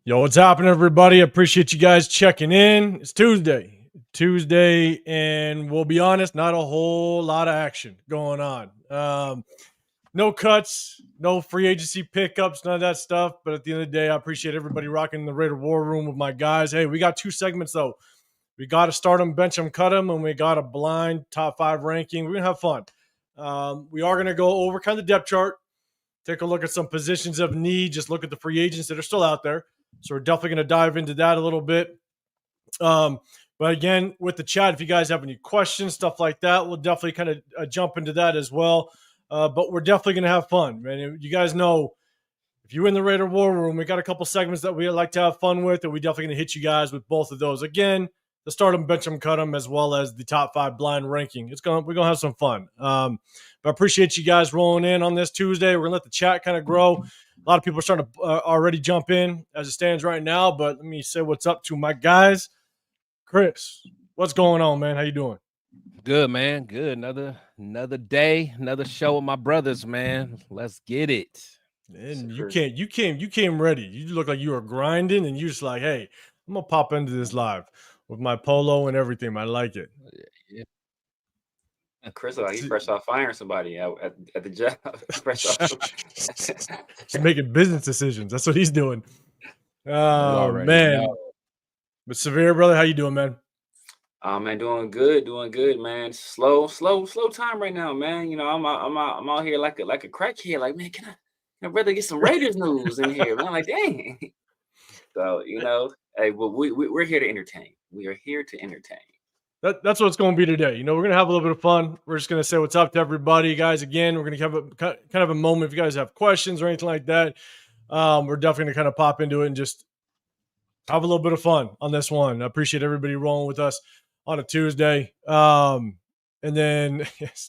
Yo, what's happening, everybody? I appreciate you guys checking in. It's Tuesday, and we'll be honest, not a whole lot of action going on. No cuts, no free agency pickups, none of that stuff. But at the end of the day, I appreciate everybody rocking the Raider War Room with my guys. Hey, we got two segments, though. We got to start them, bench them, cut them, and we got a blind top 5 ranking. We're going to have fun. We are going to go over kind of the depth chart, take a look at some positions of need, just look at the free agents that are still out there. So we're definitely going to dive into that a little bit. But again, with the chat, if you guys have any questions, stuff like that, we'll definitely kind of jump into that as well. But we're definitely going to have fun, man. You guys know, if you're in the Raider War Room, we got a couple segments that we like to have fun with, and we're definitely going to hit you guys with both of those. Again, the start them, bench them, cut them, as well as the top 5 blind ranking. We're going to have some fun. But I appreciate you guys rolling in on this Tuesday. We're going to let the chat kind of grow. A lot of people are starting to already jump in as it stands right now, but let me say what's up to my guys. Chris, what's going on, man? How you doing? Good, man. Good. Another day, another show with my brothers, man. Let's get it. And you came ready. You look like you were grinding, and you just like, hey, I'm gonna pop into this live with my polo and everything. I like it. Yeah. Chris, he's fresh off firing somebody at the job. He's making business decisions. That's what he's doing. Oh man. But Severe, brother, how you doing, man? Oh man, doing good, man. Slow time right now, man. You know, I'm out here like a crackhead. Like, man, can I brother get some Raiders news in here, man? Like, dang. So, you know, hey, well, we're here to entertain. We are here to entertain. That's what it's going to be today. You know, we're going to have a little bit of fun. We're just going to say what's up to everybody, guys. Again, we're going to have kind of a moment. If you guys have questions or anything like that, we're definitely going to kind of pop into it and just have a little bit of fun on this one. I appreciate everybody rolling with us on a Tuesday. And then it's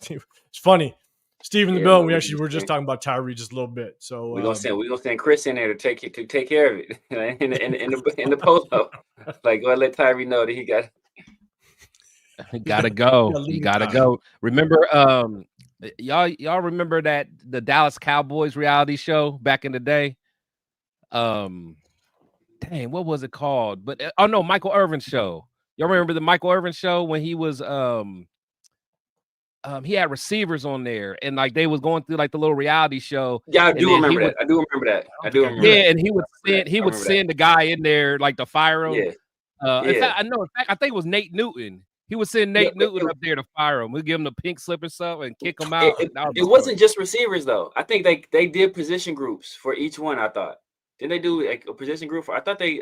funny. Steve in the building. We actually were just talking about Tyree just a little bit. So we're gonna send Chris in there to take care of it in the polo. Like, go ahead, let Tyree know that he gotta go. You gotta go. Remember, y'all remember that the Dallas Cowboys reality show back in the day? Dang, what was it called? But oh no, Michael Irvin show. Y'all remember the Michael Irvin show when he was he had receivers on there, and like they was going through like the little reality show. Yeah, I do remember that. Yeah, and he would send the guy in there like to fire him. Yeah. In fact, I think it was Nate Newton. He would send Nate Newton up there to fire him. We'd give him the pink slip or something and kick him out. It wasn't just receivers though. I think they did position groups for each one. I thought. Did they do like a position group? I thought they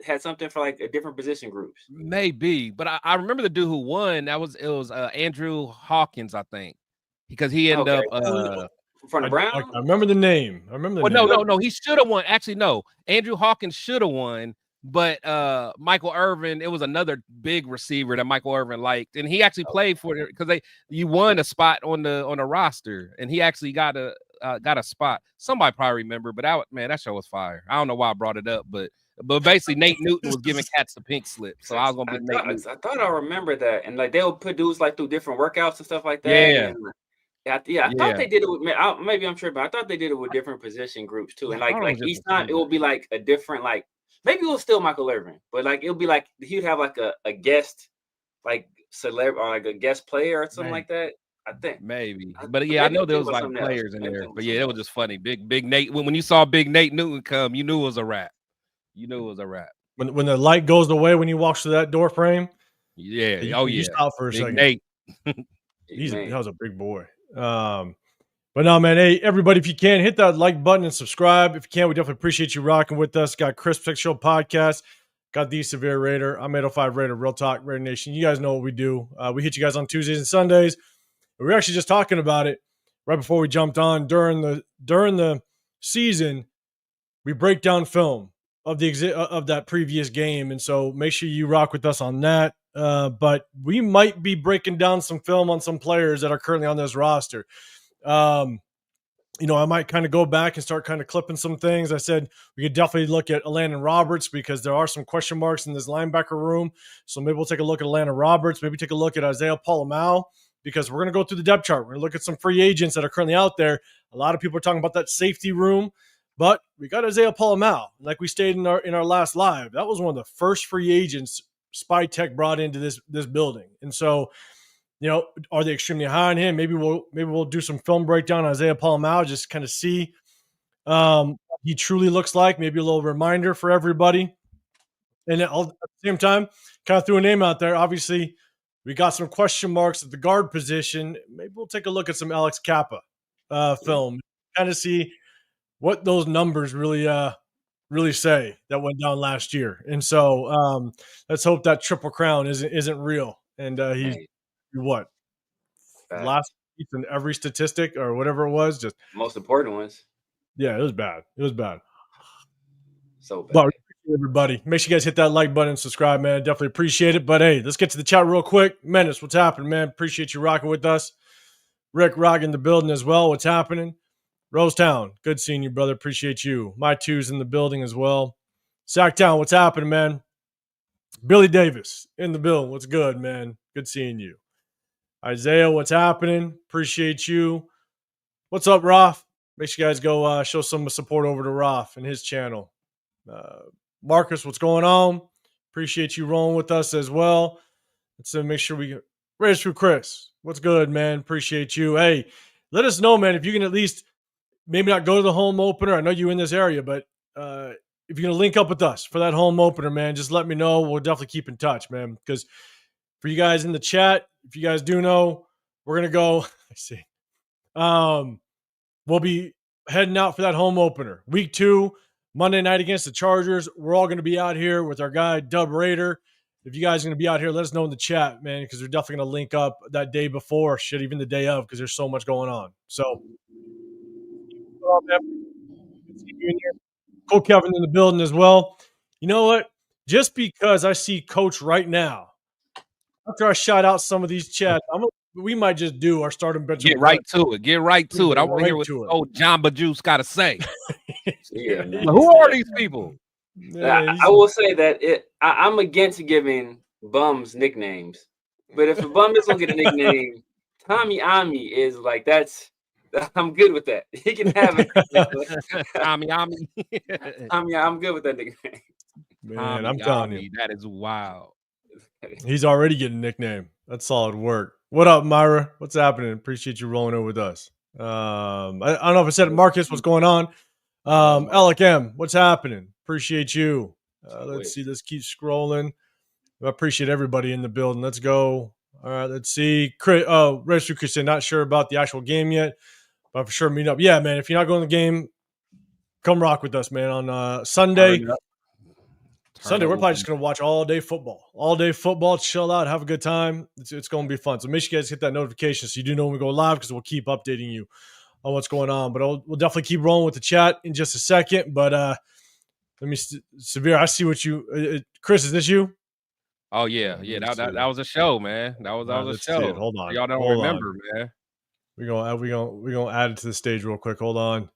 had something for like a different position groups. Maybe, but I remember the dude who won. It was Andrew Hawkins, I think, because he ended up from the Browns. I remember the name. No. He should have won. Actually, no. Andrew Hawkins should have won, but Michael Irvin. It was another big receiver that Michael Irvin liked, and he actually played for it because you won a spot on the roster, and he actually got a spot. Somebody probably remember, but that show was fire. I don't know why I brought it up, but basically Nate Newton was giving cats the pink slip, so I was gonna be Nate Newton. I thought I remember that, and like they'll put dudes like through different workouts and stuff like that. I thought they did it with maybe I'm tripping. I thought they did it with different position groups too, and like each time it will be like a different like maybe it was still Michael Irvin, but like it'll be like he'd have like a guest like celebrity or like a guest player or something like that. I think maybe, but yeah, I know there was like players in there, but yeah, it was just funny. Big Nate. When you saw Big Nate Newton come, you knew it was a wrap. When the light goes away when he walks through that door frame. Yeah. You stop for a second. Nate. That was a big boy. But no, man. Hey, everybody, if you can hit that like button and subscribe. If you can, we definitely appreciate you rocking with us. Got Chris Pick Show podcast. Got the Severe Raider. I'm 805 Raider, Real Talk Raider Nation. You guys know what we do. We hit you guys on Tuesdays and Sundays. We were actually just talking about it right before we jumped on during the season. We break down film of that previous game, and so make sure you rock with us on that. But we might be breaking down some film on some players that are currently on this roster. I might kind of go back and start kind of clipping some things. I said we could definitely look at Landon Roberts because there are some question marks in this linebacker room. So maybe we'll take a look at Landon Roberts. Maybe take a look at Isaiah Polamau. Because we're going to go through the depth chart. We're going to look at some free agents that are currently out there. A lot of people are talking about that safety room. But we got Isaiah Paul-Mal, like we stated in our last live. That was one of the first free agents Spy Tech brought into this building, and so are they extremely high on him? Maybe we'll do some film breakdown on Isaiah Paul-Mal, just kind of see what he truly looks like. Maybe a little reminder for everybody. And at the same time, kind of threw a name out there. Obviously, we got some question marks at the guard position. Maybe we'll take a look at some Alex Kappa film, kind of see what those numbers really say that went down last year. And so let's hope that Triple Crown isn't real. And he's what? Last in every statistic or whatever it was, just most important ones. Yeah, it was bad. It was bad. So bad. But everybody, make sure you guys hit that like button and subscribe, man. Definitely appreciate it. But hey, let's get to the chat real quick. Menace, what's happening, man? Appreciate you rocking with us. Rick Rock in the building as well. What's happening? Rosetown, good seeing you, brother. Appreciate you. My two's in the building as well. Sacktown, what's happening, man? Billy Davis in the building. What's good, man? Good seeing you. Isaiah, what's happening? Appreciate you. What's up, Roth? Make sure you guys go show some support over to Roth and his channel. Marcus, what's going on? Appreciate you rolling with us as well. Let's make sure we get Raiders through Chris. What's good, man? Appreciate you. Hey, let us know, man, if you can at least maybe not go to the home opener. I know you're in this area, but if you're going to link up with us for that home opener, man, just let me know. We'll definitely keep in touch, man, because for you guys in the chat, if you guys do know, we're going to go, I see. We'll be heading out for that home opener. Week 2, Monday night against the Chargers. We're all going to be out here with our guy, Dub Raider. If you guys are going to be out here, let us know in the chat, man, because we're definitely going to link up that day before, even the day of, because there's so much going on. So, Cool Kevin in the building as well. You know what? Just because I see Coach right now, after I shout out some of these chats, we might just do our starting bench. Get right to it. I want to hear what old Jamba Juice got to say. Yeah, man. Who are these people? I will say that I'm against giving bums nicknames, but if a bum is gonna get a nickname, Tommy Ami is like I'm good with that. He can have it. Tommy Ami. I'm good with that nickname. Man, I'm telling you, that is wild. He's already getting a nickname. That's solid work. What up, Myra? What's happening? Appreciate you rolling over with us. I don't know if I said it. Marcus, what's going on? Alec M, what's happening? Appreciate you. Let's see. Let's keep scrolling. I appreciate everybody in the building. Let's go. All right, let's see. Registry Christian, not sure about the actual game yet, but for sure meet up. Yeah, man, if you're not going to the game, come rock with us, man, on Sunday. Sunday, we're probably just going to watch all day football, chill out, have a good time. It's going to be fun. So make sure you guys hit that notification so you do know when we go live, because we'll keep updating you on what's going on. But we'll definitely keep rolling with the chat in just a second. But let me, Severe, I see what you, Chris, is this you? Oh, yeah. That was a show, man. That was a show. Hold on. Y'all don't remember, man. We're gonna add it to the stage real quick. Hold on.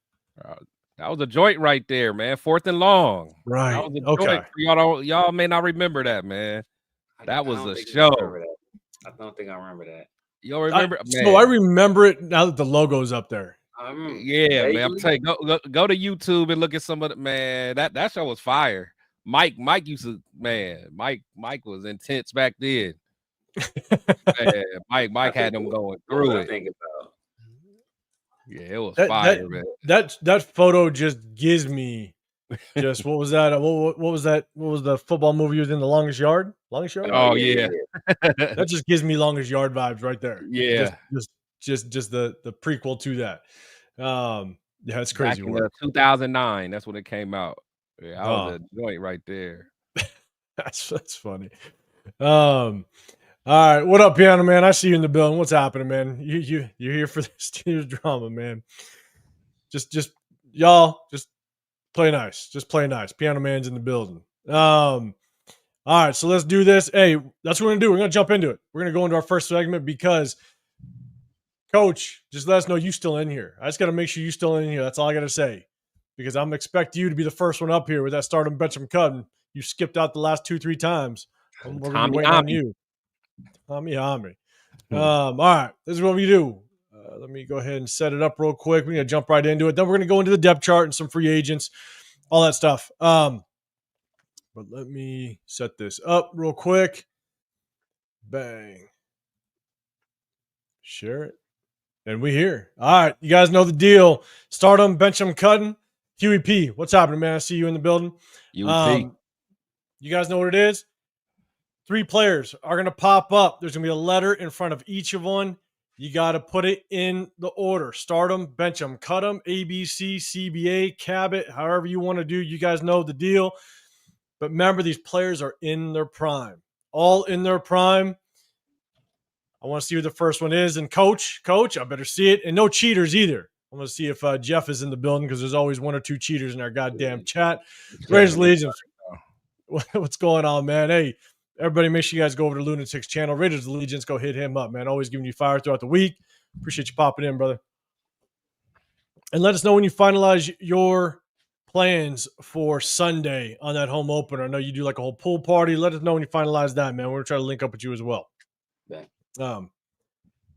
That was a joint right there, man. 4th and long. Right. That was a joint. Y'all may not remember that, man. That was a show. I don't think I remember that. You remember? I remember it now that the logo's up there. Yeah, man. I'm telling you, go to YouTube and look at some of the, man. That show was fire. Mike used to, man. Mike was intense back then. Man, Mike had them going through it. Yeah, it was fire, man. That photo just gives me just what was that? What was that? What was the football movie was in, The Longest Yard? Longest Yard? Oh yeah. That just gives me Longest Yard vibes right there. Yeah. Just the prequel to that. Yeah, it's crazy. Back in 2009, that's when it came out. Yeah, I was a joint right there. That's funny. All right, what up, Piano Man? I see you in the building. What's happening, man? You're here for this drama, man. Just y'all, just play nice. Just play nice. Piano Man's in the building. All right, so let's do this. Hey, that's what we're gonna do. We're gonna jump into it. We're gonna go into our first segment because, Coach, just let us know you still in here. I just gotta make sure you still in here. That's all I gotta say, because I'm expecting you to be the first one up here with that stardom bench from cutting. You skipped out the last 2-3 times. We're gonna be waiting on you. Tommy. All right, this is what we do. Let me go ahead and set it up real quick. We're going to jump right into it. Then we're going to go into the depth chart and some free agents, all that stuff. But let me set this up real quick. Bang. Share it. And we here. All right. You guys know the deal. Start them, bench them, cutting. Huey P, what's happening, man? I see you in the building. You guys know what it is? 3 players are going to pop up. There's going to be a letter in front of each of one. You got to put it in the order. Start them, bench them, cut them, ABC, CBA, Cabot, however you want to do. You guys know the deal. But remember, these players are in their prime. All in their prime. I want to see who the first one is. And coach, I better see it. And no cheaters either. I want to see if Jeff is in the building because there's always 1 or 2 cheaters in our goddamn chat. Raiders Legions. What's going on, man? Hey, everybody, make sure you guys go over to Lunatic's channel. Raiders Legions, go hit him up, man. Always giving you fire throughout the week. Appreciate you popping in, brother. And let us know when you finalize your plans for Sunday on that home opener. I know you do like a whole pool party. Let us know when you finalize that, man. We're going to try to link up with you as well. All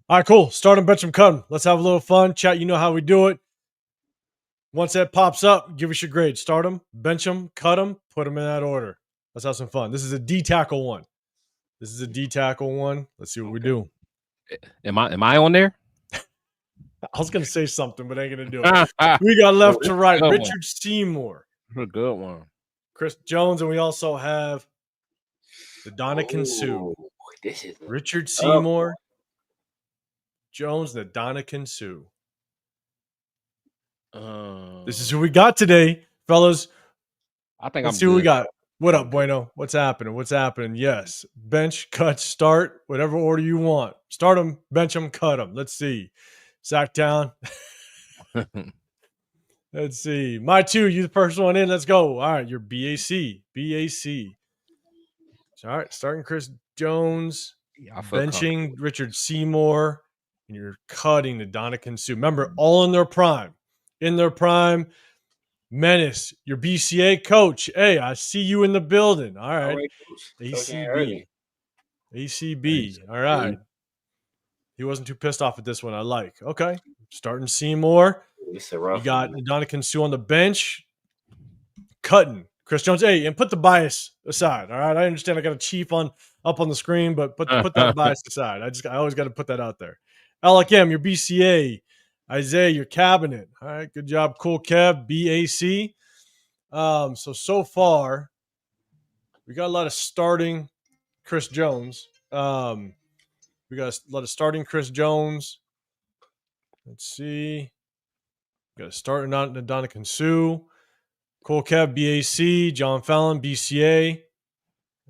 right, cool. Start them, bench them, cut them. Let's have a little fun. Chat, you know how we do it. Once that pops up, give us your grade. Start them, bench them, cut them, put them in that order. Let's have some fun. This is a D-tackle one. Let's see what we do. Am I on there? I was going to say something, but I ain't going to do it. We got left to right. Richard Seymour. A good one. Chris Jones, and we also have the Donovan Sue. Richard Seymour, Jones, and the Donovan Sue. This is who we got today, fellas. Let's see what we got. What up, Bueno? What's happening? Yes. Bench, cut, start, whatever order you want. Start them, bench them, cut them. Let's see. Sacktown. Let's see. My 2, you the first one in. Let's go. All right, you're BAC. All right, starting Chris Jones, benching Richard Seymour, and you're cutting the Donovan Sue. Remember, all in their prime. Menace, your BCA coach. Hey, I see you in the building. All right. ACB. All right. He wasn't too pissed off at this one. I like. Okay. Starting Seymour. You got Donovan Sue on the bench. Cutting Chris Jones. Hey, and put the bias aside. All right. I understand I got a chief up on the screen, but put that bias aside. I always got to put that out there. Alec M, your BCA. Isaiah, your cabinet. All right, good job. Cool Kev, BAC. So far, we got a lot of starting Chris Jones. We got a lot of starting Chris Jones. Let's see. We got a starting on the Donovan Sue. Cool Kev, BAC. John Fallon, BCA.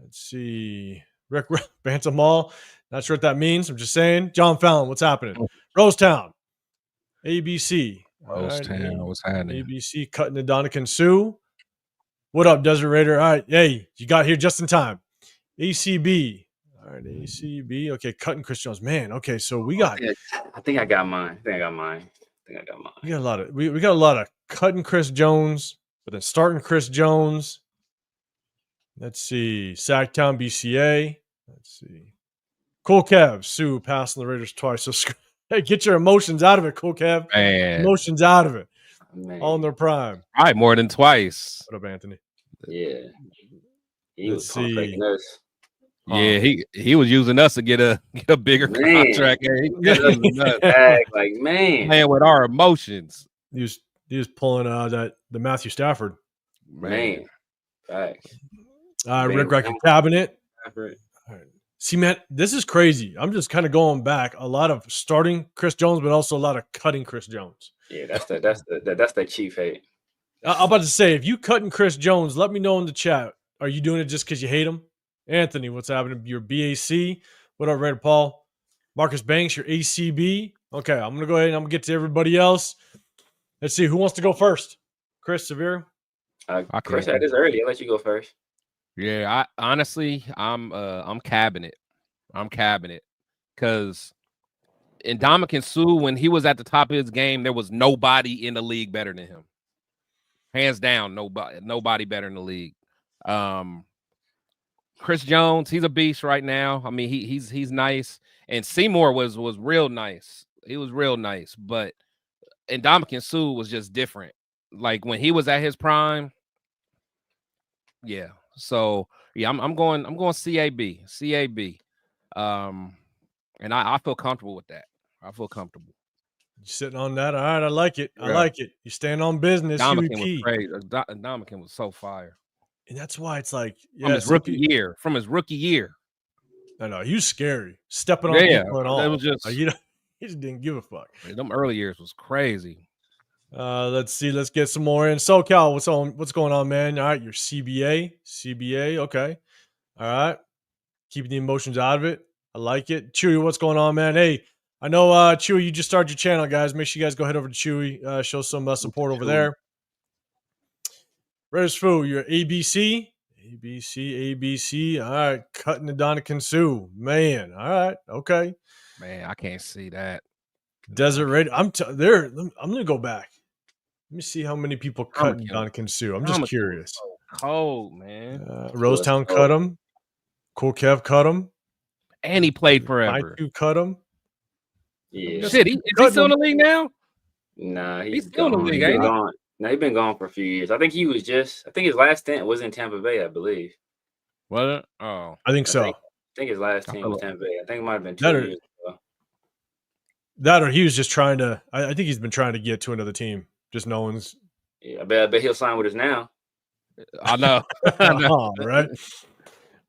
Let's see. Rick Bantam Mall. Not sure what that means. I'm just saying. John Fallon, what's happening? Rosetown. ABC. Rosetown, what's happening? ABC cutting the Donovan Sue. What up, Desert Raider? All right. Hey, you got here just in time. ACB. All right, ACB. Okay, cutting Chris Jones. Man, okay, so we got. I think I got mine. We got a lot of we got a lot of cutting Chris Jones, but then starting Chris Jones. Let's see. Sacktown BCA. Let's see. Cool Kev. Sue passing the Raiders twice. So hey, get your emotions out of it, Cool Kev. Man. Emotions out of it. Man. All in their prime. All right, more than twice. What up, Anthony? Yeah. He was faking us. Yeah, he was using us to get a bigger contract. Like, man. Playing with our emotions. He was pulling the Matthew Stafford. Man. Facts. Rick Rack cabinet. All right. See, man, this is crazy. I'm just kind of going back. A lot of starting Chris Jones, but also a lot of cutting Chris Jones. Yeah, that's the chief hate. I'm about to say, if you cutting Chris Jones, let me know in the chat. Are you doing it just because you hate him? Anthony, what's happening? Your BAC. What up, Raider Paul? Marcus Banks, your ACB. Okay, I'm going to go ahead and I'm going to get to everybody else. Let's see. Who wants to go first? Chris Severe? Chris, that is early. I'll let you go first. Yeah, I'm cabinet. I'm cabinet. Because in Dominican Sue, when he was at the top of his game, there was nobody in the league better than him. Hands down, nobody better in the league. Chris Jones, he's a beast right now. I mean, he's nice. And Seymour was real nice. He was real nice, but Ndamukong Suh was just different. Like when he was at his prime. Yeah. So yeah, I'm going CAB. And I feel comfortable with that. I feel comfortable. You sitting on that? All right, I like it. Yeah. I like it. You stand on business. Ndamukong was crazy. Ndamukong was so fire. And that's why it's like from his rookie year. I know he was scary, stepping on people and all. It was just he just didn't give a fuck. Them early years was crazy. Let's see. Let's get some more in. SoCal, what's going on, man? All right, your CBA. Okay. All right. Keeping the emotions out of it. I like it. Chewy, what's going on, man? Hey, I know Chewy, you just started your channel, guys. Make sure you guys go head over to Chewy. Show some support over there. Raiders Foo, your ABC. All right, cutting the Ndamukong Suh. Man, all right, okay. Man, I can't see that. Desert Raiders. I'm gonna go back. Let me see how many people cut Ndamukong Suh. I'm just curious. So cold, man. Rosetown cut him. Cool Kev cut him. And he played forever. I2 cut him. Yeah. Shit, is he still in the league now? Nah, he's still in the league, ain't he? No, he's been gone for a few years. I think his last stint was in Tampa Bay, I believe. Was it? Oh. I think so. I think his last team was Tampa Bay. I think it might have been 2 years ago. That or he was just trying to I think he's been trying to get to another team. Just no one's. Yeah, I bet he'll sign with us now. I know. Right?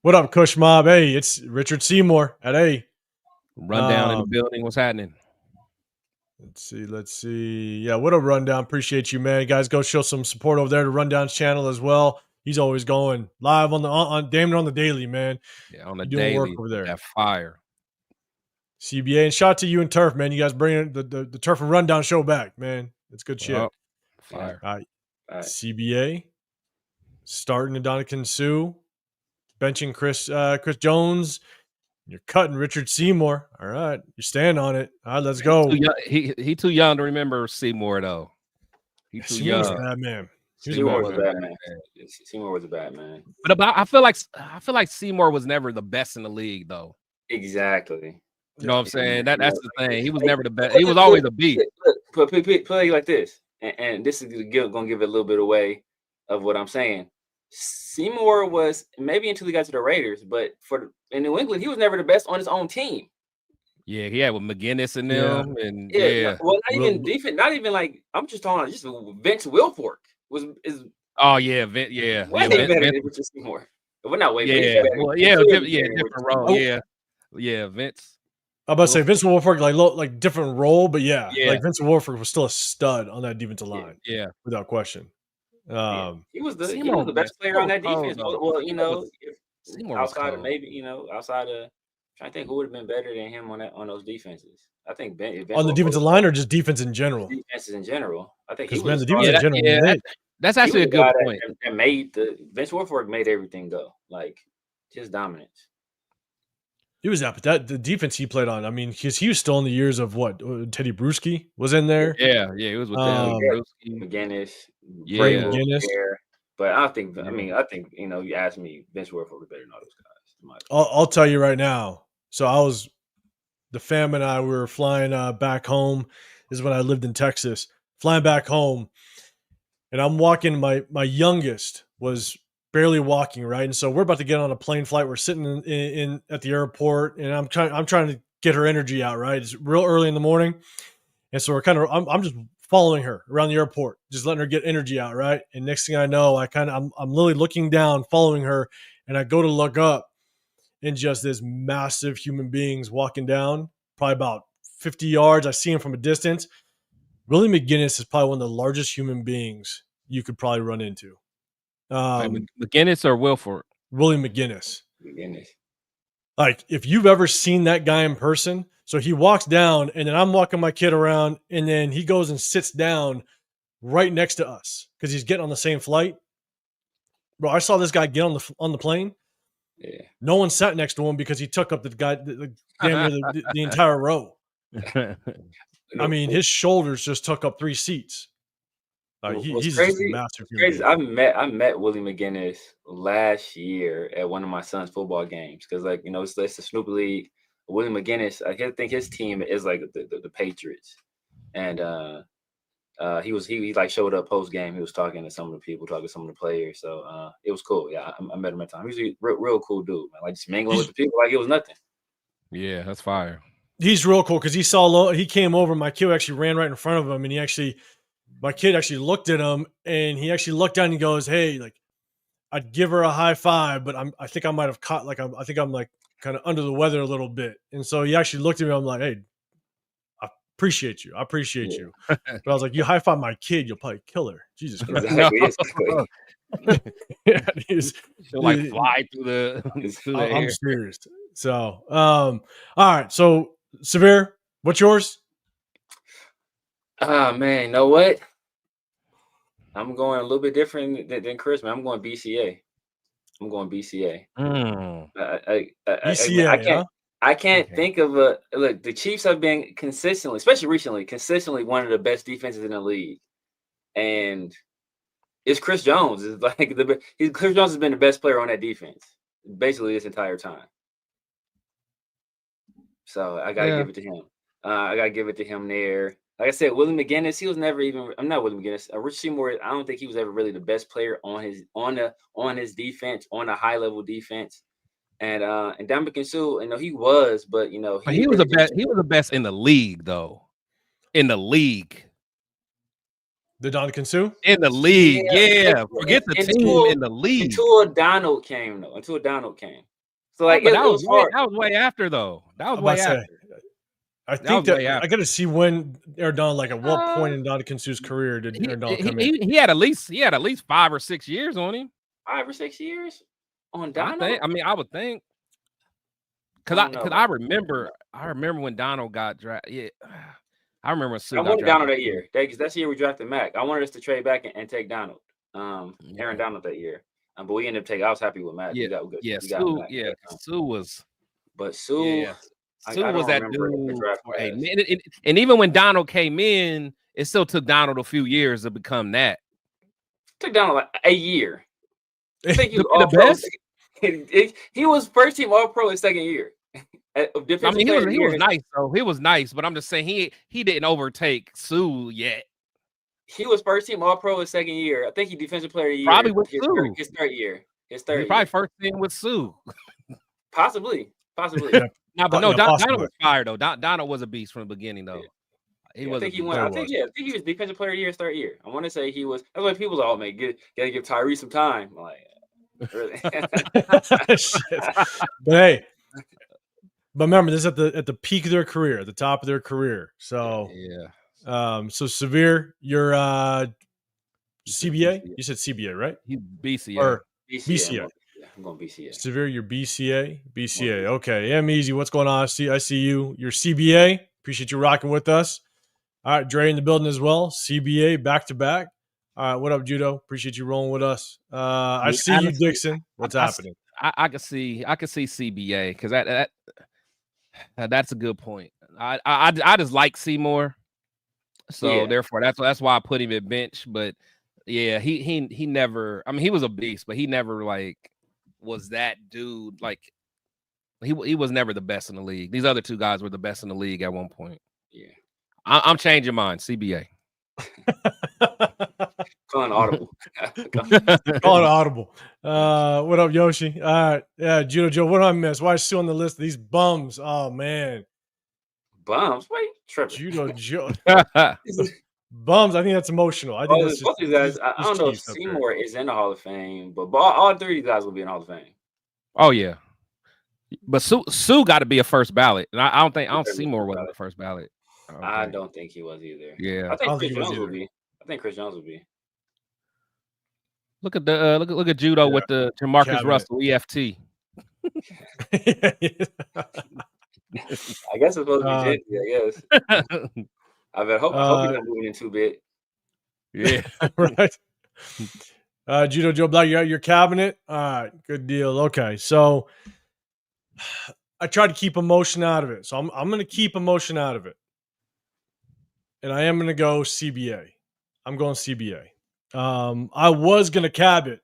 What up, Kush Mob? Hey, it's Richard Seymour at A. Rundown in the building. What's happening? Let's see. Yeah, what a rundown. Appreciate you, man. Guys, go show some support over there to Rundown's channel as well. He's always going live on damn it on the daily, man. Yeah, on the daily. Work over there. That fire. CBA, and shout out to you and Turf, man. You guys bringing the Turf and Rundown show back, man. It's good shit. Fire. All right. CBA starting Ndamukong Suh, benching Chris Jones. You're cutting Richard Seymour. All right. You stand on it. All right, let's go. He too young to remember Seymour, though. He's too young. Bad man. Seymour was a bad man. Seymour was a bad man. But I feel like Seymour was never the best in the league, though. Exactly. You know what I'm saying? That's the thing. He was never the best. He was always a beast. Look, put it like this, and this is gonna give it a little bit away of what I'm saying. Seymour was maybe until he got to the Raiders, but in New England, he was never the best on his own team. Yeah, he had with McGinnis and them, and well, not even defense, not even like I'm just talking. Just Vince Wilfork is. Oh yeah, Vince. Yeah, way better than Richard Seymour. Well, not way. Different role. Yeah, Vince. I'm about to say Vince Wilfork like different role, but like Vince Wilfork was still a stud on that defensive line. Yeah, without question. He was the best player on that defense. Well, outside of trying to think who would have been better than him on those defenses. I think Ben on the defensive line or just defense in general. Defenses in general. I think he was the defense in general. Yeah, that's actually a good point. That made Vince Wilfork made everything go, like just dominance. He was that, but the defense he played on. I mean, he was still in the years of what Teddy Bruschi was in there. Yeah, he was with Teddy Bruschi, McGinnis, McGinnis. But I think you asked me, Vince Wilfork was better than all those guys. I'll tell you right now. So the fam and I were flying back home. This is when I lived in Texas. Flying back home, and I'm walking. My youngest was barely walking, right? And so we're about to get on a plane flight. We're sitting in at the airport, and I'm trying to get her energy out, right? It's real early in the morning, and so I'm just following her around the airport, just letting her get energy out, right? And next thing I know, I'm literally looking down, following her, and I go to look up, and just this massive human beings walking down, probably about 50 yards. I see him from a distance. Willie McGinnis is probably one of the largest human beings you could probably run into. McGinnis or Wilfork? Willie McGinnis. McGinnis. Like, if you've ever seen that guy in person, so he walks down, and then I'm walking my kid around, and then he goes and sits down right next to us because he's getting on the same flight. Bro, I saw this guy get on the plane. Yeah. No one sat next to him because he took up the entire row. I mean, his shoulders just took up 3 seats. He's crazy. Massive. Crazy. I met Willie McGinnis last year at one of my son's football games because, it's the Snoop League. Willie McGinnis, I think his team is like the Patriots, and he like showed up post game. He was talking to some of the people, talking to some of the players. So it was cool. Yeah, I met him at the time. He's a real cool dude, man. Like just mingling with the people like it was nothing. Yeah, that's fire. He's real cool because he came over. My kid actually ran right in front of him, and my kid actually looked at him, and he actually looked down and he goes, "Hey, like I'd give her a high five, but I think I might have caught I think I'm like kind of under the weather a little bit." And so he actually looked at me. I'm like, "Hey, I appreciate you. But I was like, you high five my kid, you'll probably kill her. Jesus Christ. Exactly. Yeah, she'll like fly through the I'm air. serious. So, all right. So, Severe, what's yours? Man, you know what? I'm going a little bit different than Chris, man. I'm going BCA. Mm. BCA, I can't think of look. The Chiefs have been consistently, especially recently, one of the best defenses in the league, and it's Chris Jones. Is like Chris Jones has been the best player on that defense basically this entire time. So I gotta give it to him. I gotta give it to him there. Like I said, Willie McGinnis, he was never even. I'm not Willie McGinnis. Rich Seymour, I don't think he was ever really the best player on his defense, on a high level defense. And Ndamukong Suh, he was, but he was the best. He was the best in the league, though. In the league. The Ndamukong Suh? In the league, yeah. Forget the team in the league. Until Donald came. So like that was way after, though. That was way after. I think that I got to see when Aaron Donald, like at what point in Ndamukong Suh's career did Aaron Donald come in? He had at least 5 or 6 years on him. 5 or 6 years on Donald. I would think. Because I remember when Donald got drafted. Yeah, I remember when Suh got wanted Donald that year. That's the year we drafted Mac. I wanted us to trade back and take Donald, Aaron Donald that year. But we ended up taking. I was happy with Mac. Suh was. But Suh. Yeah. Suh was that dude. And even when Donald came in, it still took Donald a few years to become that. It took Donald like a year. I think he was the best. He was first team All Pro his second year. He was nice though. He was nice, but I'm just saying he didn't overtake Suh yet. He was first team All Pro his second year. I think he defensive player of the year. Probably with Suh. His third year. Probably first team with Suh. Possibly. Donald was fired though. Donald was a beast from the beginning though. Yeah. I think he was defensive player of the year his third year. I want to say he was. That's why people are like, gotta give Tyree some time. I'm like, really? But remember, this is at the peak of their career, at the top of their career. So so Severe, you're CBA. You said CBA, right? BCA or BCA. I'm going BCA. Severe, you're BCA. BCA. Okay. M Easy. What's going on? I see you. You're CBA. Appreciate you rocking with us. All right, Dre in the building as well. CBA back to back. All right, what up, Judo? Appreciate you rolling with us. I see you, Dixon. What's happening? I can see CBA because that's a good point. I just like Seymour, so therefore that's why I put him at bench. But yeah, he never. I mean, he was a beast, but he never like was that dude. Like he was never the best in the league. These other two guys were the best in the league at one point. Yeah, I'm changing mine. CBA. Calling audible. Calling audible. What up, Yoshi? All right. Yeah, Judo Joe. What did I miss? Why is Sue on the list of these bums? Oh man. Bums? Wait, tripping. Judo Joe. Bums. I think that's emotional. I think that's both these guys. I don't know if Seymour is in the Hall of Fame, but all three of these guys will be in the Hall of Fame. Oh yeah. But Sue got to be a first ballot. And I don't think Seymour was the first ballot. I don't think he was either. Yeah. I think Chris Jones will be. Look at the look at Judo with the Jamarcus Russell EFT. I guess it's supposed to be JT, I guess. I hope he's not moving in 2-bit. Yeah. Right. Judo Joe Black, you're at your cabinet. All right, good deal. Okay, so I try to keep emotion out of it. So I'm going to keep emotion out of it. And I am going to go CBA. I'm going CBA. I was going to cab it.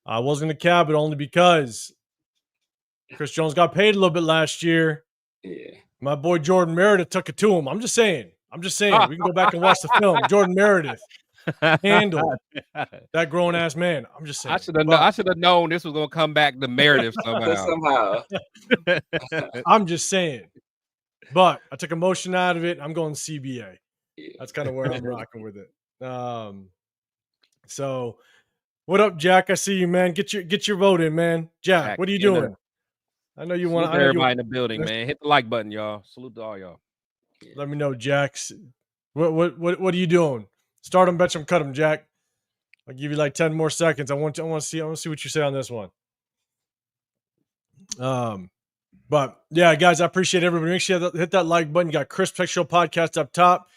I was going to cab it only because Chris Jones got paid a little bit last year. Yeah. My boy Jordan Meredith took it to him. I'm just saying. We can go back and watch the film. Jordan Meredith handled that grown-ass man. I'm just saying. I should have known this was going to come back to Meredith somehow. I'm just saying. But I took emotion out of it. I'm going CBA. Yeah. That's kind of where I'm rocking with it. So what up, Jack? I see you, man. Get your vote in, man. Jack, what are you doing? I know you want everybody in the building, man. Hit the like button, y'all. Salute to all y'all. Let me know, Jack. What are you doing? Start him, bench him, cut him, Jack. I'll give you like 10 more seconds. I want to see what you say on this one. But yeah, guys, I appreciate everybody. Make sure you hit that like button. You got Chris Tech Show Podcast up top.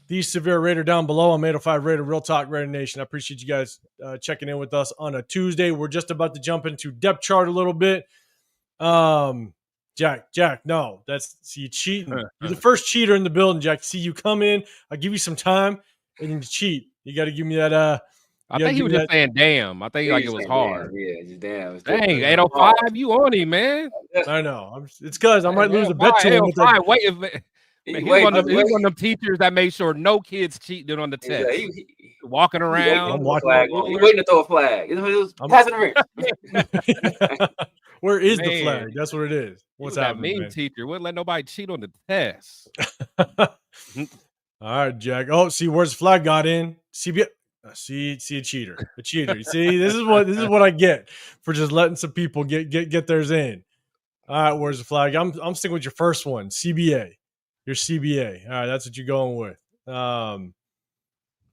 The Severe Raider down below. I'm 805 Raider, Real Talk Raider Nation. I appreciate you guys checking in with us on a Tuesday. We're just about to jump into depth chart a little bit. Jack, no, you cheating. You're the first cheater in the building, Jack. See, you come in, I'll give you some time, and you cheat. You got to give me that. I think he was just saying, damn. I think like it was hard. Damn. Yeah, just damn. Dang, 805, you on him, man. I know. It's because I might lose a bet to him. Wait, he was one of them teachers that made sure no kids cheated on the test. He walking around. I'm waiting to throw a flag. Passing the ring. Where is the flag? That's what it is. What's happening? That mean teacher wouldn't let nobody cheat on the test. All right, Jack. Oh, see, where's the flag got in? See a cheater. A cheater. See, this is what I get for just letting some people get theirs in. All right, where's the flag? I'm sticking with your first one. CBA. Your CBA. All right, that's what you're going with. All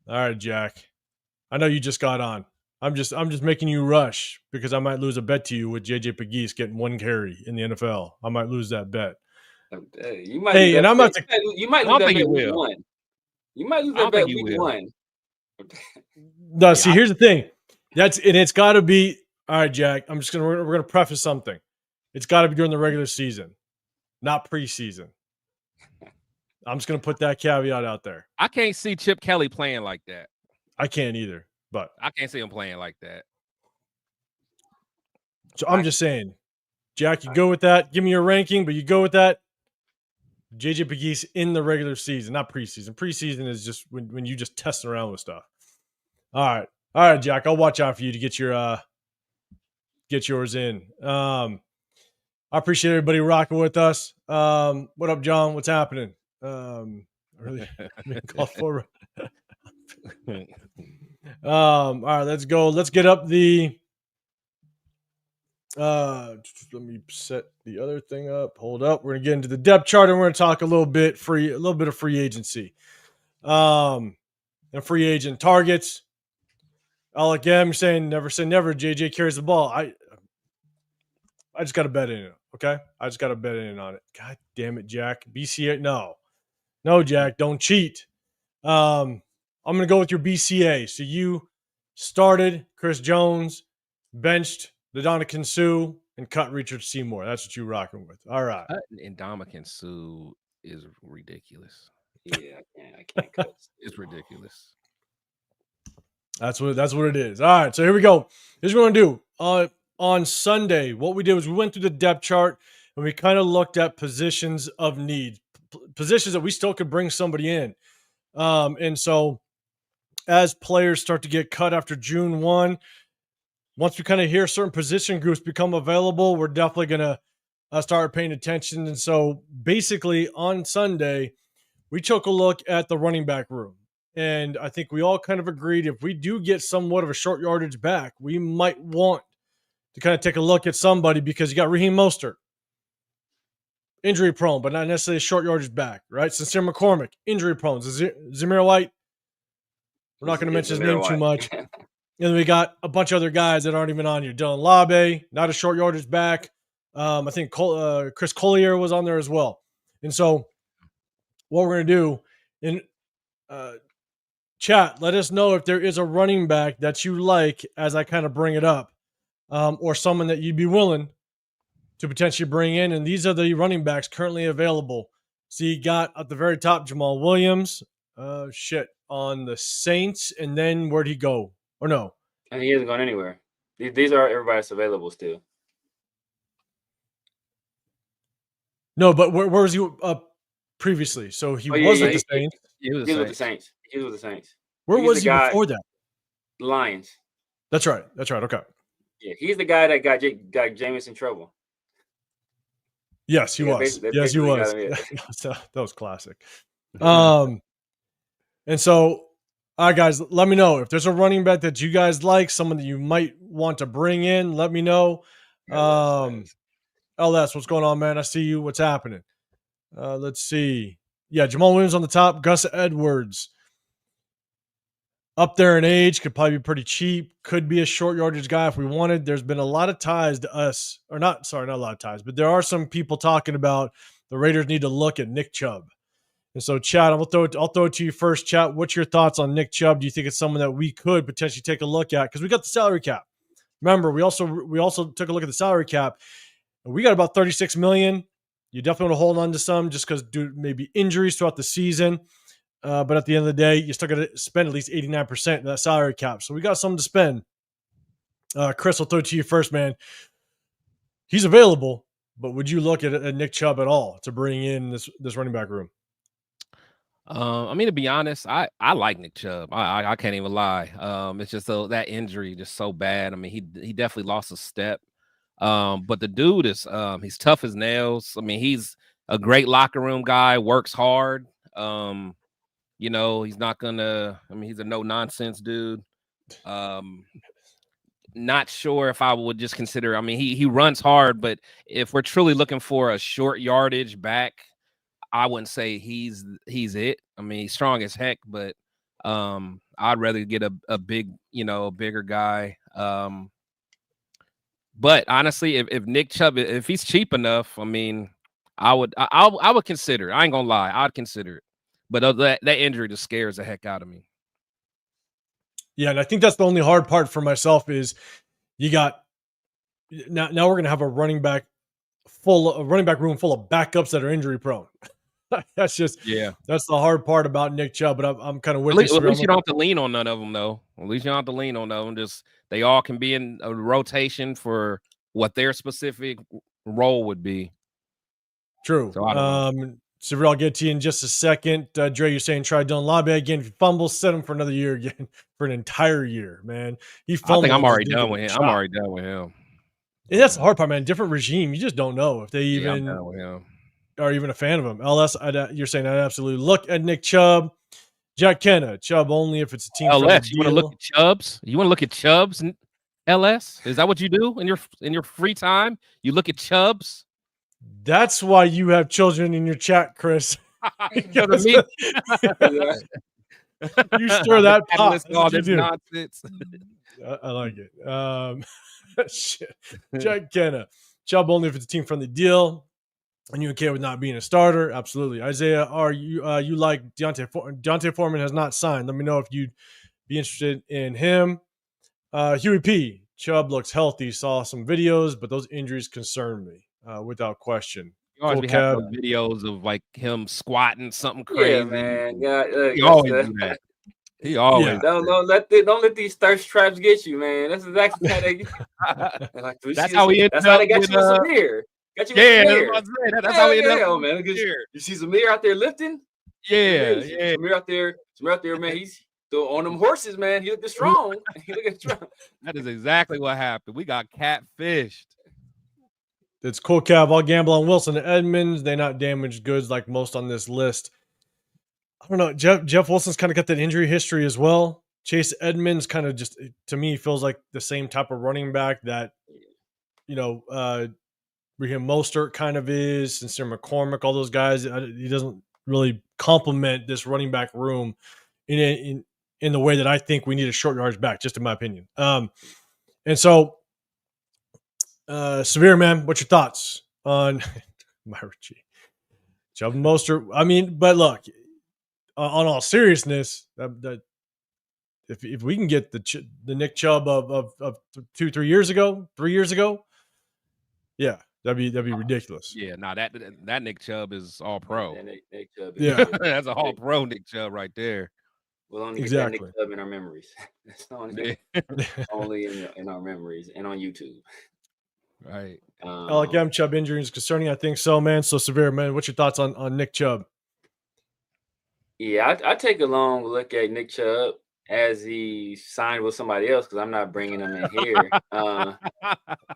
right, Jack. I know you just got on. I'm just making you rush because I might lose a bet to you with JJ Pegues getting 1 carry in the NFL. I might lose that bet. You might. Hey, and I'm not. You might lose that bet week 1. You might lose that bet week 1. No, see, here's the thing. It's got to be. All right, Jack. We're gonna preface something. It's got to be during the regular season, not preseason. I'm just gonna put that caveat out there. I can't see Chip Kelly playing like that. I can't either. But I can't see him playing like that. So I'm just saying, Jack, you go with that. Give me your ranking, but you go with that. JJ Pegues in the regular season, not preseason. Preseason is just when you just testing around with stuff. All right, Jack. I'll watch out for you to get yours in. I appreciate everybody rocking with us. What up, John? What's happening? Really call for. All right, let's go. Let's get up the let me set the other thing up. Hold up. We're gonna get into the depth chart and we're gonna talk a little bit of free agency. And free agent targets. I'm saying never say never. JJ carries the ball. I just got to bet in it. Okay. I just got to bet in on it. God damn it, Jack. BCA. No, Jack, don't cheat. I'm going to go with your BCA. So you started Chris Jones, benched Ndamukong Suh, and cut Richard Seymour. That's what you're rocking with. All right. Ndamukong Suh is ridiculous. Yeah, I can't cut. It's ridiculous. That's what it is. All right, so here we go. Here's what we're going to do. On Sunday, what we did was we went through the depth chart and we kind of looked at positions of need, positions that we still could bring somebody in. And so as players start to get cut after June 1, once we kind of hear certain position groups become available, we're definitely going to start paying attention. And so basically on Sunday, we took a look at the running back room. And I think we all kind of agreed if we do get somewhat of a short yardage back, we might want to kind of take a look at somebody because you got Raheem Mostert, injury prone, but not necessarily a short yardage back, right? Sincere McCormick, injury prone. Zamir White, we're not going to mention his name too much. And then we got a bunch of other guys that aren't even on here. Dylan Labe, not a short yardage back. I think Chris Collier was on there as well. And so what we're going to do in chat, let us know if there is a running back that you like as I kind of bring it up, or someone that you'd be willing to potentially bring in. And these are the running backs currently available. So you got at the very top, Jamal Williams, on the Saints. And then where'd he go? Or no? And he hasn't gone anywhere. These are everybody that's available still. No, but where was he previously? So he was with the Saints. He was with the Saints. He was with the Saints. Where was he before that? Lions. That's right. Okay. Yeah, he's the guy that got Jameis in trouble. Yes, he was. Yes, he was. That was classic. And so, all right, guys, let me know if there's a running back that you guys like, someone that you might want to bring in. Let me know. LS, what's going on, man? I see you. What's happening? Let's see. Yeah, Jamal Williams on the top. Gus Edwards up there in age, could probably be pretty cheap. Could be a short yardage guy if we wanted. There's been a lot of ties to us, or not. Sorry, not a lot of ties, but there are some people talking about the Raiders need to look at Nick Chubb. And so, Chad, I'll throw it to you first. Chad, what's your thoughts on Nick Chubb? Do you think it's someone that we could potentially take a look at? Because we got the salary cap. Remember, we also took a look at the salary cap. And we got about $36 million. You definitely want to hold on to some just because maybe injuries throughout the season. But at the end of the day, you still got to spend at least 89% of that salary cap. So we got something to spend. Chris, I'll throw it to you first, man. He's available, but would you look at Nick Chubb at all to bring in this running back room? I mean, to be honest, I like Nick Chubb. I can't even lie. It's just that injury just so bad. I mean, he definitely lost a step. But the dude is he's tough as nails. I mean, he's a great locker room guy, works hard. You know, he's not gonna, I mean, he's a no-nonsense dude. Not sure if I would just consider, I mean, he runs hard, but if we're truly looking for a short yardage back, I wouldn't say he's it. I mean, he's strong as heck, but I'd rather get a bigger guy. But honestly, if Nick Chubb, if he's cheap enough, I mean, I would consider it. I ain't gonna lie, I'd consider it. But that injury just scares the heck out of me. Yeah, and I think that's the only hard part for myself is you got now we're gonna have a running back room full of backups that are injury prone. That's the hard part about Nick Chubb. But I'm kind of with you. At least you don't have to lean on none of them, though. At least you don't have to lean on them. Just they all can be in a rotation for what their specific role would be. True. So I'll get to you in just a second. Dre, you're saying try Dylan Lobby again. If he fumbles, set him for another year again, for an entire year, man. I think I'm already done with him. I'm already done with him. And that's the hard part, man. Different regime. You just don't know if they even are even a fan of him. LS, you're saying I'd absolutely look at Nick Chubb. Jack Kenna, Chubb only if it's a team. LS, you want to look at Chubbs? You want to look at Chubbs? LS, is that what you do in your free time? You look at Chubbs? That's why you have children in your chat, Chris. You stir that pot. All this nonsense. I like it. Shit. Jack Kenna. Chubb only if it's a team-friendly deal. And you okay with not being a starter? Absolutely. Isaiah, are you like Deontay Foreman has not signed? Let me know if you'd be interested in him. Huey P. Chubb looks healthy. Saw some videos, but those injuries concern me. Without question. You always have those videos of like him squatting something crazy. Yeah, man. He always do that. He always don't let these thirst traps get you, man. That's exactly how they get you. Like, that's how they got you with Zamir. Got you with Zamir. That's how we ended up, man. You see Zamir out there lifting? Yeah. Zamir out there, man. He's on them horses, man. He looked strong. That is exactly what happened. We got catfished. It's cool, Cav. I'll gamble on Wilson and Edmonds. They not damaged goods like most on this list. I don't know. Jeff Wilson's kind of got that injury history as well. Chase Edmonds kind of just, to me, feels like the same type of running back that, Raheem Mostert kind of is, Sincere McCormick, all those guys. He doesn't really complement this running back room in the way that I think we need a short yardage back, just in my opinion. And so, Severe, man, what's your thoughts on Myra G? Chubb Mostert? I mean, but look, on all seriousness, that if we can get the Nick Chubb of 3 years ago, yeah, that'd be ridiculous. Yeah, that Nick Chubb is all pro. Nick Chubb that's a all pro Nick Chubb right there. We'll only get that Nick Chubb in our memories. That's only in our memories and on YouTube. Right. Like Chubb injury is concerning. I think so, man. So severe, man. What's your thoughts on Nick Chubb? Yeah, I take a long look at Nick Chubb as he signed with somebody else because I'm not bringing him in here.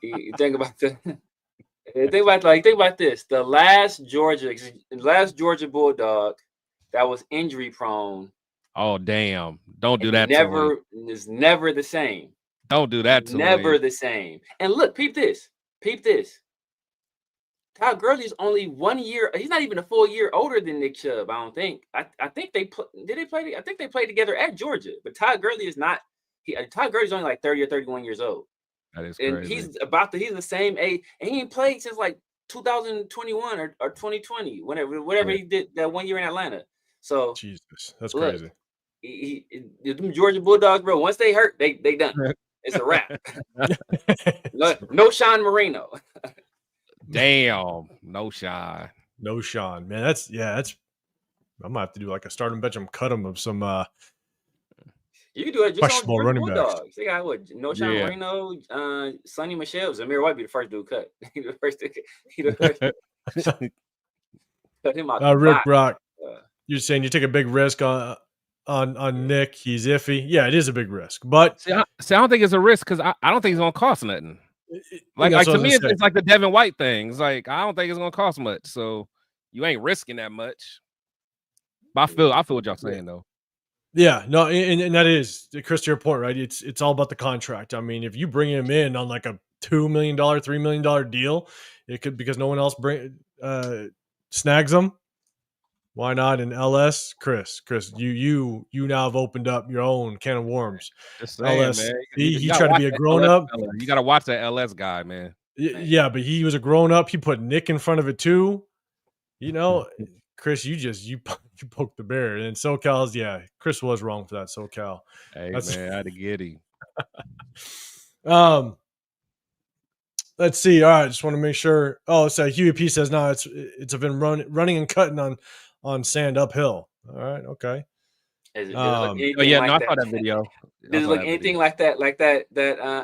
You think about think about this: the last Georgia Bulldog that was injury prone. Oh damn! Don't do that. Is never the same. Don't do that. Never the same. And look, peep this. Todd Gurley's only 1 year. He's not even a full year older than Nick Chubb. I don't think. I think they play. I think they played together at Georgia. But Todd Gurley is not. Todd Gurley's only like 30 or 31 years old. That is crazy. And he's the same age, and he ain't played since like 2021 or 2020, whatever he did that 1 year in Atlanta. So Jesus, that's crazy. The Georgia Bulldogs, bro. Once they hurt, they done. It's a wrap. No Sean Marino. Damn, no Sean, man. That's I'm gonna have to do like a start and bench him, cut him of some. You can do it just questionable on running Bulldogs. backs. They got what? No Sean Marino, Sonny Michel, Zamir White be the first dude cut. He the first. Cut him out. Rick Brock, you're saying you take a big risk on Nick. He's iffy. Yeah, it is a big risk, but see, I don't think it's a risk because I don't think it's gonna cost nothing. Like to me, it's like the Devin White thing. It's like I don't think it's gonna cost much, so you ain't risking that much. But I feel what y'all saying though. Yeah, no, and that is, Chris, to your point, right? It's all about the contract. I mean, if you bring him in on like a $2 million, $3 million deal, it could, because no one else snags them. Why not in LS? Chris, you now have opened up your own can of worms. Just saying, LS, man. he tried to be a grown up. You got to watch that LS guy, man. Yeah, but he was a grown up. He put Nick in front of it too. You know, Chris, you poked the bear. And SoCal's, Chris was wrong for that. SoCal. Hey, man, I had to get him. Let's see. All right, just want to make sure. Oh, so Huey P says no. It's been running and cutting on sand uphill. All right, okay. I saw that video. Does it look anything like that? Like that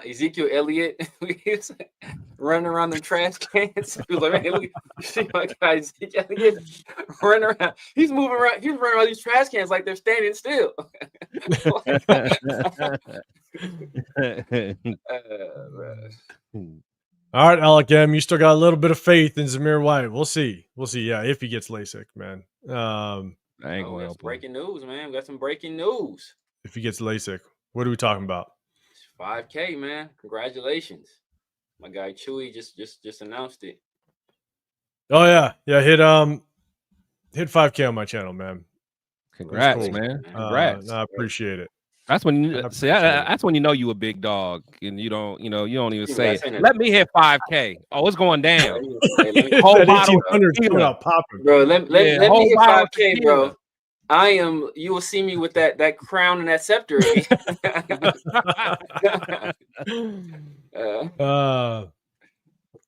Ezekiel Elliott running around the trash cans? He was like, man, look, see my guy Ezekiel Elliott running around. He's moving around. He's running around these trash cans like they're standing still. All right, Alec M, you still got a little bit of faith in Zamir White. We'll see. Yeah, if he gets LASIK, man. I ain't going to breaking news, man. We got some breaking news. If he gets LASIK, what are we talking about? $5K, man. Congratulations. My guy Chewy just announced it. Oh yeah. Hit 5K on my channel, man. Congrats, cool. Man. Congrats. I appreciate it. That's when that's when you know you a big dog, and you don't even say it. Let me hit 5K. Oh, it's going down. Whole bottle coming out popping, bro. Let me hit 5K, bro. You will see me with that crown and that scepter.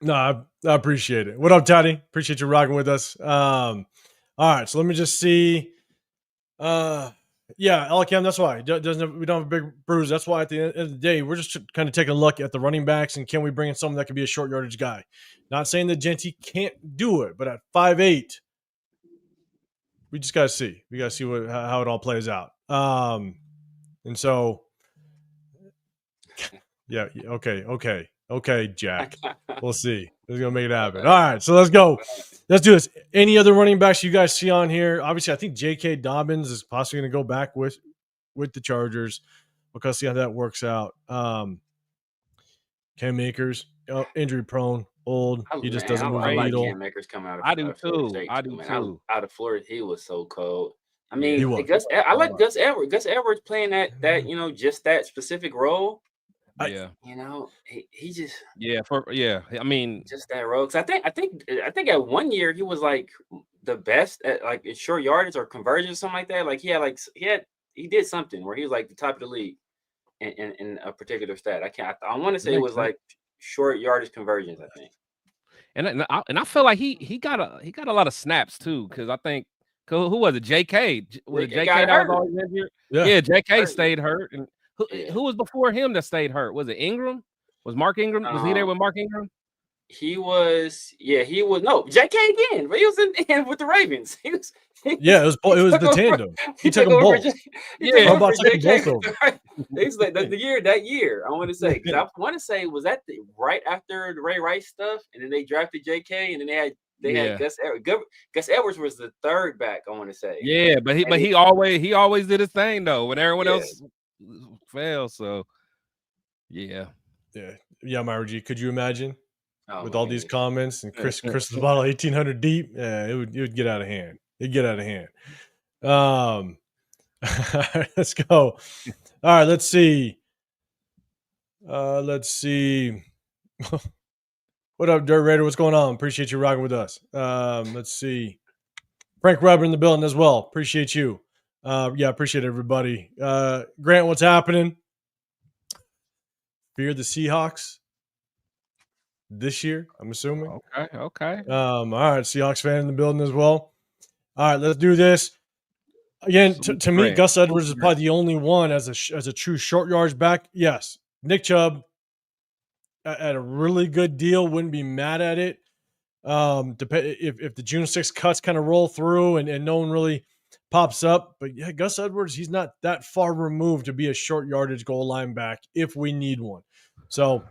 No, I appreciate it. What up, Toddy? Appreciate you rocking with us. All right, so let me just see. Yeah, LKM, that's why we don't have a big bruise. That's why at the end of the day, we're just kind of taking a look at the running backs and can we bring in someone that could be a short yardage guy. Not saying that Genty can't do it, but at 5'8", we just gotta see. We gotta see how it all plays out. And so, yeah, okay, Jack. We'll see. We're gonna make it happen. All right, so let's go. Let's do this. Any other running backs you guys see on here? Obviously, I think J.K. Dobbins is possibly going to go back with the Chargers. We'll see how that works out. Cam Akers, injury prone, old. He just doesn't move the needle. Cam Akers coming out of I do too. Out of Florida, he was so cold. I mean, I like Gus Edwards. Gus Edwards playing that just that specific role. He just I mean, just that role. Because I think at 1 year he was like the best at like short yardage or conversion, something like that. Like he did something where he was like the top of the league in a particular stat. I want to say it was like short yardage conversions, I think. And I feel like he got a lot of snaps too, because I think who was it? JK was it JK that was always injured? Yeah, JK stayed hurt. And who was before him that stayed hurt? Was it Ingram? Was Mark Ingram? Was he there with Mark Ingram? He was no JK again, but he was in with the Ravens. It was the tandem. He took them both. He took over took them both JK. over. He's like that year. I want to say because I want to say was that right after the Ray Rice stuff, and then they drafted JK, and then they had Gus Edwards. Gus Edwards was the third back. I want to say. Yeah, but he always did his thing though when everyone else failed. So yeah, Myra G. Could you imagine? With all these comments and Chris is about 1,800 deep, it would get out of hand. It'd get out of hand. Let's go. All right, let's see. What up, Dirt Raider? What's going on? Appreciate you rocking with us. Let's see. Frank Rubber in the building as well. Appreciate you. Appreciate everybody. Grant, what's happening? Fear the Seahawks this year, I'm assuming. Okay. All right, Seahawks fan in the building as well. All right, let's do this. Again, to me, Gus Edwards is probably the only one as a true short yards back. Yes, Nick Chubb at a really good deal, wouldn't be mad at it. If the June 6th cuts kind of roll through and no one really pops up. But yeah, Gus Edwards, he's not that far removed to be a short yardage goal line back if we need one. So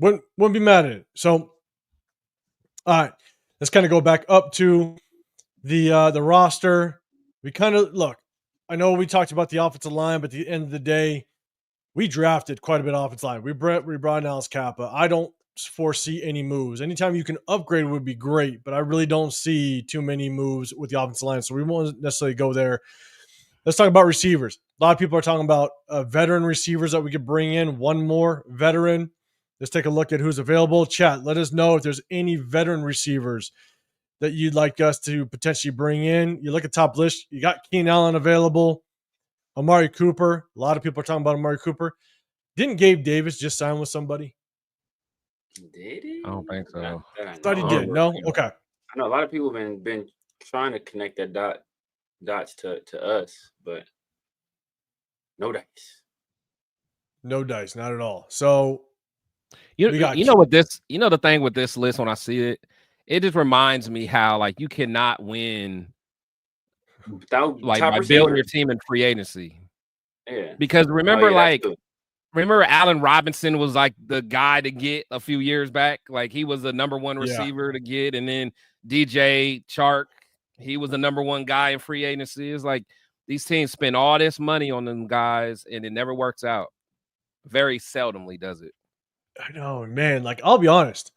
wouldn't be mad at it. So all right, let's kind of go back up to the roster. We kind of look. I know we talked about the offensive line, but at the end of the day, we drafted quite a bit of offensive line. We brought in Alice Kappa. I don't foresee any moves. Anytime you can upgrade would be great, but I really don't see too many moves with the offensive line. So we won't necessarily go there. Let's talk about receivers. A lot of people are talking about veteran receivers that we could bring in. One more veteran. Let's take a look at who's available. Chat, let us know if there's any veteran receivers that you'd like us to potentially bring in. You look at top list, you got Keenan Allen available, Amari Cooper. A lot of people are talking about Amari Cooper. Didn't Gabe Davis just sign with somebody? Did he? I don't think so. I thought he did. No? Okay. I know a lot of people been trying to connect that dots to us, but no dice. No dice, not at all. So you know what this, the thing with this list when I see it, it just reminds me how like you cannot win by building your team in free agency. Yeah. Because remember Allen Robinson was like the guy to get a few years back. Like he was the number one receiver to get, and then DJ Chark, he was the number one guy in free agency. It's like these teams spend all this money on them guys and it never works out. Very seldomly does it. I know, man. Like, I'll be honest.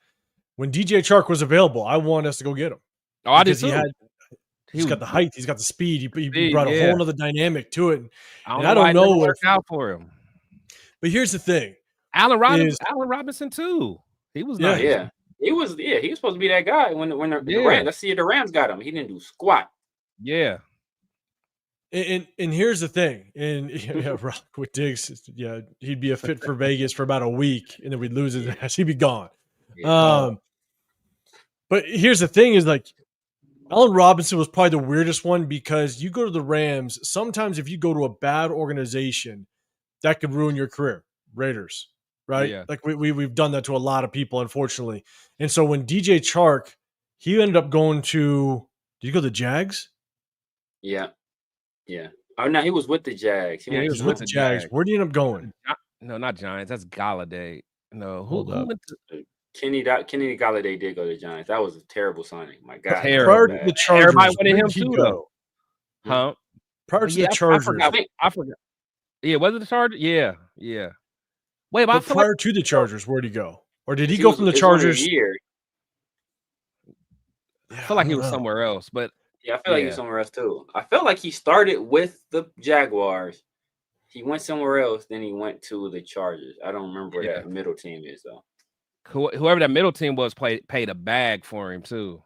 When DJ Chark was available, I wanted us to go get him. Oh, I did too. He's got the height. He's got the speed. He brought a whole other dynamic to it. I don't know what worked out for him. But here's the thing. Allen Robinson too. He was nice. Yeah. He was supposed to be that guy when the Rams. Let's see if the Rams got him. He didn't do squat. Yeah. And here's the thing. And Rock with Diggs, he'd be a fit for Vegas for about a week, and then we'd lose his ass. He'd be gone. Yeah. But here's the thing: is like Allen Robinson was probably the weirdest one because you go to the Rams. Sometimes if you go to a bad organization, that could ruin your career. Raiders, right? Yeah. Like we've done that to a lot of people, unfortunately. And so when DJ Chark, he ended up going to. Did you go to the Jags? Yeah. Oh no, he was with the Jags. He was with the Jags. Where did he end up going? No, not Giants. That's Galladay. No, who went to Kenny Galladay did go to the Giants. That was a terrible signing. My God. Prior to the Chargers, everybody wanted him too, though. Huh? Prior to the Chargers. I forgot. Yeah, was it the Chargers? Yeah. Wait, but prior to the Chargers, where'd he go? Or did he go from the Chargers? I feel like he was somewhere else, but I feel like he was somewhere else too. I felt like he started with the Jaguars. He went somewhere else, then he went to the Chargers. I don't remember where that middle team is though. Whoever that middle team was paid a bag for him too.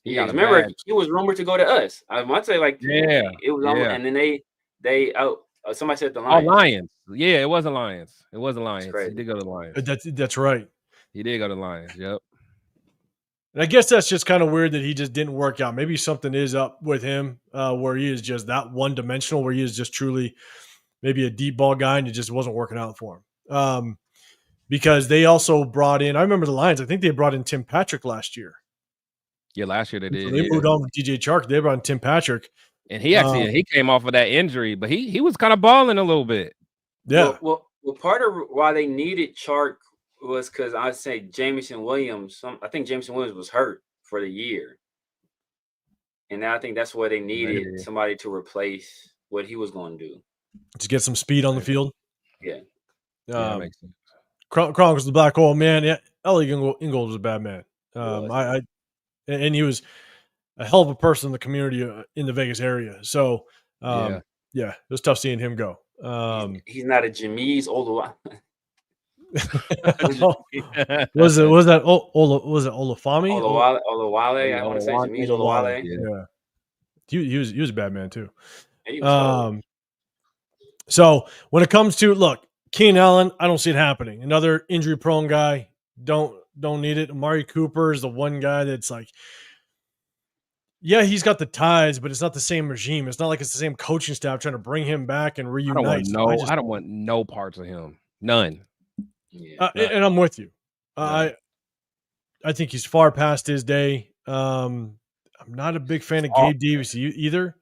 Remember he was rumored to go to us. I might say it was and then they somebody said the Lions. Oh, Lions. Yeah, it wasn't Lions. He did go to the Lions. That's right. He did go to the Lions. Yep. And I guess that's just kind of weird that he just didn't work out. Maybe something is up with him where he is just that one-dimensional, where he is just truly maybe a deep ball guy and it just wasn't working out for him. because they also brought in. I remember the Lions. I think they brought in Tim Patrick last year. Yeah, last year they did. So they moved on with DJ Chark. They brought in Tim Patrick, and he actually he came off of that injury, but he was kind of balling a little bit. Yeah. Well, part of why they needed Chark was because I'd say Jameson Williams. I think Jameson Williams was hurt for the year, and I think that's why they needed somebody to replace what he was going to do. To get some speed on the field. Yeah. That makes sense. Chronicles the Black Hole, man. Yeah, Elliot Ingold was a bad man. And he was a hell of a person in the community in the Vegas area. So, yeah, it was tough seeing him go. He's not a Jameez Olawale. was it Olafami? Olawale. I want to say Jameez Olawale. Yeah. He was a bad man too. So when it comes to Keenan Allen, I don't see it happening. Another injury prone guy. Don't need it. Amari Cooper is the one guy that's like, yeah, he's got the ties, but it's not the same regime. It's not like it's the same coaching staff trying to bring him back and reunite. I don't want no parts of him. None. Yeah. And I'm with you. I think he's far past his day. I'm not a big fan of Gabe Davis either.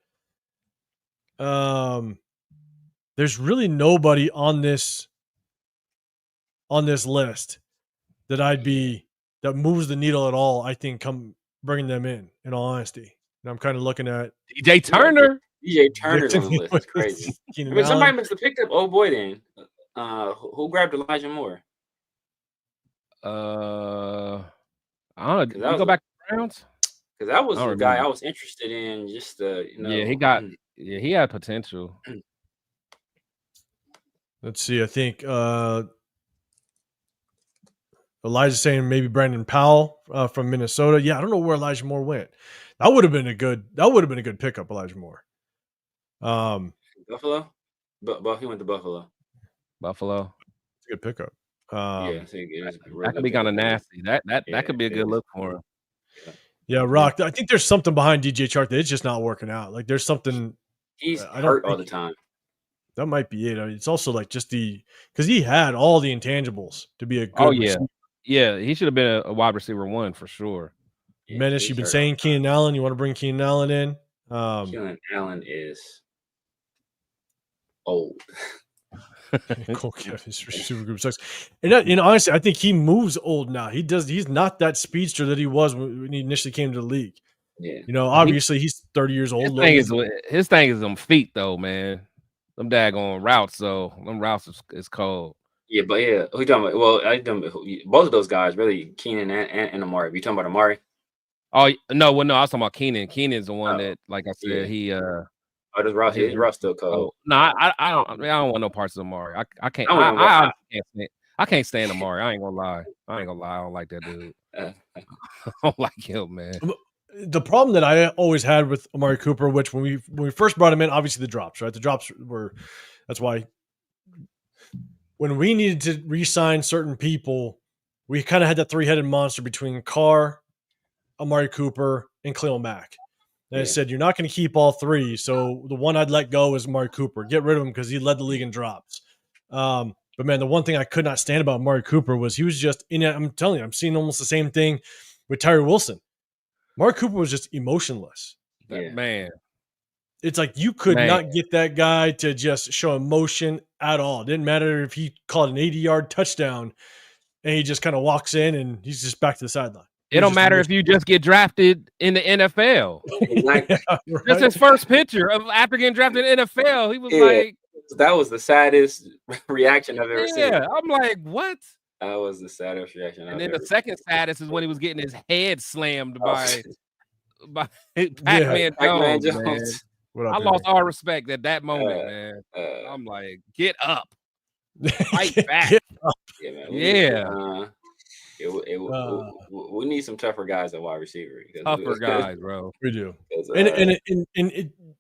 There's really nobody on this list that that moves the needle at all. I think come bringing them in all honesty. And I'm kind of looking at DJ Turner. DJ Turner's on the list. It's crazy. Somebody must have picked up old boy then. Who grabbed Elijah Moore? I don't know. You go back to the Browns? Because that was the guy I was interested in. Just he had potential. Let's see. I think Elijah's saying maybe Brandon Powell from Minnesota. Yeah, I don't know where Elijah Moore went. That would have been a good pickup, Elijah Moore. Buffalo? He went to Buffalo. It's a good pickup. That could be kind of nasty. That could be a good look for him. Yeah, Rock. I think there's something behind DJ Chark that it's just not working out. Like there's something. He's hurt all the time. That might be it. I mean, it's also like just because he had all the intangibles to be a good receiver. Yeah, he should have been a wide receiver 1 for sure. Menace, you've been saying Keenan Allen. You want to bring Keenan Allen in? Keenan Allen is old. His receiver group sucks. And honestly, I think he moves old now. He's not that speedster that he was when he initially came to the league. Yeah. Obviously he's 30 years old. His thing is them feet though, man. Them daggone routes, though. Them routes is cold. Yeah, but who you talking about? Well, both of those guys, really, Keenan and Amari. You talking about Amari? Oh no, I was talking about Keenan. Keenan's the one that, like I said, he this route still cold. No, I don't want no parts of Amari. I can't. I can't stand Amari. I ain't gonna lie. I don't like that dude. I don't like him, man. The problem that I always had with Amari Cooper, which when we first brought him in, obviously the drops, right? The drops that's why when we needed to re-sign certain people, we kind of had that 3-headed monster between Carr, Amari Cooper, and Khalil Mack. And I said, you're not going to keep all three. So the one I'd let go is Amari Cooper. Get rid of him because he led the league in drops. But man, the one thing I could not stand about Amari Cooper was he was just in it. I'm telling you, I'm seeing almost the same thing with Tyree Wilson. Amari Cooper was just emotionless. Man. It's like you could not get that guy to just show emotion at all. It didn't matter if he caught an 80-yard touchdown and he just kind of walks in and he's just back to the sideline. It don't matter if you just get drafted in the NFL. Right. That's his first picture of after getting drafted in the NFL. He was like, that was the saddest reaction I've ever seen. Yeah, I'm like, what? That was the saddest reaction. And then the second saddest is when he was getting his head slammed by Pac-Man Jones. I lost all respect at that moment, man. I'm like, get up, fight back. Yeah, man. We need some tougher guys at wide receiver. Tougher guys, bro. We do. And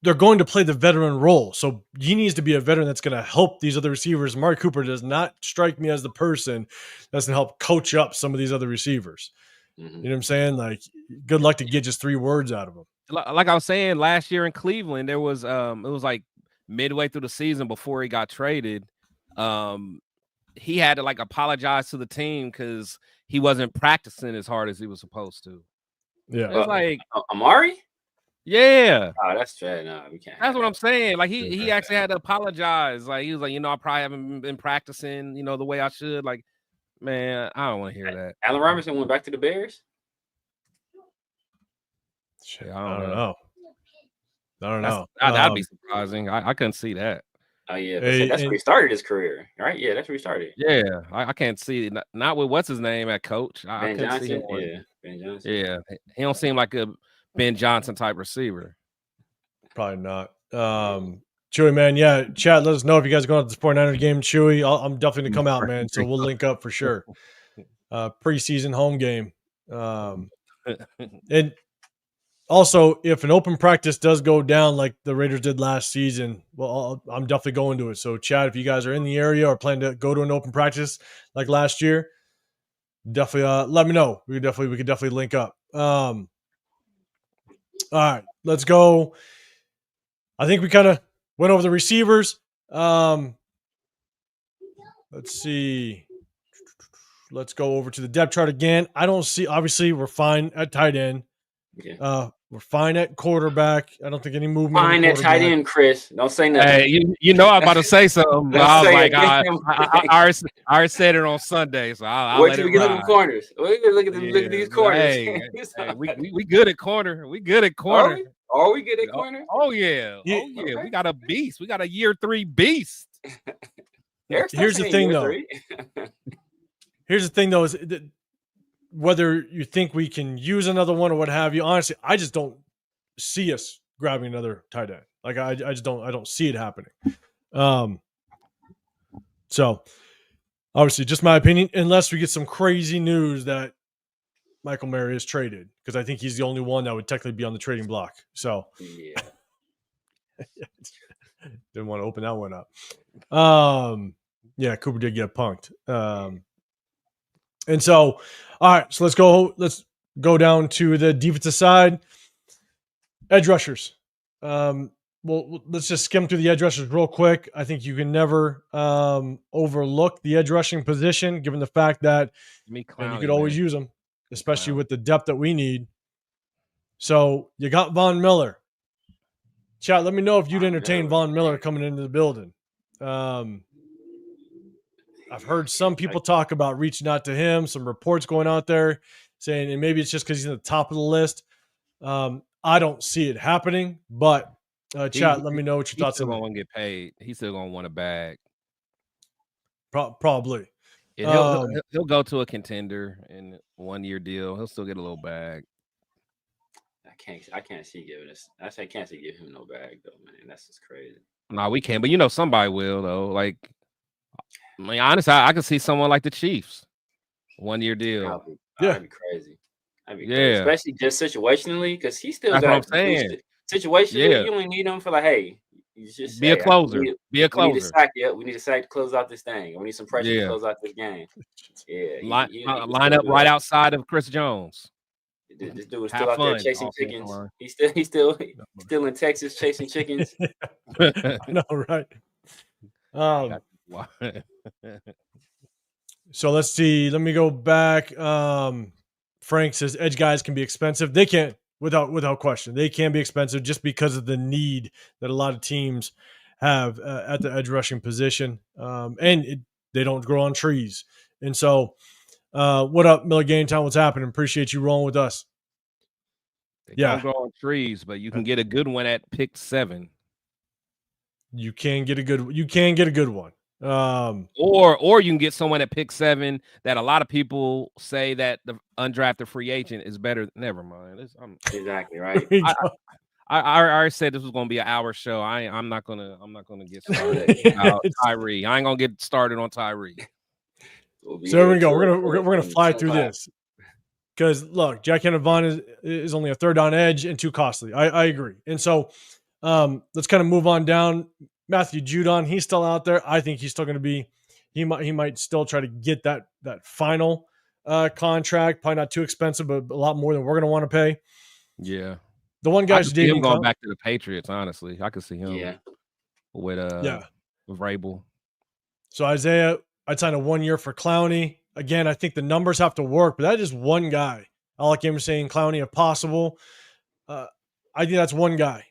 they're going to play the veteran role. So he needs to be a veteran that's going to help these other receivers. Amari Cooper does not strike me as the person that's going to help coach up some of these other receivers. Mm-hmm. You know what I'm saying? Like, good luck to get just 3 words out of them. Like I was saying, last year in Cleveland, there was it was like midway through the season before he got traded. he had to like apologize to the team because he wasn't practicing as hard as he was supposed to. Yeah, it's like Amari. Yeah. Oh, that's true. No, we can't. That's what I'm saying. Like he actually had to apologize. Like he was like, I probably haven't been practicing, the way I should. Like, man, I don't want to hear that. Allen Robinson went back to the Bears. Shit, I don't know. That'd be surprising. I couldn't see that. Oh yeah, that's where he started his career, right? Yeah, that's where he started. Yeah, I can't see it. Not with what's his name at coach. Ben Johnson. Yeah, Ben Johnson. Yeah, he don't seem like a Ben Johnson type receiver. Probably not. Chewy, man, yeah. Chat, let us know if you guys are going to the 49er game. Chewy, I'm definitely gonna come out, man. So we'll link up for sure. Preseason home game. And also, if an open practice does go down like the Raiders did last season, well, I'm definitely going to it. So, Chad, if you guys are in the area or plan to go to an open practice like last year, definitely let me know. We could definitely link up. All right, let's go. I think we kind of went over the receivers. Let's see. Let's go over to the depth chart again. I don't see. Obviously, we're fine at tight end. Yeah. We're fine at quarterback. I don't think any movement. Fine at tight end, Chris. Don't say nothing. Hey, I'm about to say something. But I was like, I already said it on Sunday, so I'll wait let till it we get ride. at the corners. Look at these corners. Hey, we good at corner. We good at corner. Are we good at corner? Oh yeah. Okay. We got a beast. We got a year 3 beast. Here's the thing, though. Here's the thing, though, is that whether you think we can use another one or what have you, honestly, I just don't see us grabbing another tight end. Like I don't see it happening. So obviously, just my opinion, unless we get some crazy news that Michael Mary is traded, because I think he's the only one that would technically be on the trading block. So yeah. Didn't want to open that one up. Yeah, Cooper did get punked. And so, all right, so let's go down to the defensive side. Edge rushers. Well, let's just skim through the edge rushers real quick. I think you can never overlook the edge rushing position, given the fact that you could always use them, especially with the depth that we need. So you got Von Miller. Chat, let me know if you'd entertain Von Miller coming into the building. I've heard some people talk about reaching out to him, some reports going out there saying, and maybe it's just because he's at the top of the list. I don't see it happening, but chat, let me know what your thoughts are. He's still going to get paid. He's still going to want a bag. Probably. Yeah, he'll go to a contender in 1-year deal. He'll still get a little bag. I can't see giving us. I can't see giving him no bag though, man. That's just crazy. No, we can't. But somebody will though. Like, I mean, honestly, I can see someone like the Chiefs, 1-year deal. That'd be crazy. Crazy. Especially just situationally, because he still got. What I'm saying. Situationally, you only need him for like, hey, you just be a closer. Be a closer. We need a sack. Yeah, we need a sack to close out this thing. We need some pressure to close out this game. Yeah, line up right outside of Chris Jones. This dude is still out there chasing chickens. He's still in Texas chasing chickens. I know, right? So let's see. Let me go back. Frank says edge guys can be expensive. They can, without question. They can be expensive just because of the need that a lot of teams have at the edge rushing position. And they don't grow on trees. And so, what up, Miller Game Time? What's happening? Appreciate you rolling with us. They don't grow on trees, but you can get a good one at pick 7. You can get a good one. Or you can get someone at pick 7 that a lot of people say that the undrafted free agent is better. Never mind. Exactly right. I already said this was going to be an hour show. I'm not gonna get started about Tyree. I ain't gonna get started on Tyree. So here we go. We're gonna fly through this because look, Jack Vaughn is only a third down edge and too costly. I agree. And so let's kind of move on down. Matthew Judon, he's still out there. I think he's still going to be. He might still try to get that final contract. Probably not too expensive, but a lot more than we're going to want to pay. Yeah. The one guy's him going back to the Patriots. Honestly, I could see him. Yeah. With Vrabel. So Isaiah, I'd sign a 1 year for Clowney. Again, I think the numbers have to work, but that is one guy. I like him saying Clowney if possible. I think that's one guy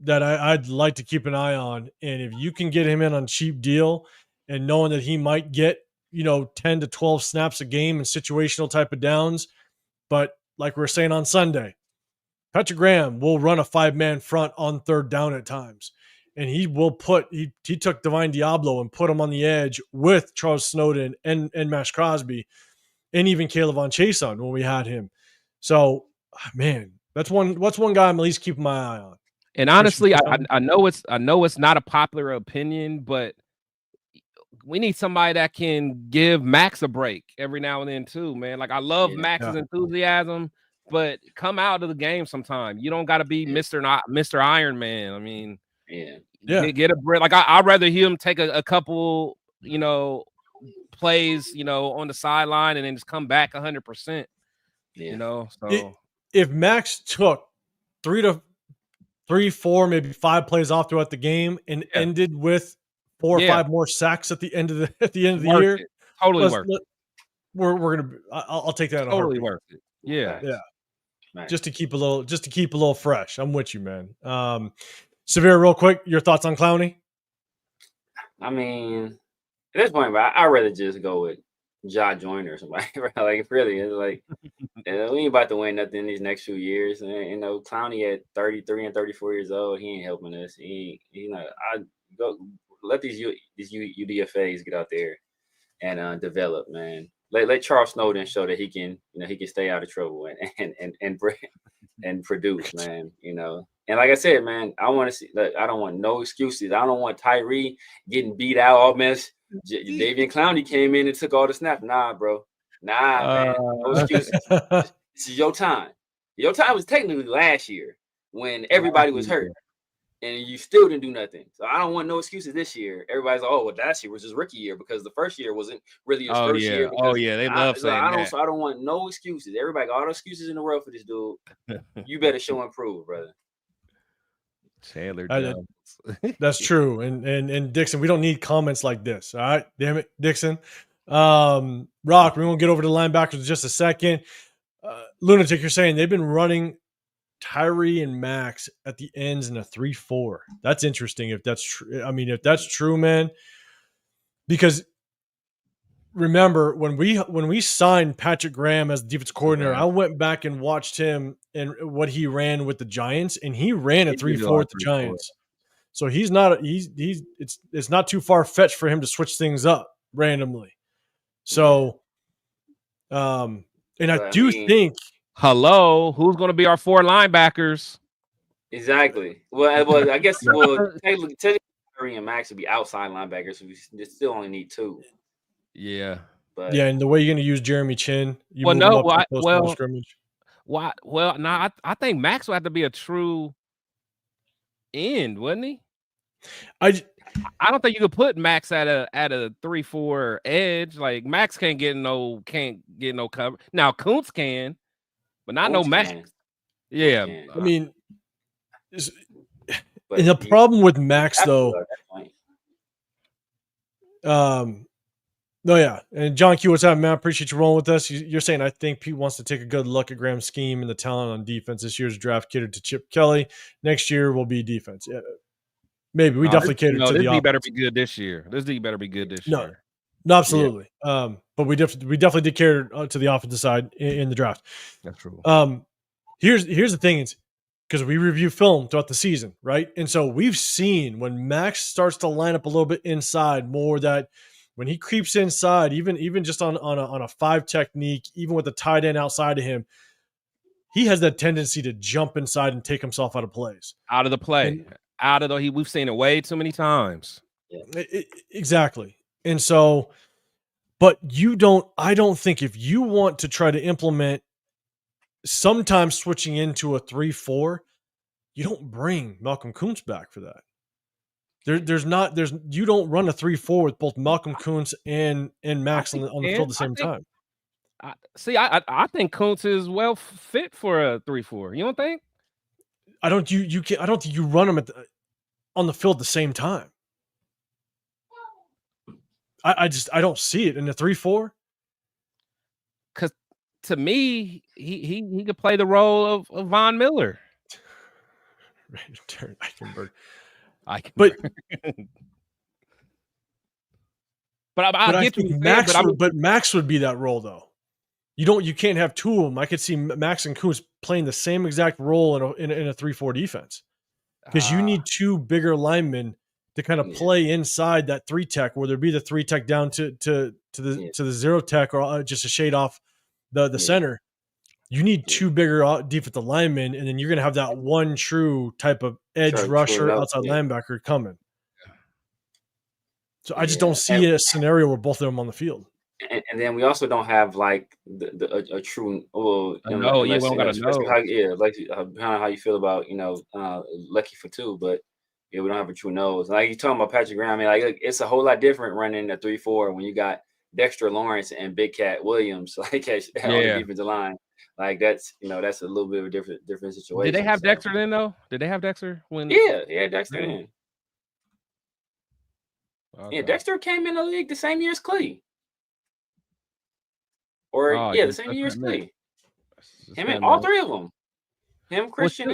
that I'd like to keep an eye on. And if you can get him in on cheap deal and knowing that he might get, 10 to 12 snaps a game in situational type of downs. But like we were saying on Sunday, Patrick Graham will run a 5-man front on third down at times. And he will he took Divine Diablo and put him on the edge with Charles Snowden and Mash Crosby and even Caleb Von Chason when we had him. So, man, that's one guy I'm at least keeping my eye on. And honestly, I know it's not a popular opinion, but we need somebody that can give Max a break every now and then too, man. Like I love Max's enthusiasm, but come out of the game sometime. You don't got to be Mr. Iron Man. I mean, get a break. Like I'd rather him take a couple, plays, on the sideline and then just come back 100%. So if Max took 3, 4, maybe 5 plays off throughout the game and ended with 4 or 5 more sacks at the end of the year, totally worth it. We're gonna. I'll take that. Totally worth it. Yeah. Nice. Just to keep a little fresh. I'm with you, man. Severe, real quick, your thoughts on Clowney? I mean, at this point, I'd rather just go with Ja Joyner or somebody. Like, really, it's like we ain't about to win nothing these next few years. And Clowney at 33 and 34 years old, he ain't helping us. He's not. I go let these UDFAs get out there and develop, man. Let Charles Snowden show that he can stay out of trouble and produce, man. And like I said, man, I want to see. I don't want no excuses. I don't want Tyree getting beat out all mess. Davian Clowney came in and took all the snaps. Nah, bro. Man. No excuses. This is your time. Your time was technically last year when everybody was hurt. And you still didn't do nothing. So I don't want no excuses this year. Everybody's like, oh, well, last year was his rookie year because the first year wasn't really his first year. They love saying that. So I don't want no excuses. Everybody got all the excuses in the world for this dude. You better show and prove, brother. Taylor Jones. That's true. And Dixon, we don't need comments like this. All right. Damn it, Dixon. Rock, we won't get over to linebackers in just a second. Lunatic, you're saying they've been running Tyree and Max at the ends in a 3-4. That's interesting if that's true. I mean, if that's true, man, because remember when we signed Patrick Graham as the defense coordinator, I went back and watched him and what he ran with the Giants, and he ran a 3-4 with the Giants. So he's it's not too far fetched for him to switch things up randomly. So, and I think. Hello, who's going to be our 4 linebackers? Exactly. Well, I guess technically Tyree and Max would be outside linebackers, so we still only need 2. Yeah. But and the way you're going to use Jeremy Chin, scrimmage. Why? Well, no, I think Max will have to be a true end, wouldn't he? I don't think you could put Max at a 3-4 edge. Like Max can't get no cover. Now Kuntz can. But not no Max. Yeah. I mean, and the problem with Max, though. And John Q, what's up, man? I appreciate you rolling with us. You're saying I think Pete wants to take a good look at Graham's scheme and the talent on defense. This year's draft catered to Chip Kelly. Next year will be defense. Yeah, maybe we definitely catered to the offense. This better be good this year. This better be good this year. No, absolutely. Yeah. But we definitely did care to the offensive side in the draft. That's true. Here's the thing is because we review film throughout the season, right? And so we've seen when Max starts to line up a little bit inside more that when he creeps inside, even just on a 5 technique, even with the tight end outside of him, he has that tendency to jump inside and take himself out of plays. Out of the play. We've seen it way too many times. Yeah. Exactly. And so, but I don't think if you want to try to implement sometimes switching into a 3-4, you don't bring Malcolm Kuntz back for that. You don't run a 3-4 with both Malcolm Kuntz and Max on the field at the same time. I think Kuntz is well fit for a 3-4. You don't think? I don't think you run them on the field at the same time. I don't see it in the 3-4. Because to me, he could play the role of Von Miller. But I'll get you. But Max would be that role though. You can't have two of them. I could see Max and Kuntz playing the same exact role in a 3-4 defense, because you need two bigger linemen to kind of play inside that 3 tech, where there'd be the 3 tech down to the 0 tech, or just a shade off the center. You need two bigger defensive linemen, and then you're going to have that one true type of edge rusher, outside linebacker coming. So I just don't see a scenario where both of them on the field. And then we also don't have like a true. Well, we don't got to know. Like how you feel about Lucky for two, but we don't have a true nose. Like you talking about Patrick Graham, I mean, like it's a whole lot different running a 3-4 when you got Dexter Lawrence and Big Cat Williams like on the defensive line. Like that's that's a little bit of a different situation. Did they have Dexter then though? Did they have Dexter when? Yeah, Dexter in. Okay. Yeah, Dexter came in the league the same year as Clee. Or the same year as Clee. Him and all three of them. Him, Christian,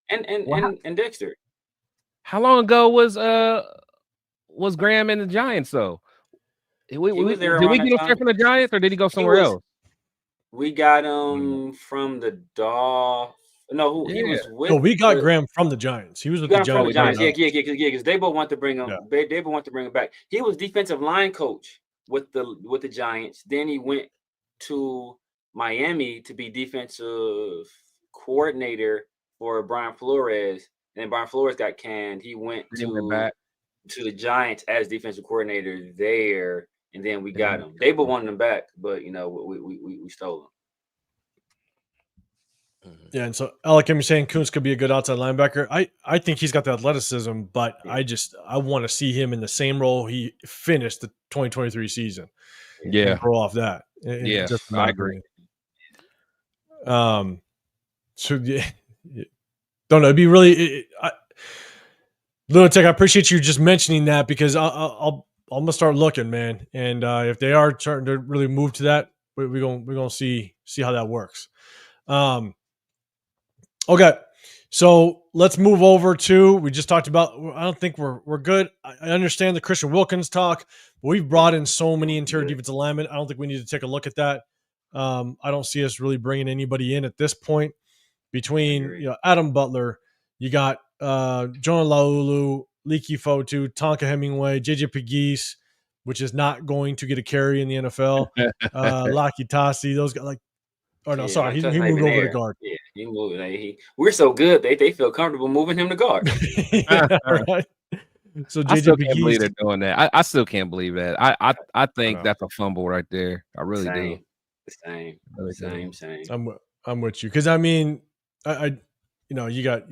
and Dexter. How long ago was Graham in the Giants though? Did we get him straight from the Giants, or did he go somewhere else? We got him from the Dolphins. No, he was with. No, we got Graham from the Giants. He was with the Giants. Yeah, because they both want to bring him. They both want to bring him back. He was defensive line coach with the Giants. Then he went to Miami to be defensive coordinator for Brian Flores. And then Brian Flores got canned. He went to the Giants as defensive coordinator there, and then we got him. They both wanted him back, but we stole him. Yeah, and so Alec, I'm saying Kuntz could be a good outside linebacker. I think he's got the athleticism, but I want to see him in the same role he finished the 2023 season. Yeah, and grow off that. I agree. So don't know. It'd be really. Lunatic, I appreciate you just mentioning that, because I'm gonna start looking, man. And if they are starting to really move to that, we're gonna see how that works. Okay, so let's move over to, we just talked about, I don't think we're good. I understand the Christian Wilkins talk, but we've brought in so many interior defensive linemen. I don't think we need to take a look at that. I don't see us really bringing anybody in at this point. Between Adam Butler, you got Jonah Laulu, Leaky Fotu, Tonka Hemingway, JJ Pegues, which is not going to get a carry in the NFL. Laki Tassi, those guys he moved over to guard. Yeah, he moved. We're so good they feel comfortable moving him to guard. Right. So I still can't believe they're doing that. I still can't believe that. I think that's a fumble right there. I really do. Same. I'm with you, because I mean, you got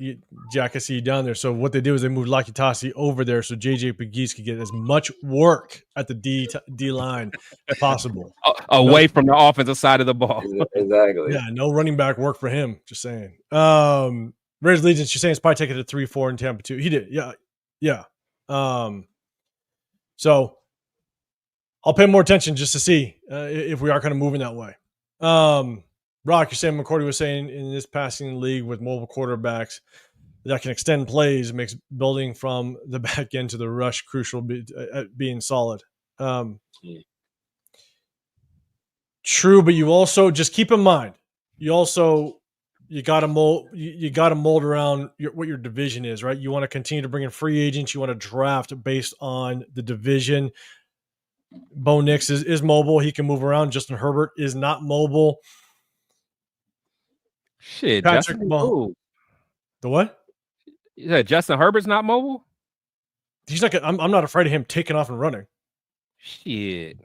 Jack, I see you down there. So what they did was they moved Laki Tassi over there so JJ Pegues could get as much work at the D line as possible. Away from the offensive side of the ball. Exactly. Yeah, no running back work for him. Just saying. Raiders Legions, you're saying it's probably taking it to 3-4 in Tampa too. He did. Yeah. So I'll pay more attention just to see if we are kind of moving that way. Rock, you're saying McCourty was saying in this passing league with mobile quarterbacks that can extend plays, makes building from the back end to the rush crucial at being solid. True, but you also just keep in mind, you got to mold around what your division is, right? You want to continue to bring in free agents. You want to draft based on the division. Bo Nix is mobile. He can move around. Justin Herbert is not mobile. Shit, Patrick The what? Yeah, Justin Herbert's not mobile. He's not. I'm not afraid of him taking off and running. Shit,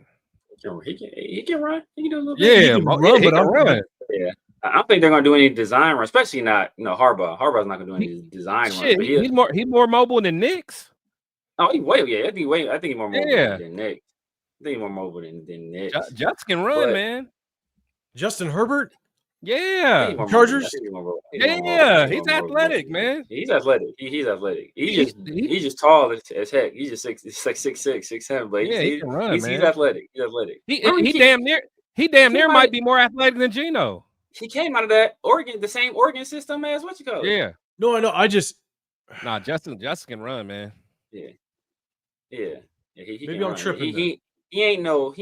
he can run. He can do a little bit. Yeah, he can run. Yeah, I don't think they're gonna do any design run, especially not Harbaugh. Harbaugh's not gonna do any design run. He's more mobile than Nix. Oh, I think he's more mobile than Nix. I think he's more mobile than Nix. Justin can run, man. Justin Herbert. Yeah. Chargers. Yeah, he's athletic, man. He's athletic. He's athletic. He's just tall as heck. He's just 6'6", 6'7", but yeah, he can run, man. He's athletic. He's athletic. He damn near might be more athletic than Geno. He came out of that the same Oregon system as what you call it. Yeah. No, I know. I just Justin can run, man. Yeah. He maybe can I'm run. tripping. He ain't no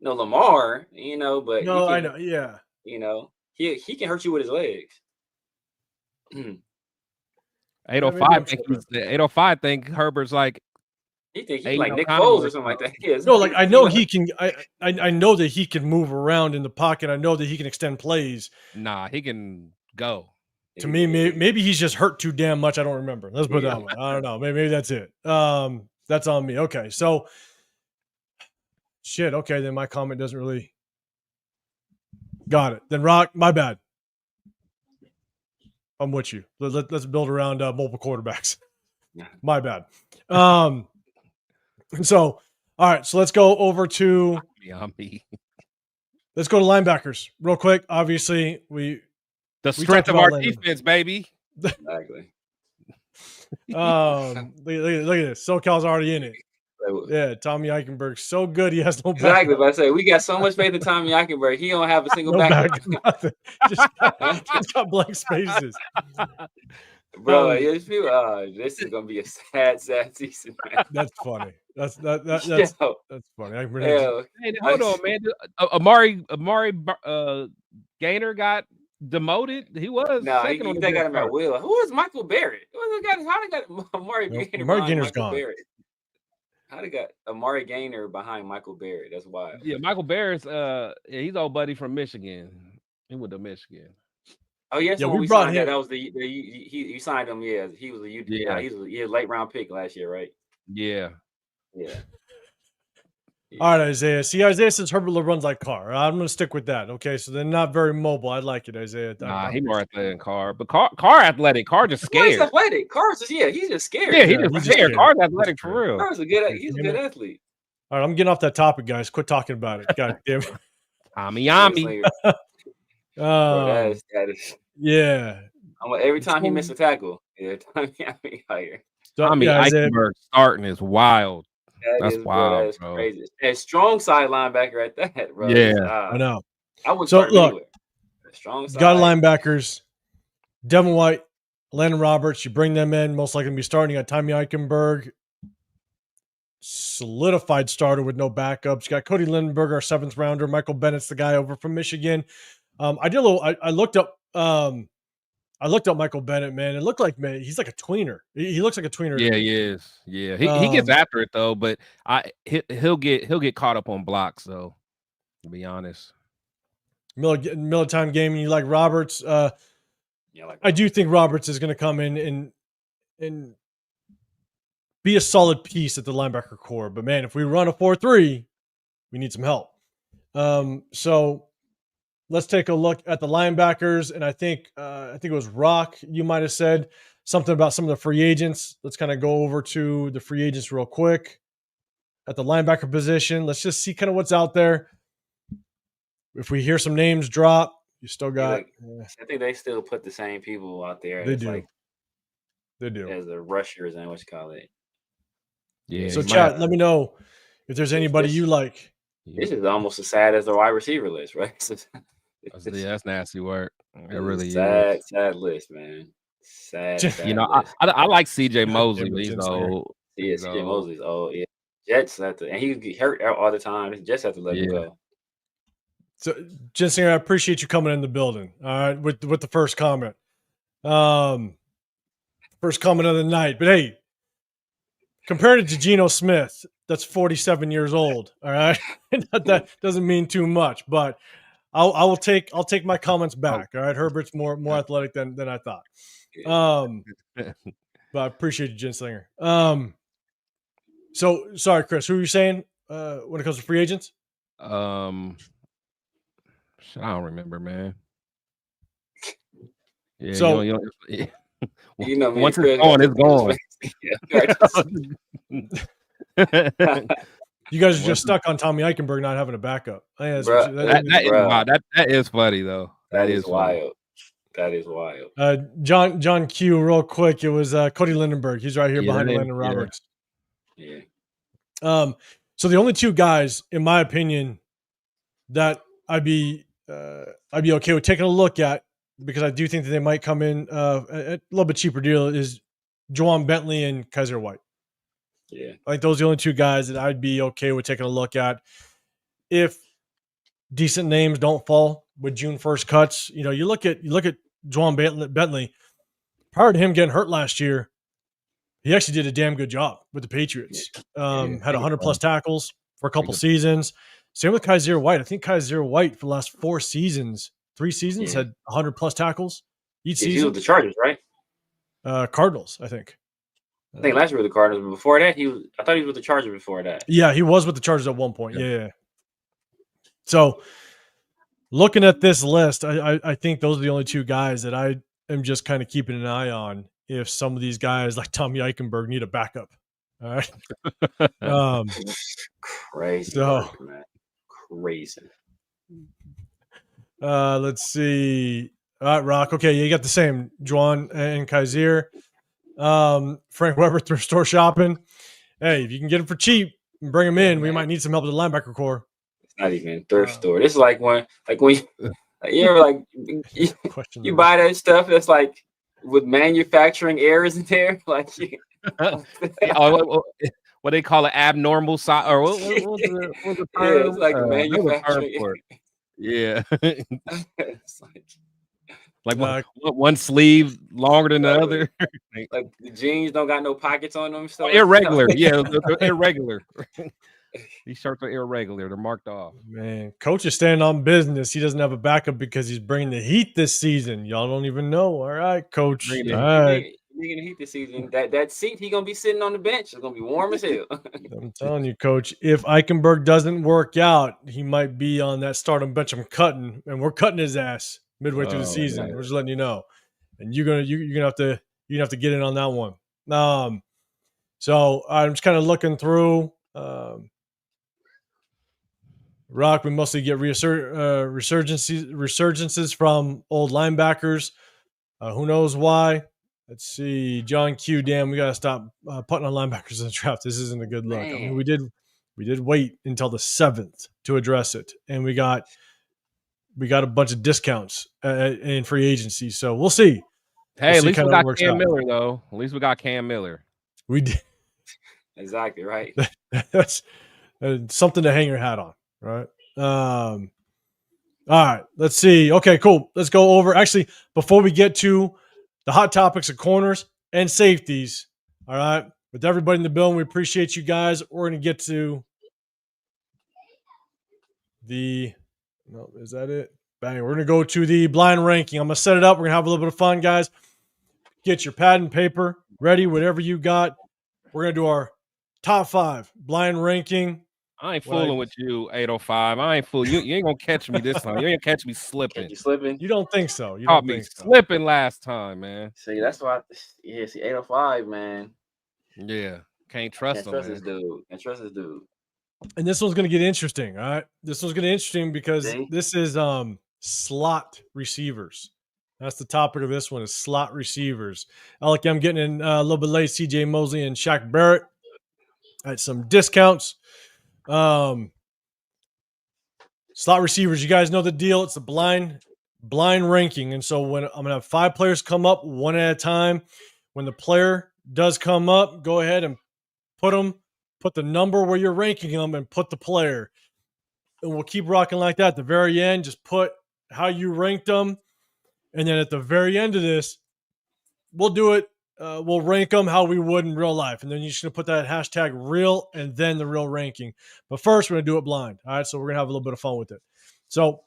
no Lamar, but no, I know. Yeah. He can hurt you with his legs. 805 think Herbert's like. He think he's like Nick Foles or something like that. Yeah, no, like I know he can. I know that he can move around in the pocket. I know that he can extend plays. Nah, he can go. To me, maybe he's just hurt too damn much. I don't remember. Let's put it that way. I don't know. Maybe that's it. That's on me. Okay, so shit. Okay, then my comment doesn't really. Got it. Then Rock, my bad. I'm with you. Let's build around multiple quarterbacks. My bad. So, all right. So let's go over to. Let's go to linebackers real quick. Obviously, the strength of our defense, baby. Exactly. Look at this. SoCal's already in it. Yeah, Tommy Eichenberg, so good he has no back. Exactly, but I say we got so much faith in Tommy Eichenberg. He don't have a single back. Nothing. Just got blank spaces. Bro, this is gonna be a sad season, man. That's funny. That's funny. Hey, hold on, man. Amari Gaynor got demoted. He was. No, they got him at will. Who is Michael Barrett? How they got Amari Gaynor? Amari Gaynor's gone. Barrett? How they got Amari Gaynor behind Michael Barrett? That's wild. Yeah, Michael Barrett's he's old buddy from Michigan. He went to Michigan. Oh yes, we brought him. That was you signed him. Yeah, he was he was a late round pick last year, right? Yeah. All right, Isaiah. See, Isaiah says Herbert runs like Carr. I'm going to stick with that. Okay, so they're not very mobile. I like it, Isaiah. Nah, he's more athletic than Carr. But Carr athletic. Carr just scared. He's athletic. Carr's just he's just scared. Yeah, he's just scared. Carr's athletic for real. He's a good athlete. All right, I'm getting off that topic, guys. Quit talking about it. God damn it. Tommy. That is. Yeah. Every time he missed a tackle, Tommy higher. Tommy Eichenberg starting is wild. That's wild. That is crazy. And strong side linebacker at that, bro. Yeah, I know. I would start anywhere. Strong side. Got linebackers. Devin White, Landon Roberts. You bring them in. Most likely going to be starting. You got Tommy Eichenberg, solidified starter with no backups. You got Cody Lindenberger, our 7th rounder. Michael Bennett's the guy over from Michigan. I looked up. I looked up Michael Bennett, man. It looked like, man, he's like a tweener. He looks like a tweener. Yeah, he is. Yeah, he gets after it though, but he'll get caught up on blocks though. To be honest, Miller time gaming. You like Roberts? I do think Roberts is going to come in and be a solid piece at the linebacker core. But man, if we run a 4-3, we need some help. So. Let's take a look at the linebackers, and I think it was Rock. You might have said something about some of the free agents. Let's kind of go over to the free agents real quick at the linebacker position. Let's just see kind of what's out there. If we hear some names drop, you still got. I think they still put the same people out there. They do. They do as the rushers and what you call it. Yeah. So, chat. Let me know if there's anybody you like. This is almost as sad as the wide receiver list, right? That's nasty work. It really is. Sad list, man. Sad list. I like CJ Mosley, but he's old. Yeah, CJ Mosley's old. Yeah, Jets have to, and he get hurt all the time. Jets have to let him go. So, Jensinger, I appreciate you coming in the building. All right, with the first comment. First comment of the night, but hey, compared to Geno Smith, that's 47 years old. All right, that doesn't mean too much, but. I'll take my comments back. All right, Herbert's more athletic than I thought. But I appreciate you, Jen Slinger. So sorry, Chris. Who are you saying when it comes to free agents? I don't remember, man. Yeah, so once it's gone, it's gone. You guys are just stuck on Tommy Eichenberg not having a backup. That is funny though. That is wild. That is wild. John Q, real quick. It was Cody Lindenberg. He's right here behind Landon Roberts. Yeah. So the only two guys, in my opinion, that I'd be okay with taking a look at, because I do think that they might come in a little bit cheaper deal, is Juwan Bentley and Kaiser White. Yeah. Like those are the only two guys that I'd be okay with taking a look at. If decent names don't fall with June 1st cuts, you look at Juwan Bentley. Prior to him getting hurt last year, he actually did a damn good job with the Patriots. Had 100+ tackles for a couple seasons. Same with Kaiser White. I think Kaiser White for the last 3 seasons had 100+ tackles each season. He was with the Chargers, right? Cardinals, I think. I think last year with the Cardinals, but before that, I thought he was with the Chargers before that. Yeah, he was with the Chargers at one point. Yeah. So looking at this list, I think those are the only two guys that I am just kind of keeping an eye on if some of these guys like Tommy Eichenberg need a backup. All right. Crazy work, man. Crazy. Let's see. All right, Rock. Okay, you got the same Juwan and Kaiser. Frank Weber thrift store shopping. Hey, if you can get them for cheap and bring them in, we might need some help with the linebacker core. It's not even thrift store. This is like when you ever you buy that stuff that's like with manufacturing errors in there, like what they call it, abnormal size, or what's the term? It's like manufacturing. Yeah. It's like one sleeve longer than the other. Like the jeans don't got no pockets on them. So irregular. Yeah, they're irregular. These shirts are irregular. They're marked off. Man, coach is standing on business. He doesn't have a backup because he's bringing the heat this season. Y'all don't even know. All right, coach. All right. Bringing the heat this season. That seat he gonna be sitting on the bench. It's gonna be warm as hell. I'm telling you, coach. If Eichenberg doesn't work out, he might be on that stardom bench. I'm cutting, and we're cutting his ass midway through the season. Man. We're just letting you know, and you're gonna have to get in on that one. So I'm just kind of looking through. Rock, we mostly get resurgences from old linebackers. Who knows why? Let's see. John Q. Damn, we got to stop putting on linebackers in the draft. This isn't a good look. I mean, we did wait until the 7th to address it, and we got a bunch of discounts in free agency. So we'll see. Hey, at least we got Cam Miller, though. At least we got Cam Miller. We did. Exactly right. That's something to hang your hat on. Right. All right. Let's see. Okay, cool. Let's go over. Actually, before we get to the hot topics of corners and safeties, all right, with everybody in the building, we appreciate you guys. We're going to get to is that it? Bang. We're going to go to the blind ranking. I'm going to set it up. We're going to have a little bit of fun, guys. Get your pad and paper ready, whatever you got. We're going to do our top 5 blind ranking. I ain't fooling with you, 805. I ain't fooling. You ain't gonna catch me this time. You ain't catch me slipping. You slipping? You don't think so? You caught me slipping last time, man. See, that's why. See, 805, man. Yeah, can't trust him. This dude. Can't trust this dude. And this one's gonna get interesting. All right, this one's gonna get interesting because this is slot receivers. That's the topic of this one, is slot receivers. I'm getting in a little bit late. C.J. Mosley and Shaq Barrett at some discounts. Slot receivers, you guys know the deal. It's a blind ranking. And so when I'm going to have 5 players come up one at a time, when the player does come up, go ahead and put the number where you're ranking them and put the player. And we'll keep rocking like that. At the very end, just put how you ranked them. And then at the very end of this, we'll do it. We'll rank them how we would in real life. And then you're just going to put that hashtag real and then the real ranking. But first, we're going to do it blind. All right, so we're going to have a little bit of fun with it. So,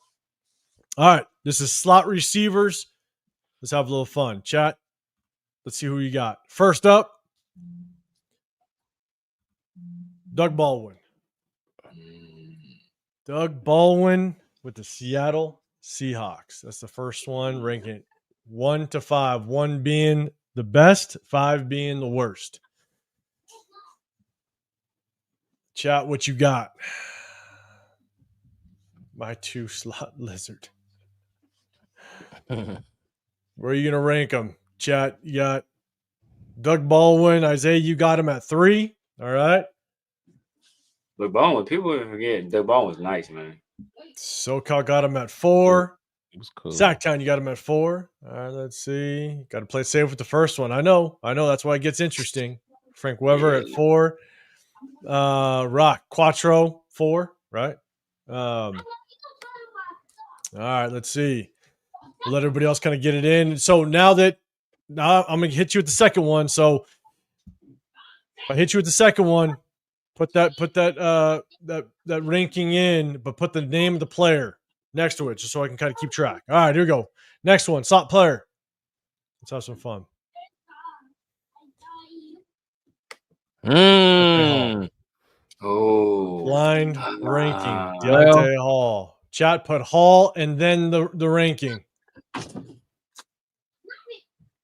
all right, this is slot receivers. Let's have a little fun. Chat, let's see who you got. First up, Doug Baldwin. Doug Baldwin with the Seattle Seahawks. That's the first one, ranking 1 to 5, 1 being the best, 5 being the worst. Chat, what you got? My 2-slot lizard. Where are you gonna rank them? Chat, you got Doug Baldwin, Isaiah. You got him at 3. All right. Doug Baldwin, people forget Doug Baldwin was nice, man. SoCal got him at 4. It was cool. Sacktown, you got him at 4. All right, let's see. Got to play safe with the first one. I know. That's why it gets interesting. Frank Weber at 4. Rock Quattro 4. Right. All right. Let's see. We'll let everybody else kind of get it in. So now I'm gonna hit you with the second one. So if I hit you with the second one, put that ranking in, but put the name of the player next to it, just so I can kind of keep track. All right, here we go. Next one, slot player. Let's have some fun. Oh, blind ranking. Deontay Hall. Chat put Hall and then the ranking.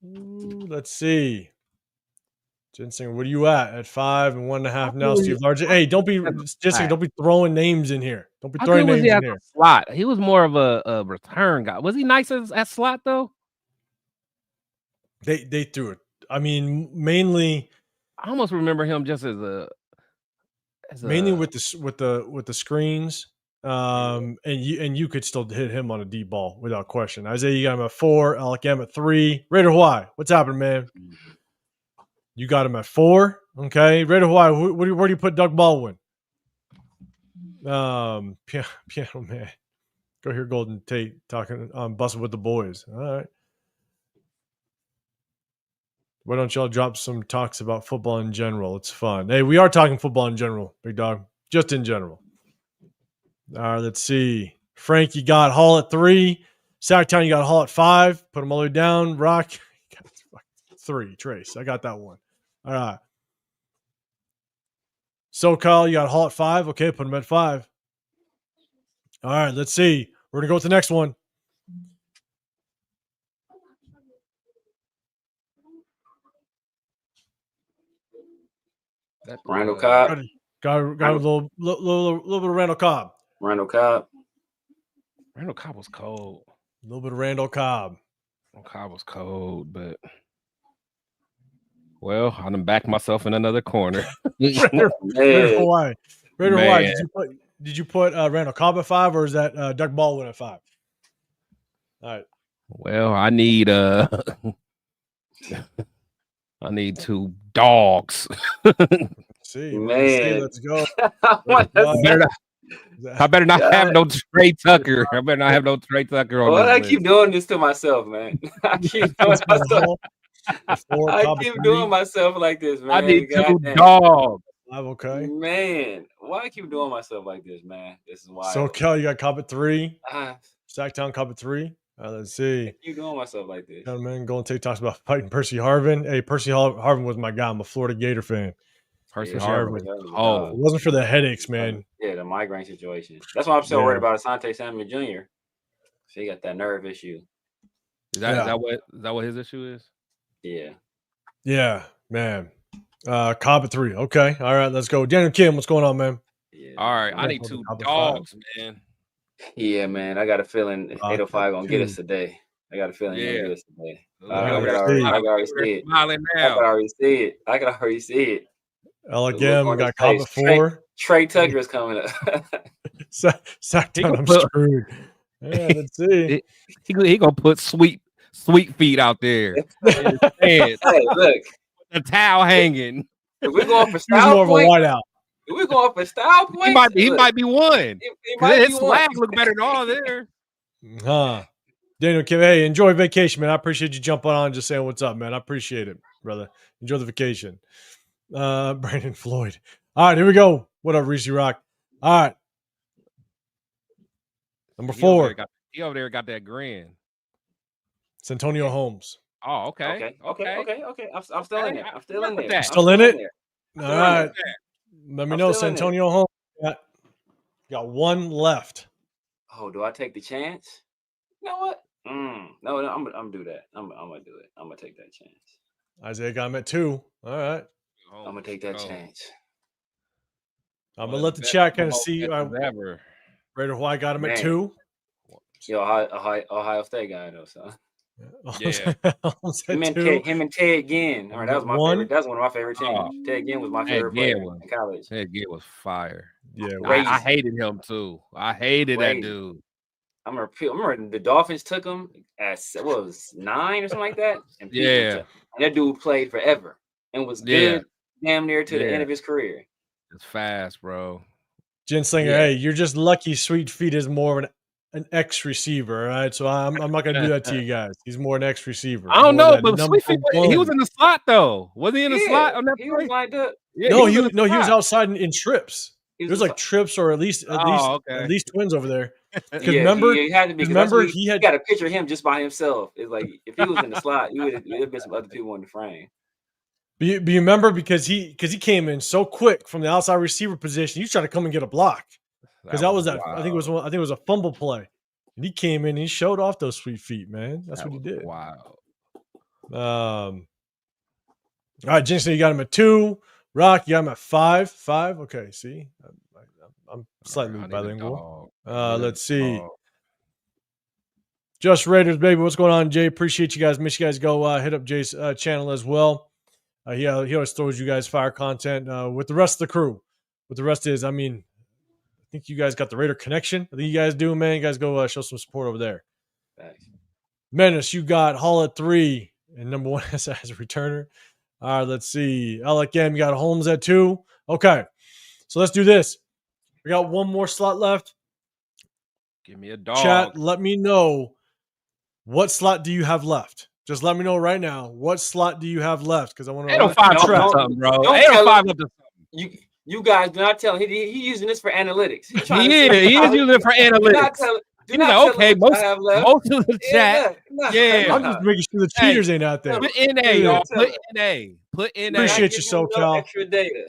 Let's see. Jensen, what are you at 5 and 1.5 now? Steve Large. Hey, don't be throwing names in here. Don't be throwing names in here. Slot. He was more of a return guy. Was he nice at slot though? They threw it. I mean, mainly. I almost remember him just mainly with the screens. And you could still hit him on a deep ball without question. Isaiah, you got him at 4. Alec M at 3. Raider Hawaii, what's happening, man? You got him at 4. Okay, Raider Hawaii. Where do you put Doug Baldwin? Piano man. Go hear Golden Tate talking busting with the boys. All right. Why don't y'all drop some talks about football in general? It's fun. Hey, we are talking football in general, big dog. Just in general. All right, let's see. Frank, you got Hall at 3. Sacktown, you got Hall at 5. Put them all the way down. Rock, you got 3. Trace, I got that one. All right. SoCal, you got Hall at 5. Okay, put them at 5. All right, let's see. We're going to go with the next one. Randall Cobb. Got a little bit of Randall Cobb. Randall Cobb was cold. A little bit of Randall Cobb. Cobb was cold, but well, I done backed myself in another corner. Raider Hawaii. Did you put Randall Cobb at 5, or is that Doug Baldwin at 5? All right. Well, I need I need 2 dogs. See, man, let's go. I better not have no Trey Tucker. I better not have no Trey Tucker on. I keep doing this to myself, man. I keep doing myself like this, man. I need 2 dogs. Okay, man. Why I keep doing myself like this, man? This is why. So, Kel, you got Cobb at 3. Sacktown Cobb at 3. Let's see. I keep doing myself like this. Man, Golden Tate talks about fighting Percy Harvin. Hey, Percy Harvin was my guy. I'm a Florida Gator fan. Percy Harvin. It wasn't for the headaches, man. Yeah, the migraine situation. That's why I'm so worried about Asante Samuel Jr. So he got that nerve issue. Is that what his issue is? Yeah. Yeah, man. Cobb at 3. Okay. All right, let's go. Daniel Kim, what's going on, man? Yeah. All right. I need 2 dogs, man. Yeah, man. I got a feeling 805 gonna get us today. I got a feeling he's gonna get us today. I can already see it. I can already see it. Again, we got Cobb at 4. Trey Tucker is coming up. Sacktown, I'm screwed. Yeah, let's see. He gonna put sweet feet out there. Hey, look, the towel hanging. If we're going for style point, if we're going for style point, he might be one. His swag look better than all there. Daniel Kim, hey, enjoy vacation, man. I appreciate you jumping on and just saying what's up, man. I appreciate it, brother. Enjoy the vacation. Brandon Floyd. All right, here we go. What up, Reese Rock? All right. Number 4. He over there got that grin. It's Antonio Holmes. Oh, okay. I'm still in there. I'm still in there. Still in it? All right. Let me know, Santonio Holmes. Got 1 left. Oh, do I take the chance? You know what? No, I'm gonna do that. I'm gonna do it. I'm gonna take that chance. Isaiah got him at 2. All right. I'm gonna take that chance. I'm gonna let the chat kind of see. Ever. Raider White got him at 2. Yo, Ohio State guy though. So yeah, him and Ted Ginn. All right, that was my favorite. That's one of my favorite teams. Ted Ginn was my favorite player in college. Ted Ginn was fire. Yeah, I hated him too. I hated that dude. I remember the Dolphins took him at 9 or something like that. And and that dude played forever and was good damn near to the end of his career. It's fast, bro. Jen Slinger, hey, you're just lucky Sweet Feet is more of an X receiver, all right? So I'm not gonna do that to you guys. He's more an X receiver. I don't know, but Sweet Feet, he was in the slot though. Was he in the slot on that play? He was lined up. Yeah, he was outside in trips. It was like trips or at least twins over there. Because remember, he had to be. Remember, he got a picture of him just by himself. It's like if he was in the slot, it would have been some other people in the frame. But you remember because he came in so quick from the outside receiver position, he tried to come and get a block because that was that. I think it was a fumble play, and he came in and he showed off those Sweet Feet, man. That's what he did. Wow. All right, Jensen, you got him at 2. Rock, you got him at 5. 5. Okay, see, I'm slightly bilingual. Let's see. Just Raiders, baby. What's going on, Jay? Appreciate you guys. Miss you guys. Go hit up Jay's channel as well. He always throws you guys fire content with the rest of the crew. What the rest is, I mean, I think you guys got the Raider connection. I think you guys do, man. You guys go show some support over there. Thanks. Menace, you got Hall at 3 and number 1 as a returner. All right, let's see. Alec M, you got Holmes at 2. Okay, so let's do this. We got one more slot left. Give me a dog. Chat, let me know what slot do you have left. Just let me know right now. What slot do you have left? Because I want to 805 up to something, bro. 805 up to something. You guys do not tell him. He's using this for analytics. He is using it for analytics. He's like, okay, most of the chat. I'm just making sure the cheaters ain't out there. Put NA, y'all. Put NA. Appreciate you, SoCal. Extra data.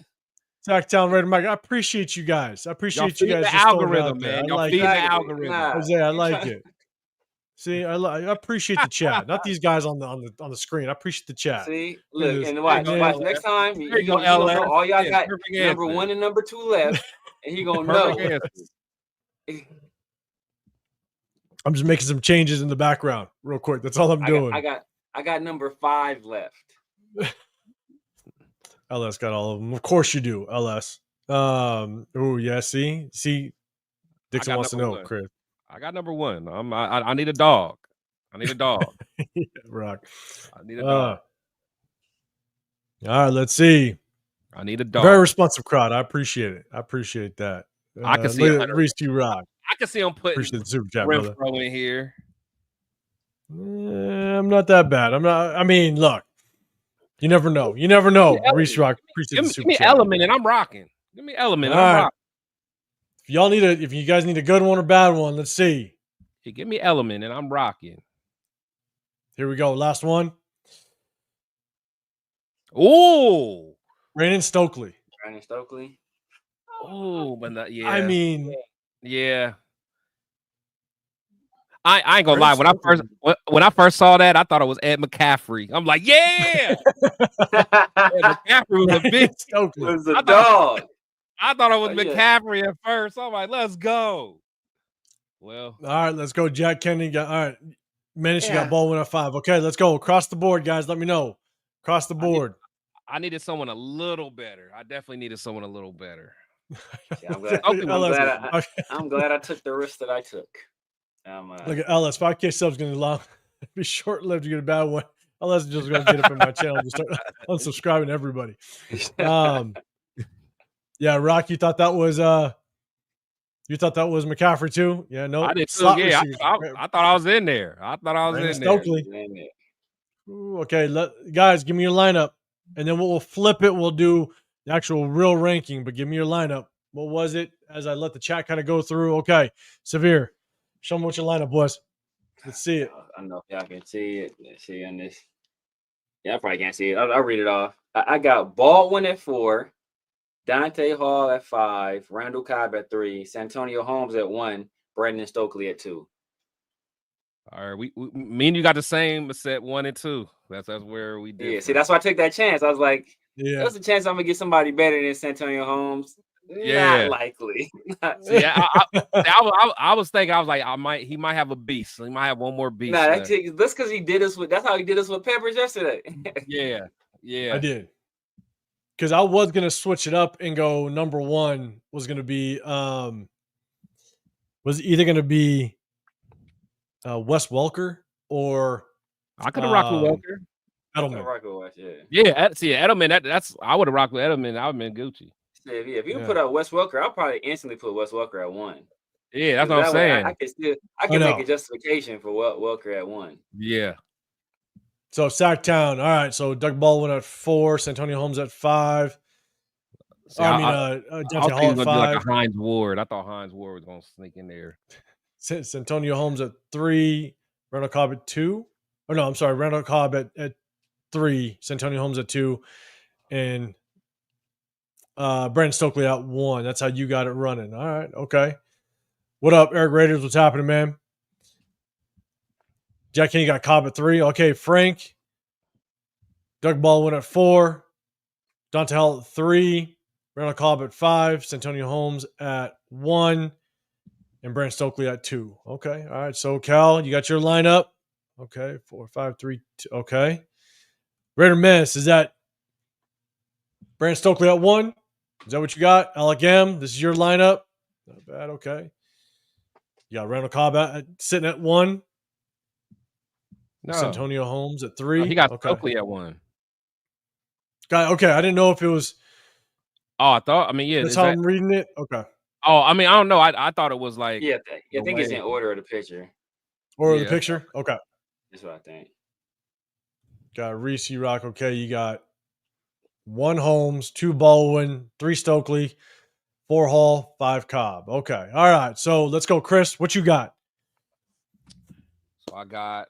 Sacktown Raider Mike. I appreciate you guys. I appreciate you guys. The algorithm, man. Y'all feeding the algorithm. Jose, I like it. See, I appreciate the chat. Not these guys on the screen. I appreciate the chat. See, look, and watch next time. You're gonna know all y'all got number 1 and number 2 left, and he gonna know. I'm just making some changes in the background, real quick. That's all I'm doing. I got number 5 left. LS got all of them. Of course you do, LS. Oh yeah. See, Dixon wants to know, Chris. I got number 1. I need a dog. Yeah, Rock. I need a dog. All right, let's see. I need a dog. Very responsive crowd. I appreciate it. I appreciate that. I can see Reese T. Rock. I can see him putting the super chat, Renfro in here. I'm not that bad. I mean, look. You never know. Reese Rock. Appreciate the super give me chat. Element and I'm rocking. Give me Element. All right. If you guys need a good one or bad one, let's see. Hey, give me Element and I'm rocking. Here we go. Last one. Oh, Brandon Stokely. Oh, but not, yeah. I mean, yeah. I ain't gonna lie. When I first saw that, I thought it was Ed McCaffrey. I'm like, yeah. McCaffrey was a big Stokely. Was a dog. I thought it was McCaffrey at first. I'm like, let's go. Well, all right, let's go. Jack Kennedy got all right. Menace, you got Baldwin at 5. Okay, let's go across the board, guys. Let me know across the board. I needed someone a little better. I definitely needed someone a little better. Yeah, I'm glad I took the risk that I took. Look at LS. 5K subs going to be short-lived to get a bad one. LS is just going to get up in my channel and start unsubscribing everybody. Yeah, Rock, you thought that was McCaffrey too? Yeah, no. I did too. Yeah, I thought I was in there. Stokely. Ooh, okay, guys, give me your lineup, and then we'll flip it. We'll do the actual real ranking, but give me your lineup. What was it? As I let the chat kind of go through. Okay, Severe, show me what your lineup was. Let's see it. I don't know if y'all can see it. Let's see on this. Yeah, I probably can't see it. I'll read it off. I got Baldwin at 4. Dante Hall at 5, Randall Cobb at 3, Santonio Holmes at 1, Brandon Stokely at 2. All right, me and you got the same set 1 and 2. That's where we did. Yeah, see, that's why I took that chance. I was like, there's a chance I'm gonna get somebody better than Santonio Holmes. Not likely. See, I was thinking, I was like, he might have a beast. So he might have one more beast. Nah, that's because he did us with. That's how he did us with Peppers yesterday. Yeah. I did. Because I was gonna switch it up and go number one was gonna be was either gonna be Wes Welker or I could have rocked with Welker. Edelman. Yeah. See, Edelman. That's I would have rocked with Edelman. I would have been Gucci. If you put out Wes Welker, I'll probably instantly put Wes Welker at 1. Yeah, that's what I'm saying. I can make a justification for Welker at 1. Yeah. So Sacktown. All right. So Doug Baldwin at 4, Santonio Holmes at 5. See, Dante Hall at 5. Like a Hines Ward. I thought Hines Ward was going to sneak in there. Santonio Holmes at 3, Randall Cobb at 2. Oh no, I'm sorry, Randall Cobb at 3, Santonio Holmes at 2, and Brandon Stokely at 1. That's how you got it running. All right, okay. What up, Eric Raiders? What's happening, man? Jack Kenny got Cobb at 3. Okay, Frank. Doug Baldwin at 4. Dante Hall at 3. Randall Cobb at 5. Santonio Holmes at 1. And Brandon Stokely at 2. Okay. All right. So, Cal, you got your lineup. Okay. 4, 5, 3, 2. Okay. Raider Menace, is that Brandon Stokely at 1? Is that what you got? Alec M, this is your lineup. Not bad. Okay. You got Randall Cobb sitting at 1. No. Santonio Holmes at 3. He got Stokely at 1. Okay. I didn't know if it was. Oh, yeah. That's how I'm reading it. Okay. Oh, I don't know. I thought it was like. Yeah, I think it's in order of the picture. Order of the picture? Okay. That's what I think. Got Reese Rock. Okay. You got 1 Holmes, 2 Baldwin, 3 Stokely, 4 Hall, 5 Cobb. Okay. All right. So let's go, Chris. What you got? So I got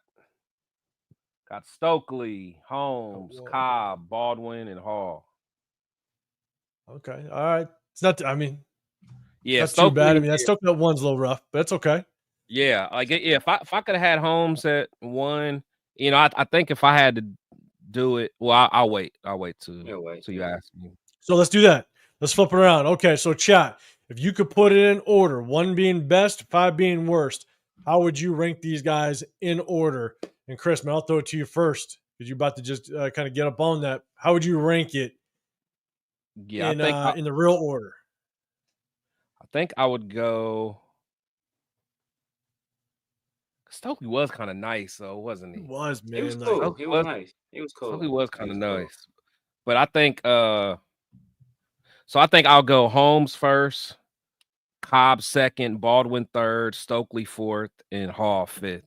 Stokely, Holmes, Cobb, Baldwin, and Hall. Okay. All right. It's not. Yeah, that's too bad. That Stokely at 1's a little rough, but it's okay. Yeah, if I could have had Holmes at 1, I think if I had to do it, well, I'll wait. I'll wait till you ask me. So let's do that. Let's flip it around. Okay, so chat. If you could put it in order, 1 being best, 5 being worst, how would you rank these guys in order? And Chris, man, I'll throw it to you first because you're about to just kind of get up on that. How would you rank it? Yeah, in the real order. I think I would go. Stokely was kind of nice, though, wasn't he? He was, man. He was cool. He was nice. He was cool. Stokely was kind of nice. But I think so I think I'll go Holmes first, Cobb second, Baldwin third, Stokely fourth, and Hall fifth.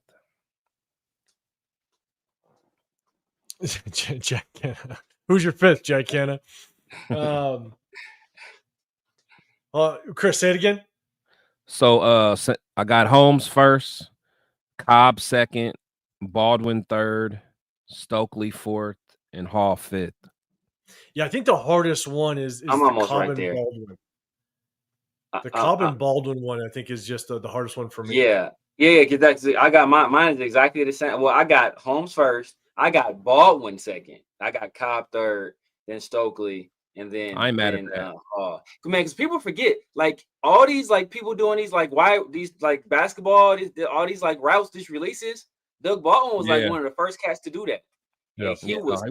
Jack Canna. Who's your 5th, Jack Canna? Chris, say it again. So I got Holmes first, Cobb second, Baldwin third, Stokely fourth, and Hall fifth. Yeah, I think the hardest one is I'm almost Cobb right there. Baldwin. The Cobb and Baldwin one, I think, is just the hardest one for me. Yeah, because I got mine is exactly the same. Well, I got Holmes first, I got Baldwin second, I got Cobb third, then Stokely, and then I'm mad at that. Man, because people forget, like all these like people doing these like basketball, all these like routes, these releases. Doug Baldwin was like one of the first cats to do that. Yeah, he was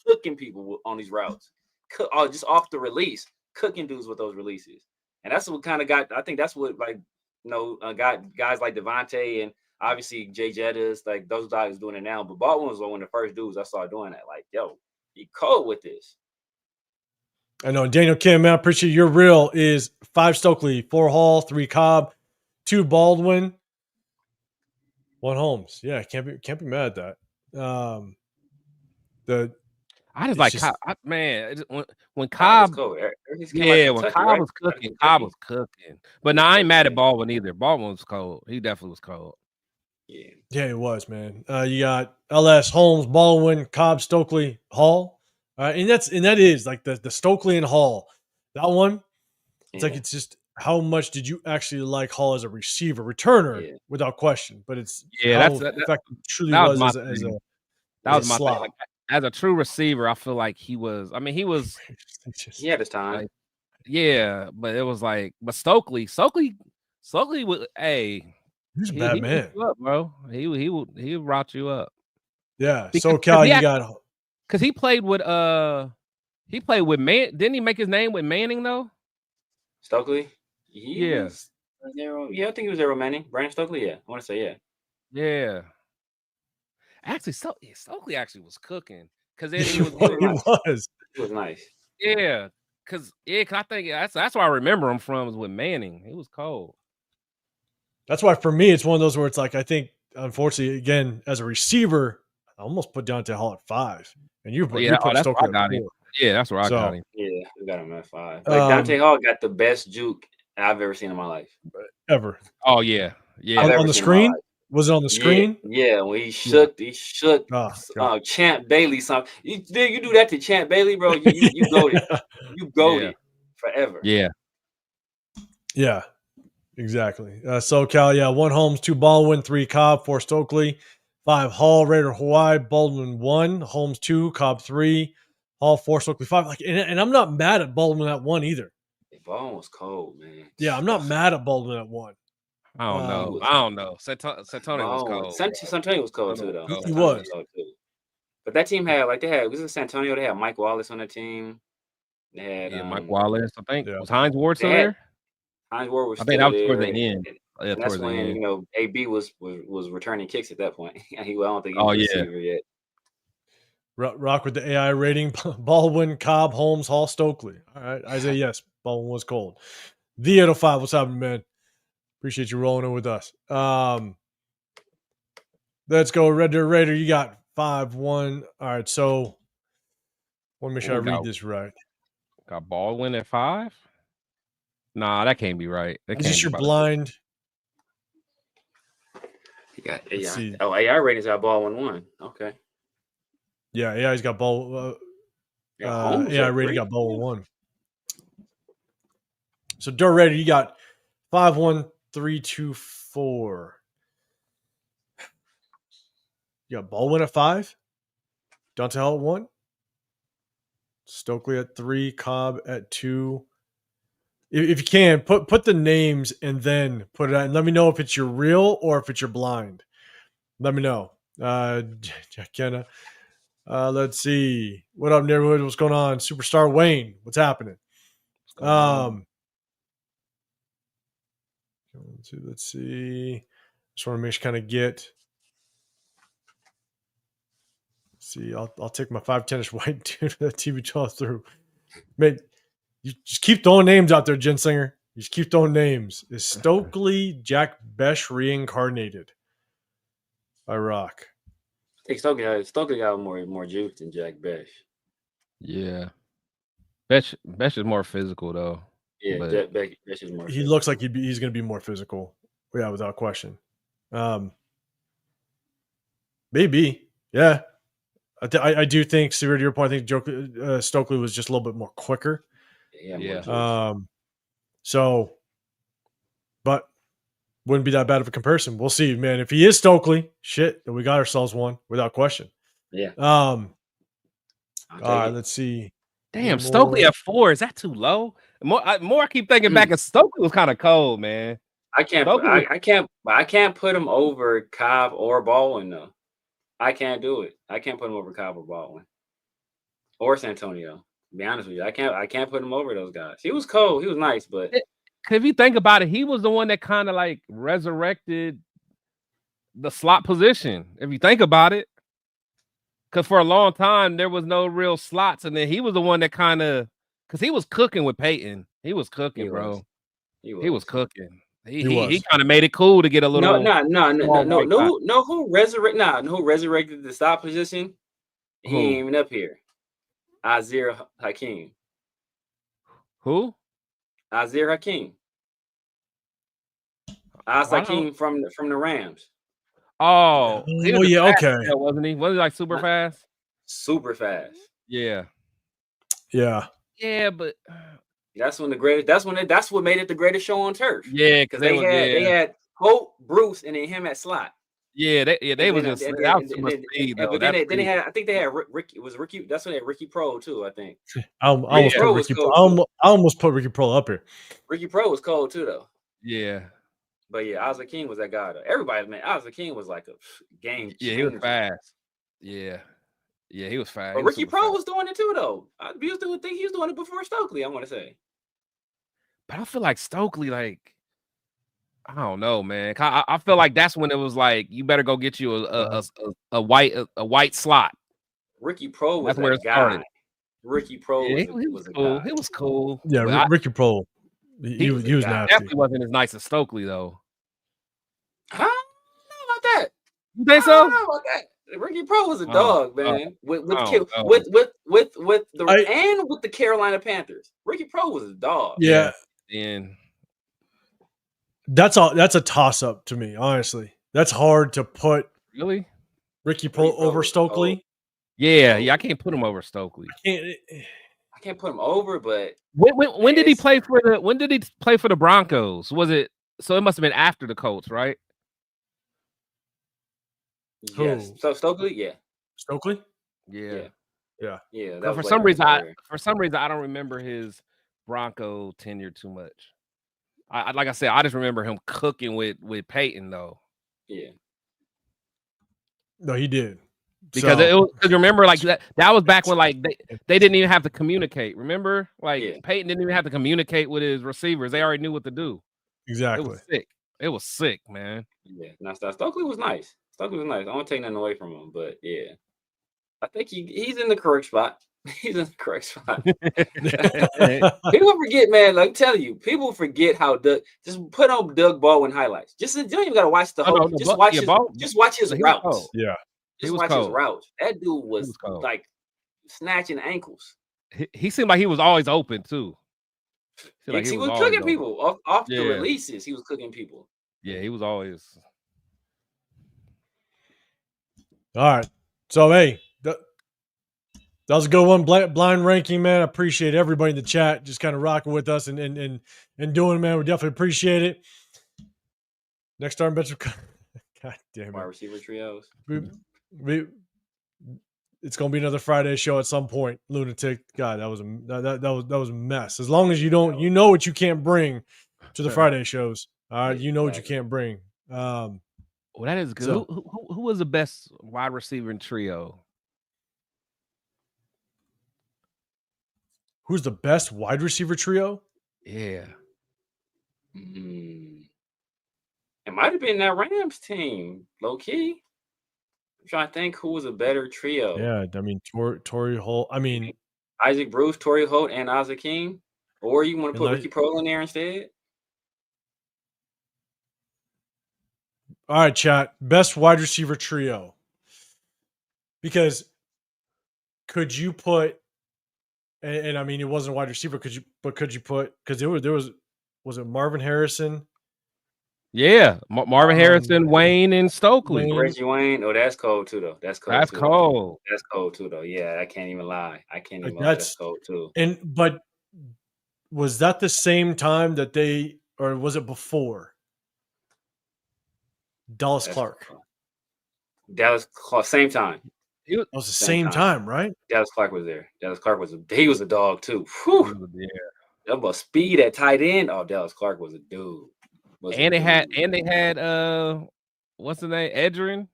cooking people on these routes, just off the release, cooking dudes with those releases, and that's what kind of got. I think that's what got guys like Devontae and obviously Jay Jettas, like those guys doing it now. But Baldwin was one of the first dudes I saw doing that. Like, yo, he cold with this. I know. Daniel Kim, man, I appreciate your real is 5 Stokely, 4 Hall, 3 Cobb, 2 Baldwin, 1 Holmes. Yeah, can't be mad at that. I just like Cobb, when Cobb, when Cobb was cooking, Cobb was cooking. But now I ain't mad at Baldwin either. Baldwin was cold. He definitely was cold. Yeah, it was, man. You got LS, Holmes, Baldwin, Cobb, Stokely, Hall. And that is like the Stokely and Hall. That one, it's like it's just how much did you actually like Hall as a receiver, returner, without question. But it's that truly was my thing. Like, as a true receiver, I feel like he was. I mean, he was. He had his time. Yeah, but it was like, but Stokely was, hey, he's a bad man, you up, bro. He brought you up. Yeah. So Cal, you got because he played with Man. Didn't he make his name with Manning though? Stokely. Yeah, I think he was Zero Manning. Brandon Stokely. Yeah, I want to say yeah. Yeah. Actually, Stokely actually was cooking because then he was. He was nice. Yeah, cause I think that's where I remember him from was with Manning. He was cold. That's why for me it's one of those where it's like I think unfortunately again as a receiver I almost put Dante Hall at 5, and you put Stokely at 4. Yeah, that's where I got him. Yeah, we got him at 5. Like Dante Hall got the best juke I've ever seen in my life. Ever. Oh yeah. On the screen? Was it on the screen? Yeah, when he shook Champ Bailey something. You do that to Champ Bailey, bro. You goated. You goated forever. Yeah. Yeah. Exactly. So Cal, 1 Holmes, 2 Baldwin, 3 Cobb, 4 Stokely, 5 Hall, Raider Hawaii, Baldwin 1, Holmes 2, Cobb 3, Hall 4, Stokely 5. Like, and I'm not mad at Baldwin at 1 either. Baldwin was cold, man. Yeah, I'm not mad at Baldwin at 1. I don't know. Santonio was cold. Santonio was cold too, though. He was. But that team had was it Santonio? They had Mike Wallace on the team. They had Mike Wallace. I think was Hines Ward still there. Hines Ward was. I think that was towards the end. And that's when AB was returning kicks at that point. I don't think he was a receiver yet. Rock with the AI rating. Baldwin, Cobb, Holmes, Hall, Stokely. All right, Isaiah. Yes, Baldwin was cold. The 805. What's happening, man? Appreciate you rolling in with us. Let's go. Red Dirt Raider. You got 5-1. All right, so I want to make sure I read this right. Got Baldwin at 5. Nah, that can't be right. Is this your blind? You got AI. Oh, AI ratings got Baldwin 1. Okay. Yeah, AI's got ball. AI rating got Baldwin 1. So Dirt Raider, you got 5-1, 3-2-4. You got Baldwin at 5. Dante Hall at 1. Stokely at 3. Cobb at 2. If you can, put the names and then put it out. And let me know if it's your real or if it's your blind. Let me know. Jack Kenna. Let's see. What up, neighborhood? What's going on? Superstar Wayne. What's happening? Let's see. Just want to make sure kind of get. See, I'll take my 5'10" white dude that TV12 through. Man, you just keep throwing names out there, Gensinger. You just keep throwing names. Is Stokely Jack Besh reincarnated by Rock? I think Stokely got more juice than Jack Besh. Yeah. Besh is more physical though. Yeah, Besh is more. He looks like he's going to be more physical. Yeah, without question. Maybe. Yeah. I do think, to your point, I think Stokely was just a little bit more quicker. Yeah. So, but wouldn't be that bad of a comparison. We'll see, man. If he is Stokely, shit, then we got ourselves one without question. Yeah. All right, let's see. Damn, Stokely at 4. Is that too low? I keep thinking back, and Stokely was kind of cold, man. I can't put him over Cobb or Baldwin though. I can't do it. I can't put him over Cobb or Baldwin or Santonio. To be honest with you, I can't put him over those guys. He was cold. He was nice, but if you think about it, he was the one that kind of like resurrected the slot position. If you think about it, because for a long time there was no real slots, and then he was the one that kind of, because he was cooking with Peyton. He was cooking, bro. He was cooking. He kind of made it cool to get a little. No. Who resurrected the stop position? He ain't even up here. Azir Hakeem. Who? Azir Hakeem. Hakeem from the Rams. Oh yeah, okay. Wasn't he? Was he like super fast? Super fast. Yeah. Yeah. Yeah, but that's when that's what made it the greatest show on turf. Yeah, because they had Hope, Bruce, and then him at slot. Yeah, they was just that was too much speed though. But then they had, I think they had Ricky. Was Ricky? That's when they had Ricky Pro too. I think. I almost put Ricky Pro up here. Ricky Pro was cold too, though. Yeah. But yeah, Ozzie King was that guy though. Everybody, man, Ozzie King was like a game changer. Yeah, he was fast. Yeah, he was fast. But Ricky Pro was doing it too, though. I used to think he was doing it before Stokely. I want to say. But I feel like Stokely, like, I don't know, man. I feel like that's when it was like you better go get you a white slot. Ricky Pro was that guy. Started. Ricky Pro was cool. He was cool. Yeah, Ricky Pro. He was nasty. Definitely wasn't as nice as Stokely though. I don't know about that. You think so? I don't know about that. Ricky Pro was a dog, man. With the Carolina Panthers. Ricky Pro was a dog. Yeah. And that's a toss up to me, honestly. That's hard to put. Really? Ricky Pro over Stokely? Yeah, I can't put him over Stokely. I can't put him over, but when did he play for the Broncos? Was it so? It must have been after the Colts, right? Yes. So Stokely, yeah. Stokely? Yeah. For some reason, I don't remember his Bronco tenure too much. Like I said, I just remember him cooking with Peyton though. Yeah. No, he did. Because remember, like that was back when like they didn't even have to communicate. Remember, like Peyton didn't even have to communicate with his receivers; they already knew what to do. Exactly. It was sick, man. Yeah, now Stokely was nice. I don't take nothing away from him, but yeah, I think he's in the correct spot. He's in the correct spot. People forget, man. Like I'm telling you, people forget how just put on Doug Baldwin highlights. You don't even gotta watch the whole. Just watch his routes. Yeah. Just watch his routes. That dude was like snatching ankles. He seemed like he was always open too. He was cooking people off the releases. He was cooking people. Yeah, he was always. All right. So hey, that was a good one. Blind ranking, man. I appreciate everybody in the chat just kind of rocking with us and doing it, man. We definitely appreciate it. Next starting bench. God damn it. Wide receiver trios. It's gonna be another Friday show at some point. Lunatic. God, that was a mess. As long as you don't, you know what you can't bring to the Friday shows. All right, you know what you can't bring. Well, that is good. So, who was the best wide receiver in trio? Who's the best wide receiver trio? Yeah. It might have been that Rams team, low key. I'm trying to think who was a better trio. Yeah, I mean Torrey Holt. I mean Isaac Bruce, Torrey Holt, and Ozzie King. Or you want to put Ricky Pro in there instead? All right, chat. Best wide receiver trio. Because could you put and I mean it wasn't a wide receiver, could you put because there was it Marvin Harrison? Yeah, Marvin Harrison, Wayne, and Stokely. Reggie Wayne. Oh, that's cold too, though. That's cold. That's cold. That's cold too, though. Yeah, I can't even lie. That's cold too. But was that the same time that or was it before? Dallas Clark. Dallas Clark, same time. It was the same time, right? Dallas Clark was there. Dallas Clark was a dog too. Whew. Yeah. That was speed at tight end. Oh, Dallas Clark was a dude. And they had what's the name? Edgerrin,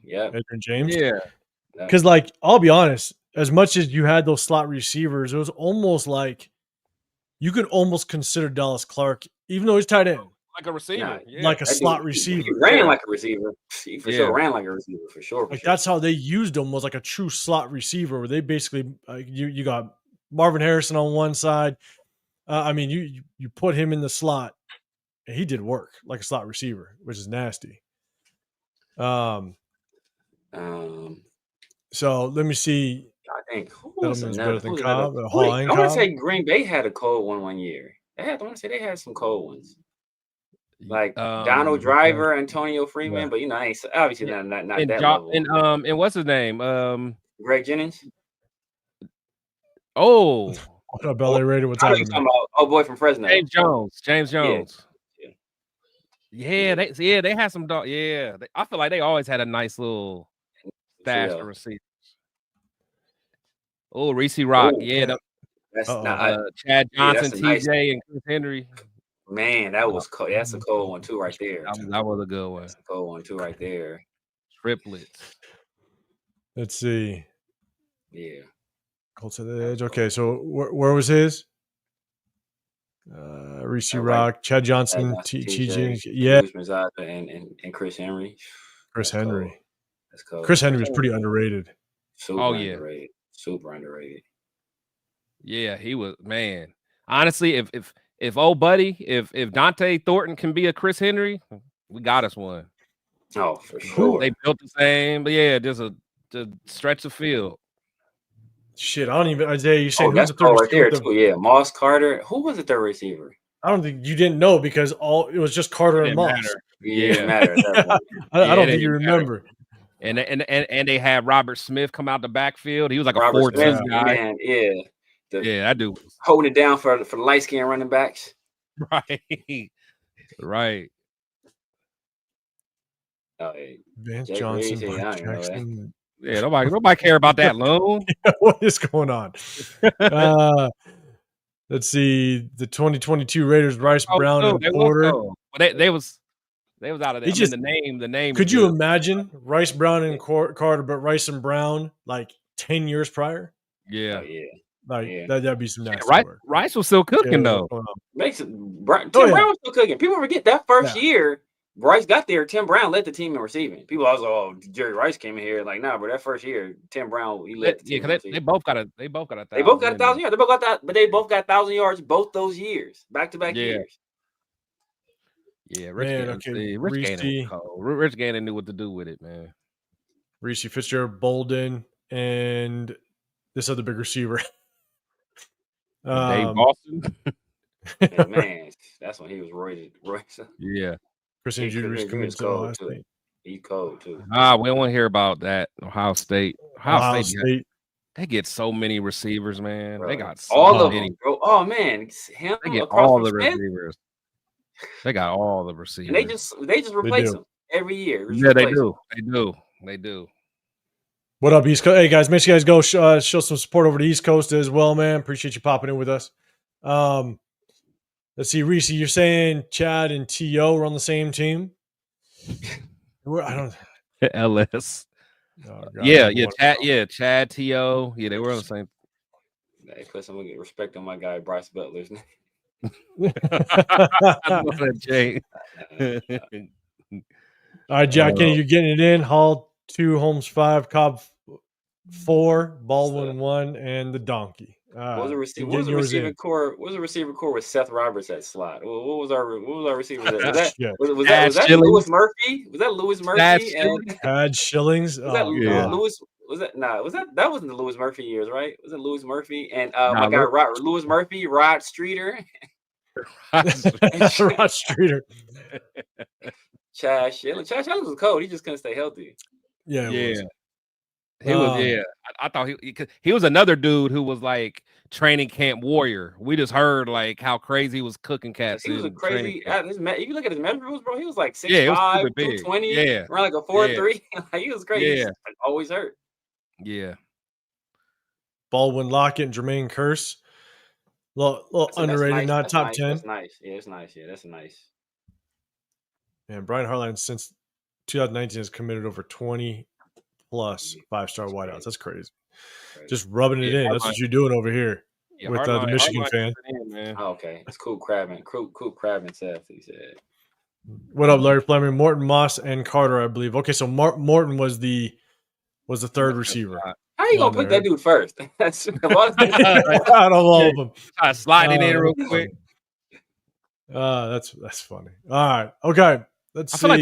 yeah. Edgerrin James. Yeah. Because like I'll be honest, as much as you had those slot receivers, it was almost like you could almost consider Dallas Clark, even though he's tight end. Like a receiver. Like a slot receiver. He ran like a receiver. He for sure ran like a receiver, for sure. That's how they used him, was like a true slot receiver, where they basically you got Marvin Harrison on one side. I mean, you put him in the slot. And he did work like a slot receiver, which is nasty. So let me see. I think who was better than Cobb. I want to say Green Bay had a cold one year. I want to say they had some cold ones, like Donald Driver, Antonio Freeman. But I ain't obviously not that level. And what's his name? Greg Jennings. Oh, what up, LA Raider? What's happening? Oh, boy from Fresno. James Jones. Yeah. Yeah, they had some dog. Yeah, I feel like they always had a nice little stash of receivers. Oh, Reese Rock. Yeah, that's Chad Johnson, TJ, and Chris Henry. Man, that was cold. That's a cold one too, right there. That was a good one. That's a cold one too, right there. Triplets. Let's see. Yeah. Colts at the edge. Okay, so where was his? Reese Rock, Chad Johnson, TJ, yeah, and Chris Henry. Chris Henry. Cold. That's cold. Chris Henry was pretty underrated. Super underrated. Super underrated. Yeah, he was, man. Honestly, if old buddy, if Dante Thornton can be a Chris Henry, we got us one. Oh, for sure. They built the same, but yeah, just a stretch of field. Shit, I don't even. Isaiah, you saying that's cold right there too? Yeah, Moss Carter. Who was the third receiver? I don't think you didn't know because it was just Carter and Moss. Yeah, matter. I don't think you remember. And they had Robert Smith come out the backfield. He was like a 4-2 guy. Man, that dude was holding it down for the light skinned running backs. Right. Oh, hey. Vance Johnson, Jackson. Yeah, nobody care about that loan. What is going on? Let's see the 2022 Raiders, Rice Brown and Porter. They was out of there. The name. Could you imagine Rice Brown and Carter, but Rice and Brown like 10 years prior? Yeah. That'd be some nasty work. Rice was still cooking though. Tim Brown was still cooking. People forget that first year. Rice got there. Tim Brown led the team in receiving. People always Jerry Rice came in here like, nah, but that first year, Tim Brown he led the team. Yeah, they both got 1,000. They both got 1,000 yards. They both got that, but they both got 1,000 yards both those years, back-to-back years. Yeah, Rich Gannon knew what to do with it, man. Reese Fitzgerald, Bolden, and this other big receiver. Dave Boston. Man, that's when he was roided. Yeah. Chris Henry coming to Ohio State. He's cold too. We don't want to hear about that. Ohio State. They get so many receivers, man. Bro, they got all of them, bro. Oh man, they get all the receivers. They got all the receivers. And they just replace them every year. Yeah, they do. They do. What up, East Coast? Hey guys, make sure you guys go show some support over the East Coast as well, man. Appreciate you popping in with us. Let's see, Reese, you're saying Chad and T.O. were on the same team? I don't. LS. Oh, Chad, T.O. Yeah, they were on the same. Hey, plus I'm gonna get respect on my guy Bryce Butler's name. Jay. All right, Jack, you're getting it in. Hall 2, Holmes 5, Cobb 4, Baldwin 1, and the donkey. What was the receiving core with Seth Roberts at slot? What was our receiver? Was that Louis Murphy? Was that Louis Murphy and Tad Shillings? That wasn't the Louis Murphy years, right? Was it Louis Murphy and my guy Louis Murphy, Rod Streeter? Rod Streeter. Chad Shillings was cold. He just couldn't stay healthy. Yeah. He was, I thought he was another dude who was like training camp warrior. We just heard like how crazy he was cooking cats. He was a crazy. If you look at his measurables, bro, he was like 6'5", 220, around like a 4'3". He was crazy. Yeah, like, always hurt. Yeah. Baldwin Lockett and Jermaine Kearse. Little underrated, nice. Not top 10. That's nice. Yeah, it's nice. Yeah, that's nice. And Brian Hartline since 2019 has committed over 20 plus 5-star wideouts. That's crazy. Just rubbing it in. That's what you're doing over here with the Michigan fan. Okay. It's cool crabbing. Cool crabbing Seth, he said. What up, Larry Fleming? Morton, Moss, and Carter, I believe. Okay, so Morton was the third receiver. How you gonna put that dude first? That's out of all of them. Slide it in real quick. That's funny. All right. Okay. Let's see. I feel like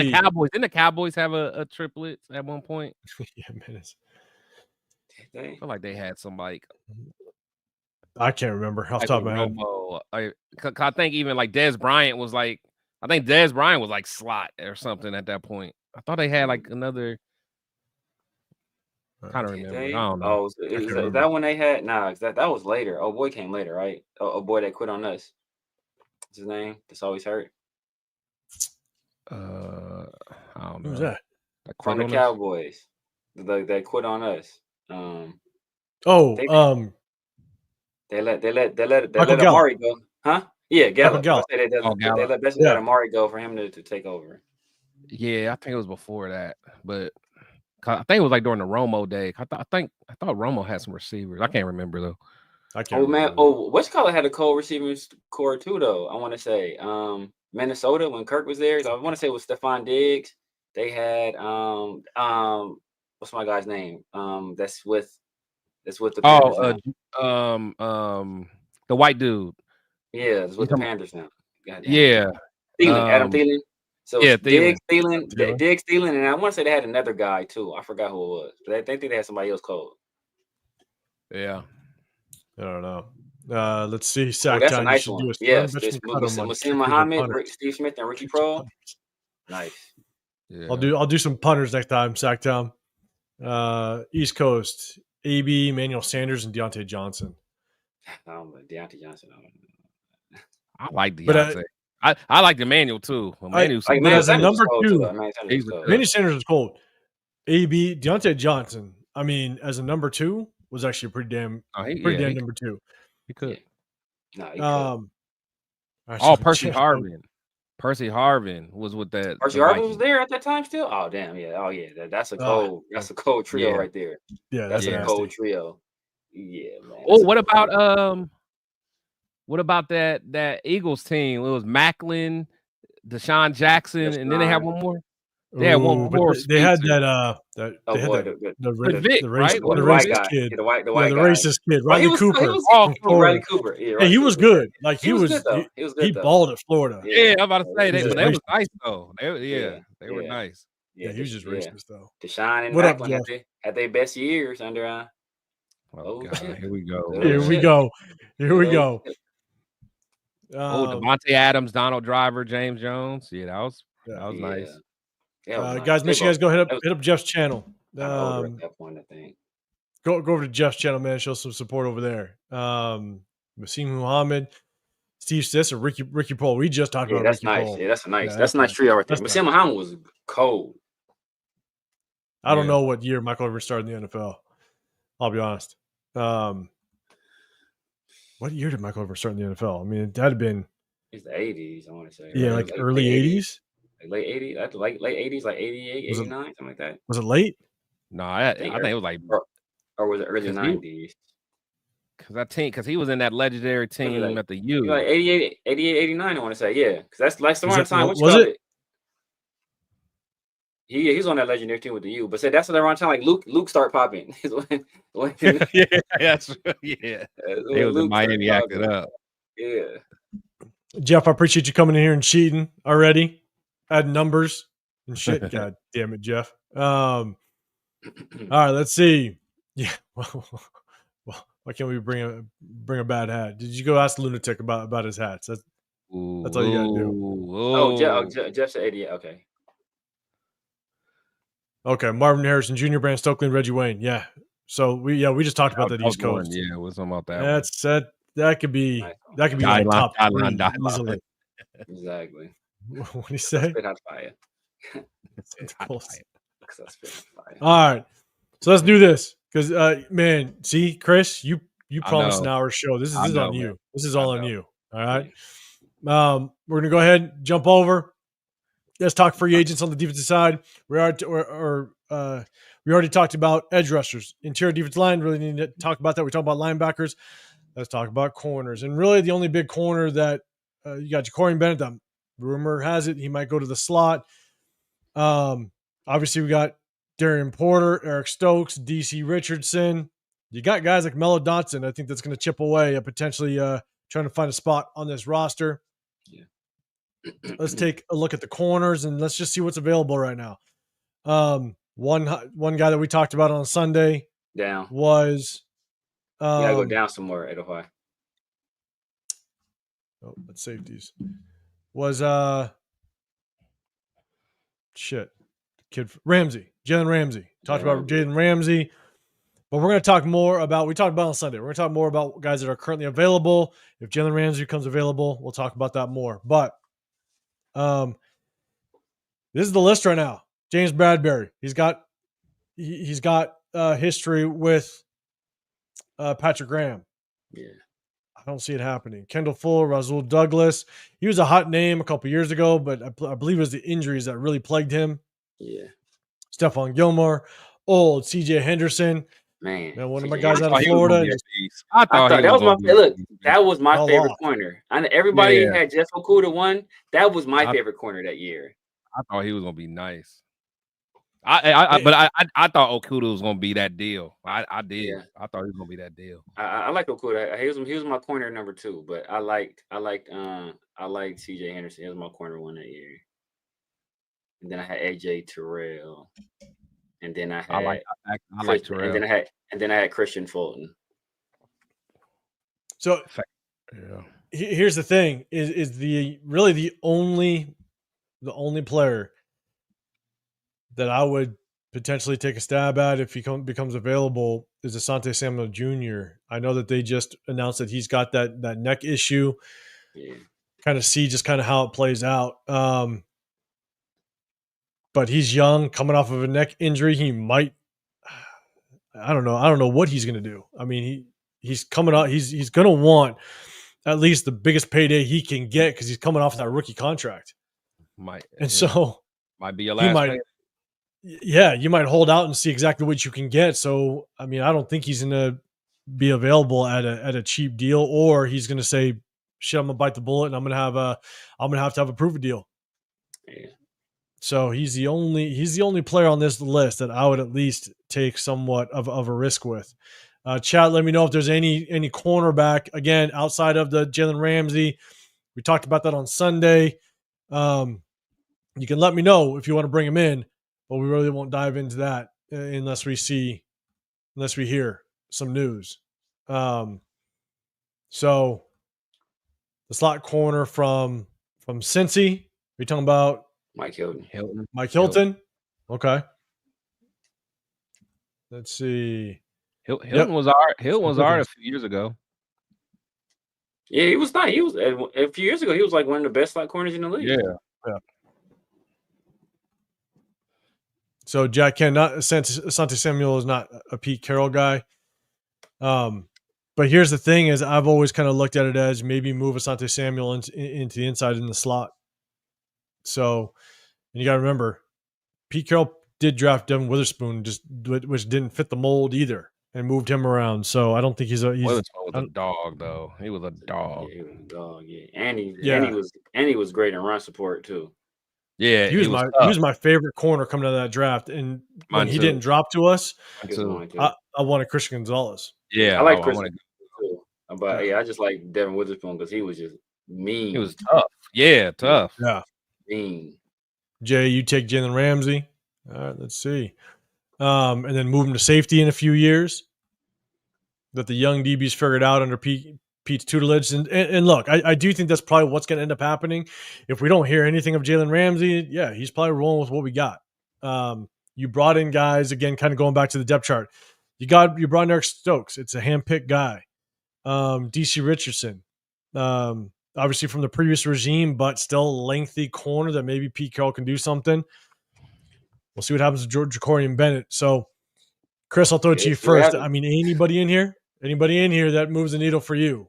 didn't the Cowboys have a triplet at one point? Yeah, minutes. I feel like they had some like I can't remember off the top of my head. I think even like Dez Bryant was like Dez Bryant was like slot or something at that point. I thought they had like another. Kind of remember. I don't know. Oh, is that when they had? Nah, that was later. Oh boy came later, right? Oh, boy that quit on us. What's his name? That's always hurt. I don't know. Who's that? From the Cowboys. They quit on us. They let Amari go. Huh? Yeah, Gallup. I say they let basically let Amari go for him to take over. Yeah, I think it was before that, but I think it was like during the Romo day. I thought Romo had some receivers. I can't remember though. Westcott had a cold receiving core too, though. I want to say Minnesota when Kirk was there. I want to say it was Stephon Diggs. They had what's my guy's name? That's with the Panthers now. The white dude. Yeah, it's with the Panthers now. Yeah. Adam Thielen. So yeah, Diggs, Thielen, and I want to say they had another guy too. I forgot who it was, but I think they had somebody else cold. Yeah. I don't know. Let's see. Sack that's time. A nice one. Yes, Wasim Muhammad, Steve Smith, and Ricky Pro. Nice. Yeah. I'll do some punters next time. Sack time. East Coast. AB, Emmanuel Sanders, and Deontay Johnson. Deontay Johnson. I like Deontay. I like Emmanuel too. As a number two, Emmanuel Sanders is cold. AB, Deontay Johnson. I mean, as a number two, was actually pretty damn number two. He could. Yeah. Percy Harvin. Percy Harvin was with that. Percy Harvin was there at that time still. Oh damn, yeah. Oh yeah, that's a cold. That's a cold trio right there. Yeah, that's a cold trio. Yeah, man. Oh, what about that Eagles team? It was Macklin, Deshaun Jackson, and then they have one more. They had one more. They had the racist kid. The white guy. Racist kid, Riley Cooper. Riley Cooper. Yeah, he was good. Like he was good. He balled at Florida. Yeah, I'm about to say that, but they was nice though. They were nice. Yeah, he was just racist though. Deshaun and Macklin had their best years under. Oh God, here we go. Here we go. Devontae Adams, Donald Driver, James Jones. Yeah, that was nice. Guys, make sure you guys go hit up Jeff's channel. At that point, I think. Go over to Jeff's channel, man. Show some support over there. Wasim Muhammad, Steve Sis, or Ricky Paul. We just talked about Ricky Paul. Yeah, that's a nice trio right there. Wasim Muhammad was cold. I don't know what year Michael ever started in the NFL. I'll be honest. What year did Michael ever start in the NFL? I mean, it had been. It's the 80s, I want to say. Yeah, like early 80s. Late 80s, late 80s, like 88, 89, something like that. Was it late? No, I think it was like, or was it early 90s? Because he was in that legendary team at the U. Like 88, 89, I want to say, yeah. Because that's like some time. Was it? He's on that legendary team with the U. But that's around time like Luke started popping. They was in Miami acted up. Yeah. Jeff, I appreciate you coming in here and cheating already. Add numbers and shit. God damn it, Jeff. All right, let's see. Yeah. Well, why can't we bring a bad hat? Did you go ask Lunatic about his hats? That's all you gotta do. Jeff said 88. Okay. Okay. Marvin Harrison, Jr., Brandon Stokely, and Reggie Wayne. Yeah. So we just talked about that East Coast. Yeah, what's about that? That could be like top three easily. Exactly. What do you say? All right, so let's do this because, man, see, Chris, you promised an hour show. This is on you. This is all on you. All right. We're gonna go ahead and jump over. Let's talk free agents on the defensive side. We already talked about edge rushers, interior defensive line. Really need to talk about that. We talked about linebackers. Let's talk about corners, and really the only big corner that you got Ja'Cory Bennett. Rumor has it he might go to the slot. Obviously, we got Darian Porter, Eric Stokes, DC Richardson. You got guys like Mello Dotson. I think that's going to chip away at potentially trying to find a spot on this roster. Yeah. Let's take a look at the corners and let's just see what's available right now. One guy that we talked about on Sunday was. You gotta go down some more at Ohio. Oh, let's safeties. Was Jalen Ramsey. Talked about Jalen Ramsey, but we're going to talk more about. We talked about on Sunday. We're going to talk more about guys that are currently available. If Jalen Ramsey becomes available, we'll talk about that more. But This is the list right now. James Bradbury. He's got history with Patrick Graham. Yeah. I don't see it happening. Kendall Fuller, Rasul Douglas. He was a hot name a couple years ago, but I believe it was the injuries that really plagued him. Yeah. Stephon Gilmore, old CJ Henderson. Man, one of my guys out of Florida. I thought that was my look. That was my favorite corner. I know everybody had Jeff Okudah one. That was my favorite corner that year. I thought he was gonna be nice. I thought Okudah was gonna be that deal. I did. Yeah. I thought he was gonna be that deal. I like Okudah. He was my corner number 2, but I liked CJ Henderson. He was my corner 1 that year. And then I had AJ Terrell. And then I had I like Terrell. And then I had Christian Fulton. So here's the thing: is the only player that I would potentially take a stab at if he becomes available is Asante Samuel Jr. I know that they just announced that he's got that neck issue. Yeah. Kind of see just kind of how it plays out. But he's young, coming off of a neck injury. He might. I don't know what he's going to do. I mean, he's coming out. He's going to want at least the biggest payday he can get because he's coming off that rookie contract. So might be your last. You might hold out and see exactly what you can get. So, I mean, I don't think he's going to be available at a cheap deal, or he's going to say, "Shit, I'm going to bite the bullet, and I'm going to have to have a prove it deal." Yeah. So he's the only player on this list that I would at least take somewhat of a risk with. Chat, let me know if there's any cornerback again outside of the Jalen Ramsey. We talked about that on Sunday. You can let me know if you want to bring him in, but we really won't dive into that unless we hear some news. So the slot corner from Cincy, we talking about Mike Hilton. Mike Hilton. Okay. Let's see. Hilton was a few years ago. Yeah, he was nice. He was a few years ago. He was like one of the best slot corners in the league. Yeah. So Jack Ken, Asante Samuel is not a Pete Carroll guy. But here's the thing: is I've always kind of looked at it as maybe move Asante Samuel into the inside in the slot. So, and you got to remember, Pete Carroll did draft Devin Witherspoon, which didn't fit the mold either, and moved him around. So I don't think Witherspoon was a dog, though. He was a dog. Yeah, he was a dog. Yeah, and he was great in run support too. Yeah, he was my favorite corner coming out of that draft, and when he didn't drop to us, I wanted Christian Gonzalez. Yeah, I like Christian too, but I just like Devin Witherspoon because he was just mean. He was tough. Yeah, tough. Yeah, mean. Jay, you take Jalen Ramsey. All right, let's see, and then move him to safety in a few years. That the young DBs figured out under Pete's tutelage. And look, I do think that's probably what's going to end up happening. If we don't hear anything of Jalen Ramsey, yeah, he's probably rolling with what we got. You brought in guys, again, kind of going back to the depth chart. You brought in Eric Stokes. It's a handpicked guy. DC Richardson, obviously from the previous regime, but still lengthy corner that maybe Pete Carroll can do something. We'll see what happens to Jacorian Bennett. So, Chris, I'll throw it to you first. I mean, anybody in here that moves the needle for you?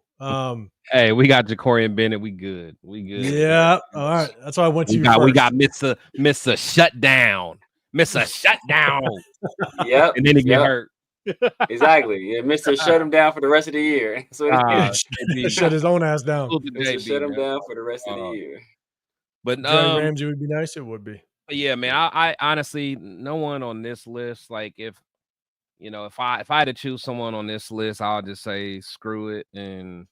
Hey, we got Jacorian Bennett. We good. Yeah. All right. That's why I went to you. We got Mr. Shutdown. Mr. Shutdown. Yep. And then he get hurt. Exactly. Yeah, Mr. Shut him down for the rest of the year. So shut his own ass down. Shut him down for the rest of the year. But Ramsey would be nice. It would be. Yeah, man. I honestly, no one on this list. Like if I had to choose someone on this list, I'll just say screw it and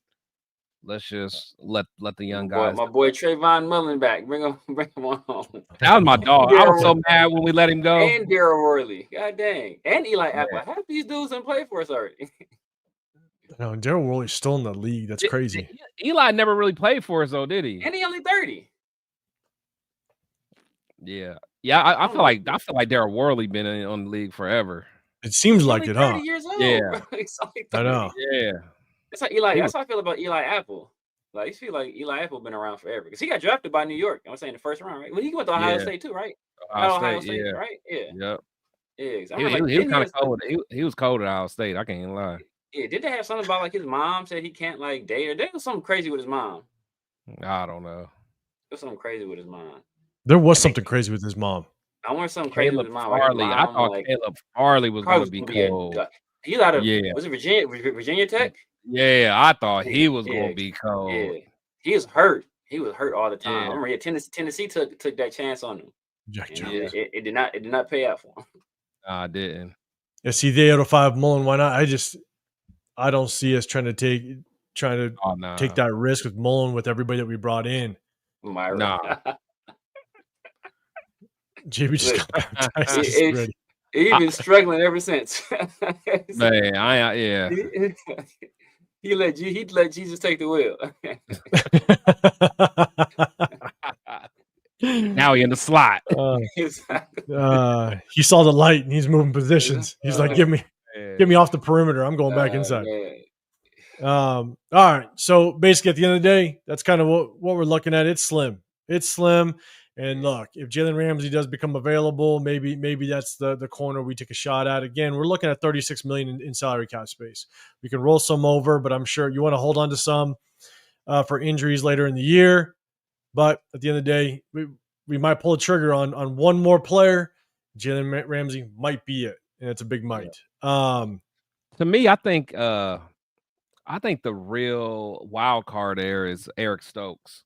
let's just let the young guys. My boy Trayvon Mullen back. Bring him on. That was my dog. I was so mad when we let him go. And Daryl Worley. God dang. And Eli Apple. Half these dudes didn't play for us already. No, Daryl Worley's still in the league. That's crazy. Eli never really played for us though, did he? And he only 30. Yeah. I feel like Daryl Worley been on the league forever. It seems like it, huh? Years old, yeah. I know. Yeah. That's how Eli. That's how I feel about Eli Apple. Like, I feel like Eli Apple been around forever because he got drafted by New York. I'm saying the first round, right? Well, he went to Ohio State too, right? Ohio State, yeah. Right? Yeah. Yep. Yeah. He was kind of cold. He was cold at Ohio State. I can't even lie. Yeah. Did they have something about like his mom said he can't like date her? There was something crazy with his mom. I don't know. There was something crazy with his mom. There was something crazy with his mom. I want something crazy with his mom. Farley. I thought like, Caleb Farley was going to be cold. He's out of was it Virginia Tech? Yeah, I thought he was going to be cold. Yeah, he was hurt. He was hurt all the time. I remember Tennessee took that chance on him. It did not pay out for him. I didn't. Yeah, see the 805 Mullen. Why not? I don't see us trying to take that risk with Mullen with everybody that we brought in. Nah. JB just got baptized. He's been struggling ever since. Man, He let Jesus take the wheel. Now he in the slot. He saw the light and he's moving positions. He's like, get me off the perimeter. I'm going back inside. All right. So basically, at the end of the day, that's kind of what we're looking at. It's slim. And look, if Jalen Ramsey does become available, maybe that's the corner we take a shot at. Again, we're looking at $36 million in salary cap space. We can roll some over, but I'm sure you want to hold on to some for injuries later in the year. But at the end of the day, we might pull a trigger on one more player. Jalen Ramsey might be it, and it's a big might. To me, I think the real wild card there is Eric Stokes.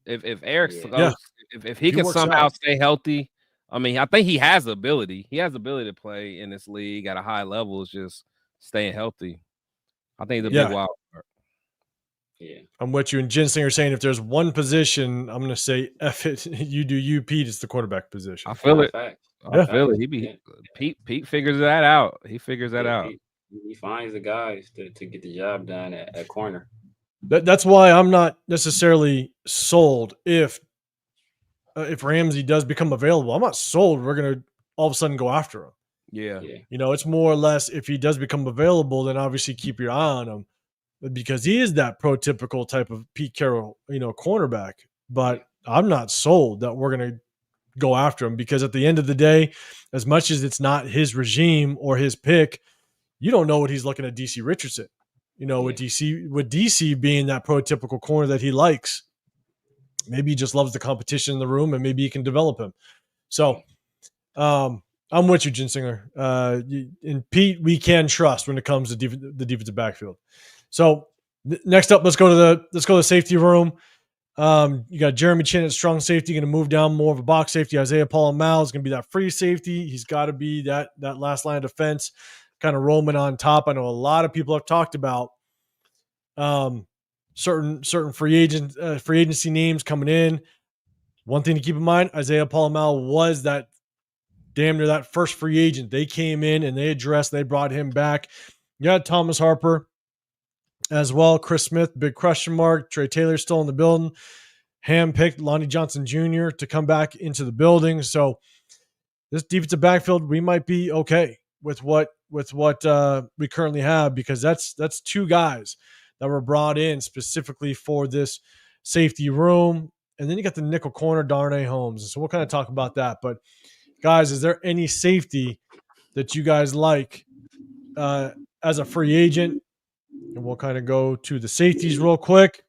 If Eric Stokes, if he can somehow stay healthy, I mean, I think he has the ability. He has the ability to play in this league at a high level. It's just staying healthy. I think the big wild card. Yeah, I'm with you. And Jensinger saying if there's one position, I'm going to say F it. You do you, Pete. It's the quarterback position. I feel it. I feel it. Pete figures that out. He figures that out. He finds the guys to get the job done at corner. That's why I'm not necessarily sold if Ramsey does become available. I'm not sold we're going to all of a sudden go after him. Yeah. It's more or less if he does become available, then obviously keep your eye on him because he is that prototypical type of Pete Carroll, cornerback. But I'm not sold that we're going to go after him because at the end of the day, as much as it's not his regime or his pick, you don't know what he's looking at DC Richardson. With DC being that prototypical corner that he likes, maybe he just loves the competition in the room and maybe he can develop him. So I'm with you, Jensinger. And Pete, we can trust when it comes to the defensive backfield. So next up, let's go to the safety room. You got Jeremy Chin at strong safety, going to move down more of a box safety. Isaiah Paul-Mal is going to be that free safety. He's got to be that last line of defense, kind of roaming on top. I know a lot of people have talked about certain free agency names coming in. One thing to keep in mind, Isaiah Paul-Mal was that damn near that first free agent. They came in and they brought him back. You got Thomas Harper as well. Chris Smith, big question mark. Trey Taylor still in the building. Handpicked Lonnie Johnson Jr. to come back into the building. So this defensive backfield, we might be okay with what we currently have because that's two guys that were brought in specifically for this safety room. And then you got the nickel corner, Darnay Holmes. So we'll kind of talk about that. But guys, is there any safety that you guys like as a free agent? And we'll kind of go to the safeties real quick.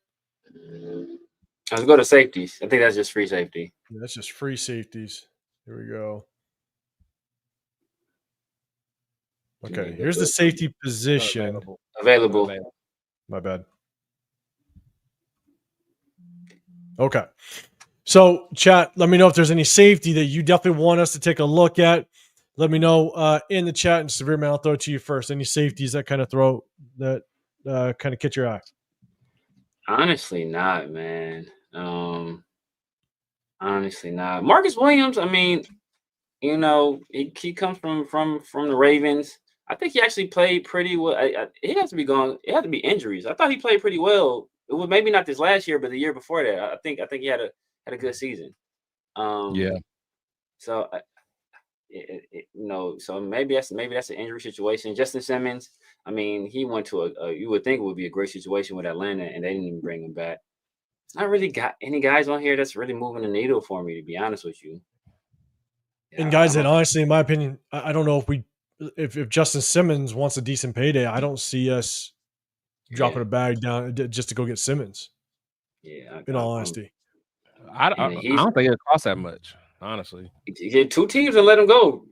Let's go to safeties. I think that's just free safety. Yeah, that's just free safeties. Here we go. Okay, here's the safety position. Available. My bad. Okay. So, chat, let me know if there's any safety that you definitely want us to take a look at. Let me know in the chat. And Severe Man, I'll throw it to you first. Any safeties that kind of kind of catch your eye? Honestly, not, man. Honestly, not. Marcus Williams, I mean, he comes from the Ravens. I think he actually played pretty well. It had to be injuries. I thought he played pretty well. It was maybe not this last year, but the year before that. I think he had a good season. Yeah. So, so maybe that's an injury situation. Justin Simmons, I mean, he went to you would think it would be a great situation with Atlanta, and they didn't even bring him back. I really got any guys on here that's really moving the needle for me, to be honest with you. And guys that honestly, in my opinion, I don't know if Justin Simmons wants a decent payday, I don't see us dropping a bag down just to go get Simmons. Yeah. In all honesty. I don't think it costs that much, honestly. He had 2 teams and let him go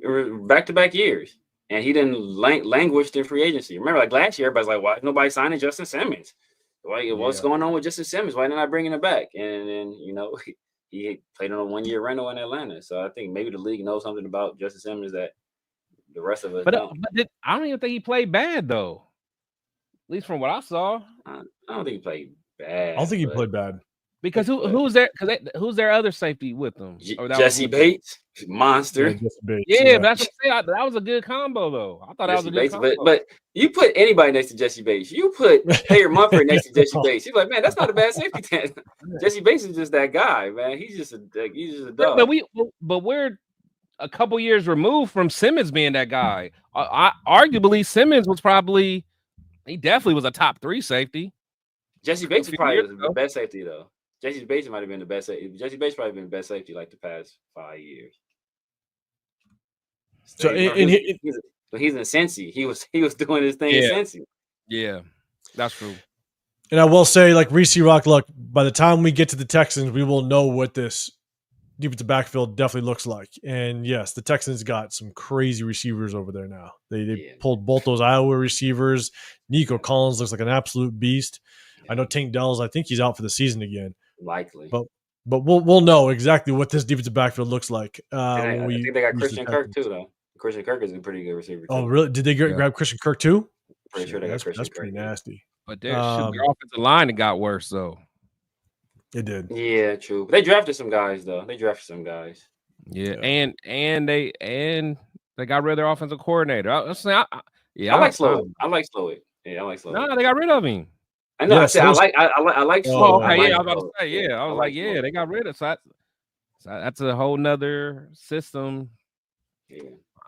back-to-back years. And he didn't languished in free agency. Remember, like last year, everybody's like, why is nobody signing Justin Simmons? What's going on with Justin Simmons? Why not bringing him back? And then, he played on a 1-year rental in Atlanta. So I think maybe the league knows something about Justin Simmons that the rest of us don't. But I don't even think he played bad, though. At least from what I saw. I don't think he played bad. I don't think he played bad. Because who's there? Who's their other safety with them? Jesse Bates, monster. Yeah, Jesse Bates, yeah, but that's what I'm saying. That was a good combo, though. I thought that was a good combo. But you put anybody next to Jesse Bates. You put Taylor Mumford next to Jesse Bates. You're like, man, that's not a bad safety tandem. Jesse Bates is just that guy, man. He's just a dog. But we're a couple years removed from Simmons being that guy. Arguably, Simmons was he definitely was a top 3 safety. Jesse Bates is probably the best safety, though. Jesse Bates might have been the best safety. Jesse Bates probably been the best safety like the past 5 years. So he's in Cincy. He was doing his thing in Cincy. Yeah, that's true. And I will say, like Reese Rock, look, by the time we get to the Texans, we will know what this defensive backfield definitely looks like. And yes, the Texans got some crazy receivers over there now. They pulled both those Iowa receivers. Nico Collins looks like an absolute beast. I know Tank Dell's, I think he's out for the season again. Likely. But we'll know exactly what this defensive backfield looks like. I think they got Christian Kirk too, though. Christian Kirk is a pretty good receiver too. Oh, really? Did they grab Christian Kirk too? Pretty sure they got Christian Kirk. That's pretty nasty. But their offensive line it got worse, though. It did. Yeah, true. They drafted some guys, though. Yeah, and they got rid of their offensive coordinator. I like Slowick. Yeah, I like Slowick. No, they got rid of him. I know. I like. Oh, okay, I was about to say, yeah. I was like, they got rid of. So that's a whole nother system. Yeah.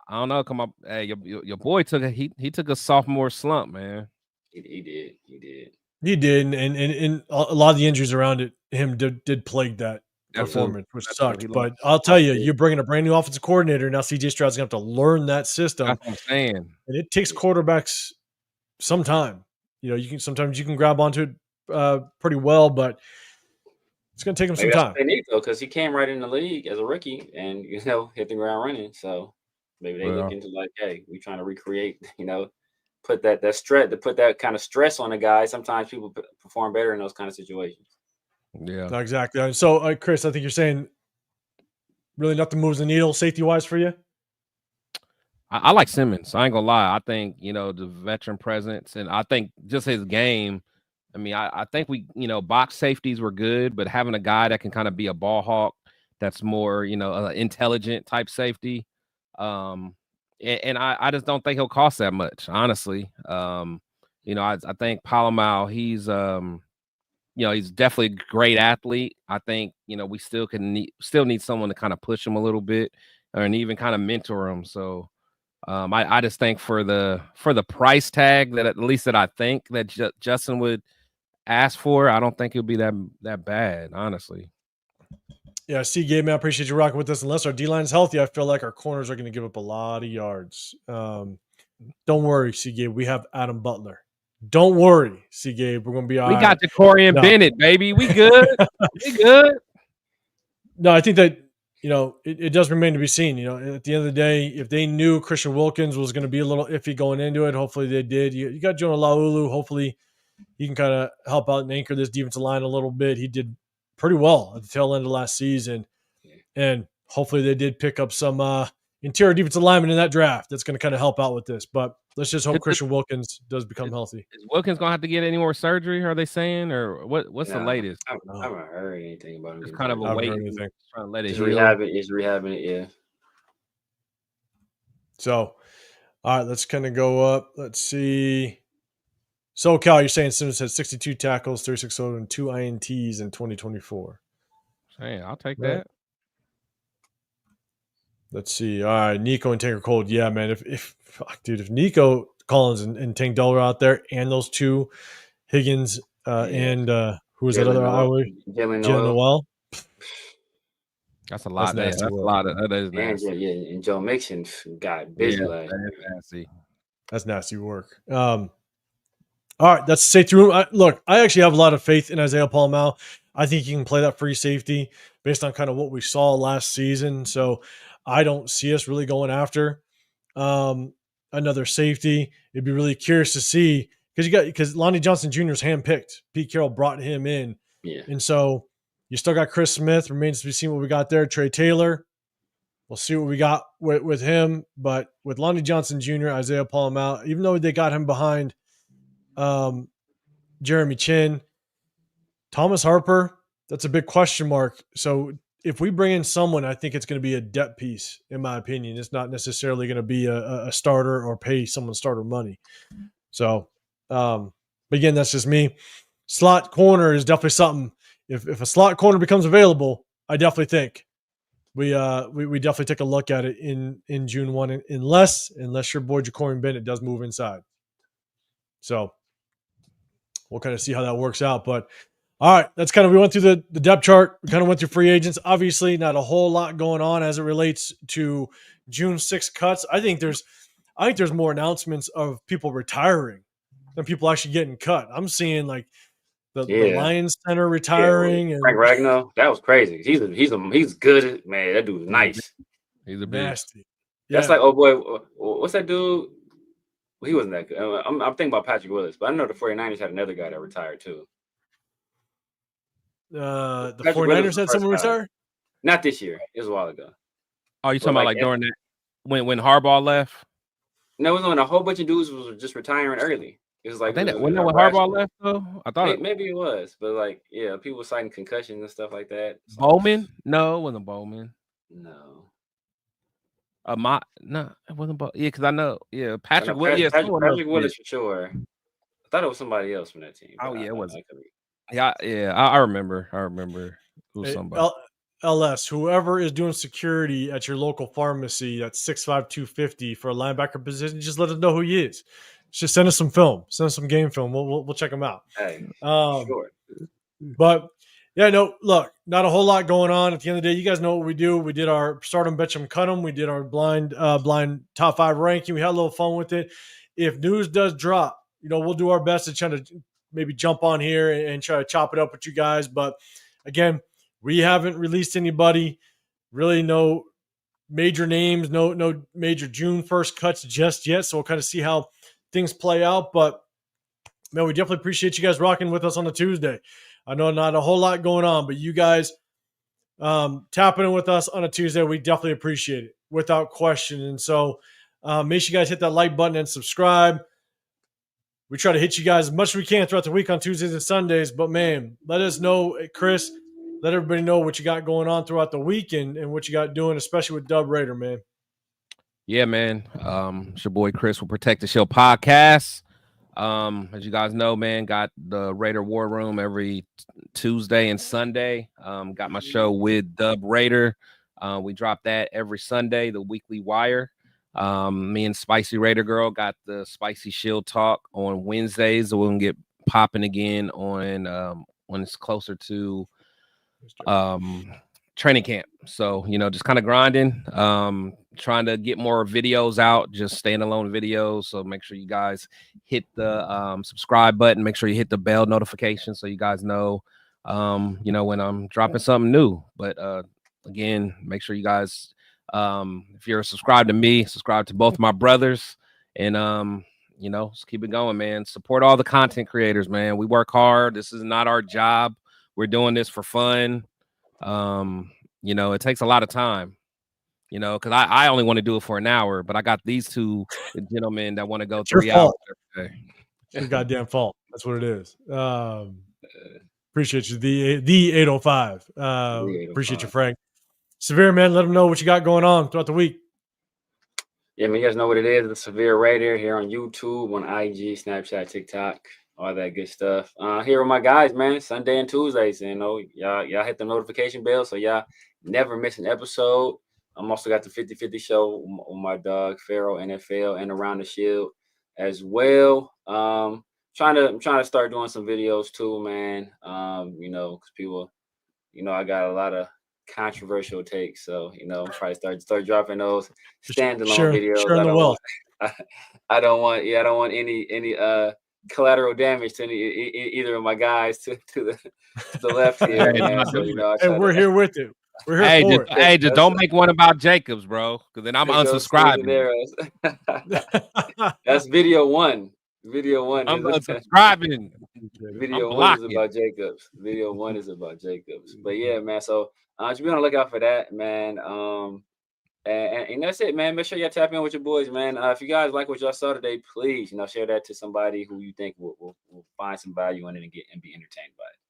I don't know. Come up, hey, your boy took a sophomore slump, man. He did. He did, and a lot of the injuries around him did plague that performance, which sucked. But I'll tell you, you're bringing a brand new offensive coordinator now. CJ Stroud's gonna have to learn that system. That's what I'm saying, and it takes quarterbacks some time. Sometimes you can grab onto it pretty well, but it's going to take him some time. That's what they need, though, because he came right in the league as a rookie and hit the ground running. So maybe they look into like, hey, we're trying to recreate, put that stress, to put that kind of stress on a guy. Sometimes people perform better in those kind of situations. Yeah, exactly. So, Chris, I think you're saying really nothing moves the needle safety wise for you. I like Simmons. I ain't gonna lie. I think the veteran presence, and I think just his game. I mean, I think we box safeties were good, but having a guy that can kind of be a ball hawk, that's more intelligent type safety. And I just don't think he'll cost that much, honestly. I think Palomar, he's he's definitely a great athlete. I think we still need someone to kind of push him a little bit, and even kind of mentor him. So. I just think for the price tag that at least that I think that Justin would ask for, I don't think it'll be that bad, honestly. Yeah, Gabe, man, I appreciate you rocking with us. Unless our D-line is healthy, I feel like our corners are going to give up a lot of yards. Don't worry, Gabe, we have Adam Butler. Don't worry, Gabe, we're going to be all right. We got Jacorian Bennett, baby. We good. We good. No, I think that it does remain to be seen. At the end of the day, if they knew Christian Wilkins was going to be a little iffy going into it, hopefully they did. You got Jonah Laulu. Hopefully he can kind of help out and anchor this defensive line a little bit. He did pretty well at the tail end of last season. And hopefully they did pick up some interior defensive linemen in that draft. That's going to kind of help out with this. But let's just hope Christian Wilkins does become healthy. Is Wilkins going to have to get any more surgery, are they saying? Or what's the latest? I haven't heard anything about him. It's kind of a wait. Trying to let it heal. He's rehabbing it, yeah. So, all right, let's kind of go up. Let's see. So, Cal, you're saying Simmons had 62 tackles, 36 total, and 2 INTs in 2024. Hey, I'll take that. Let's see. All right, Nico and Tanker Cold. Yeah, man. If Nico, Collins and Tank Dell are out there, and those two Higgins and who was that other Iowa? Jalen Noel. That's a lot. That's a lot. That is nasty. And Joe Mixon got busy. That is nasty. That's nasty work. All right, that's safety room. I actually have a lot of faith in Isaiah Paul-Mao. I think he can play that free safety based on kind of what we saw last season. So I don't see us really going after another safety. It'd be really curious to see because Lonnie Johnson Jr. is handpicked. Pete Carroll brought him in. Yeah. And so you still got Chris Smith. Remains to be seen what we got there. Trey Taylor. We'll see what we got with him. But with Lonnie Johnson Jr., Isaiah Paul-Mao, even though they got him behind Jeremy Chin, Thomas Harper, that's a big question mark. So if we bring in someone, I think it's going to be a depth piece, in my opinion. It's not necessarily going to be a starter or pay someone starter money. So, but again, that's just me. Slot corner is definitely something. If a slot corner becomes available, I definitely think we definitely take a look at it in June 1, unless your boy Ja'Cory Bennett does move inside. So we'll kind of see how that works out. But all right, that's kind of, we went through the depth chart. We kind of went through free agents. Obviously, not a whole lot going on as it relates to June 6 cuts. I think there's more announcements of people retiring than people actually getting cut. I'm seeing like the Lions center retiring and Frank Ragnow. That was crazy. He's good, man. That dude's nice. He's a nasty. That's like, oh boy, what's that dude? Well, he wasn't that good. I'm thinking about Patrick Willis, but I know the 49ers had another guy that retired too. The 49ers had someone retire? Not this year. It was a while ago. Oh, you talking about like during that when Harbaugh left? No, it was when a whole bunch of dudes was just retiring early. It was like when Harbaugh left though. I thought maybe it was, but like people were citing concussions and stuff like that. So. Bowman? No, it wasn't Bowman. No. No, it wasn't Bowman. Yeah, because I know. Yeah, Patrick Willis. Patrick Willis for sure. I thought it was somebody else from that team. Oh yeah, it was. I remember. It was somebody. LS, whoever is doing security at your local pharmacy that's 6'5", 250 for a linebacker position, just let us know who he is. Just send us some film. Send us some game film. We'll check him out. Hey, sure. But yeah, no, look, not a whole lot going on. At the end of the day, you guys know what we do. We did our start 'em, bench 'em, cut 'em. We did our blind top 5 ranking. We had a little fun with it. If news does drop, we'll do our best to try to maybe jump on here and try to chop it up with you guys. But again, we haven't released anybody, really no major names, no major June 1st cuts just yet. So we'll kind of see how things play out. But man, we definitely appreciate you guys rocking with us on a Tuesday. I know not a whole lot going on, but you guys tapping in with us on a Tuesday, we definitely appreciate it without question. And so make sure you guys hit that like button and subscribe. We try to hit you guys as much as we can throughout the week on Tuesdays and Sundays. But man, let us know, Chris, let everybody know what you got going on throughout the week and what you got doing, especially with Dub Raider, man. Yeah, man. It's your boy Chris with Protect the Show podcast. As you guys know, man, got the Raider War Room every Tuesday and Sunday. Got my show with Dub Raider. We drop that every Sunday, the Weekly Wire. Me and Spicy Raider Girl got the Spicy Shield Talk on Wednesdays. So we're gonna get popping again on when it's closer to training camp. So just kind of grinding, trying to get more videos out, just standalone videos. So make sure you guys hit the subscribe button, make sure you hit the bell notification so you guys know when I'm dropping something new. But again, make sure you guys if you're subscribed to me, subscribe to both my brothers, and just keep it going, man. Support all the content creators, man. We work hard. This is not our job. We're doing this for fun. It takes a lot of time, because I only want to do it for an hour, but I got these two gentlemen that want to go 3 hours every day. It's your goddamn fault. That's what it is. Appreciate you. The 805. Appreciate you, Frank. Severe, man, let them know what you got going on throughout the week. Yeah, man, you guys know what it is. The Severe Raider here on YouTube, on IG, Snapchat, TikTok, all that good stuff. Here with my guys, man, Sunday and Tuesdays. Y'all hit the notification bell so y'all never miss an episode. I'm also got the 50-50 show with my dog, PharoahNFL, and Around the Shield. as well. I'm trying to start doing some videos too, man. Because people, I got a lot of controversial takes, so probably start dropping those standalone videos. Sharing the wealth. I don't want any collateral damage to either of my guys to the left here. Man. So, we're here with it. We're here for it. Just don't make one about Jacobs, bro, because then I'm unsubscribing. That's video one. Video one. I'm unsubscribing. Video one is about Jacobs. Video one is about Jacobs. But yeah, man. So just be on the lookout for that, man. And that's it, man. Make sure y'all tap in with your boys, man. If you guys like what y'all saw today, please, share that to somebody who you think will find some value in it and be entertained by it.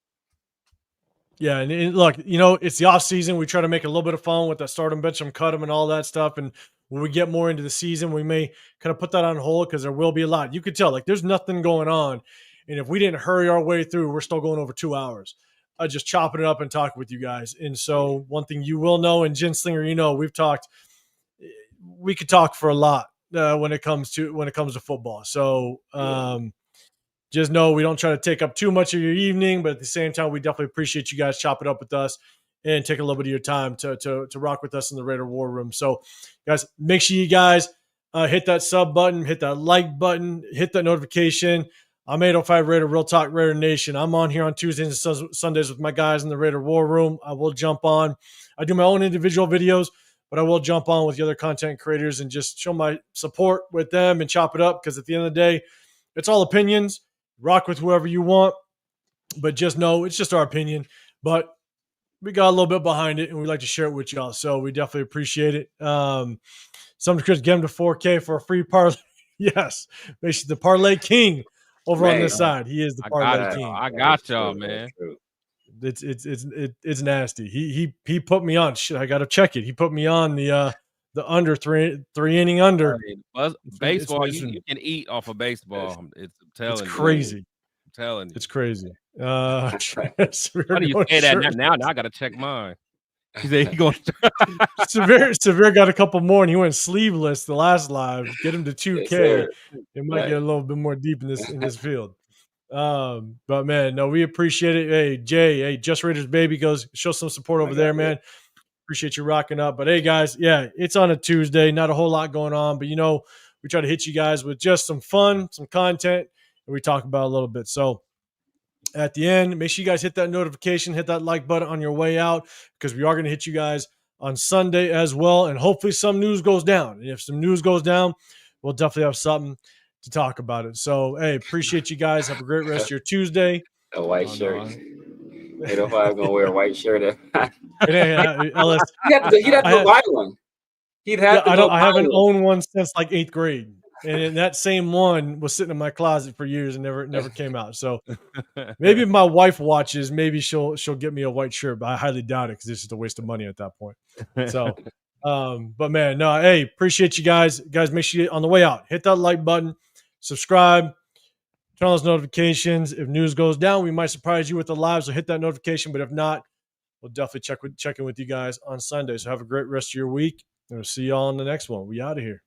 Yeah, and look, it's the off season. We try to make a little bit of fun with that start them, bench them, cut them, and all that stuff. And when we get more into the season, we may kind of put that on hold because there will be a lot. You could tell, like, there's nothing going on. And if we didn't hurry our way through, we're still going over 2 hours. Just chopping it up and talking with you guys. And so one thing you will know, and Jen Slinger, we've talked. We could talk for a lot when it comes to football. So just know we don't try to take up too much of your evening, but at the same time, we definitely appreciate you guys chopping up with us and take a little bit of your time to rock with us in the Raider War Room. So, guys, make sure you guys hit that sub button, hit that like button, hit that notification. I'm 805 Raider, Real Talk Raider Nation. I'm on here on Tuesdays and Sundays with my guys in the Raider War Room. I will jump on. I do my own individual videos, but I will jump on with the other content creators and just show my support with them and chop it up, because at the end of the day, it's all opinions. Rock with whoever you want, but just know it's just our opinion. But we got a little bit behind it, and we like to share it with y'all. So we definitely appreciate it. Some Chris, get him to 4K for a free parlay. Yes, basically the parlay king over on this side. He is the parlay king. I got y'all, man. It's nasty. He put me on. Shit, I got to check it. He put me on the under three inning under. Baseball, you can eat off of baseball. It's crazy. I'm telling you, it's crazy. How do you say that now? Now I got to check mine. He said he going. Severe got a couple more, and he went sleeveless the last live. Get him to 2K. Yes, it might get a little bit more deep in this field. But man, no, we appreciate it. Hey, Jay, Just Raiders baby goes show some support over there, man. Appreciate you rocking up. But hey, guys, yeah, it's on a Tuesday. Not a whole lot going on, but we try to hit you guys with just some fun, some content, and we talk about a little bit. So at the end, make sure you guys hit that notification, hit that like button on your way out, because we are going to hit you guys on Sunday as well. And hopefully some news goes down. And if some news goes down, we'll definitely have something to talk about it. So, hey, appreciate you guys. Have a great rest of your Tuesday. A white shirt. 805 gonna wear a white shirt. Ellis, he'd have to go buy one. He'd have to. I haven't owned one since like 8th grade, and that same one was sitting in my closet for years and never came out. So maybe if my wife watches, maybe she'll get me a white shirt, but I highly doubt it because it's just a waste of money at that point. So, but man, no, hey, appreciate you guys. Guys, make sure you, on the way out, hit that like button, subscribe. Turn on those notifications. If news goes down, we might surprise you with the live, so hit that notification. But if not, we'll definitely check in with you guys on Sunday. So have a great rest of your week, and we'll see you all on the next one. We out of here.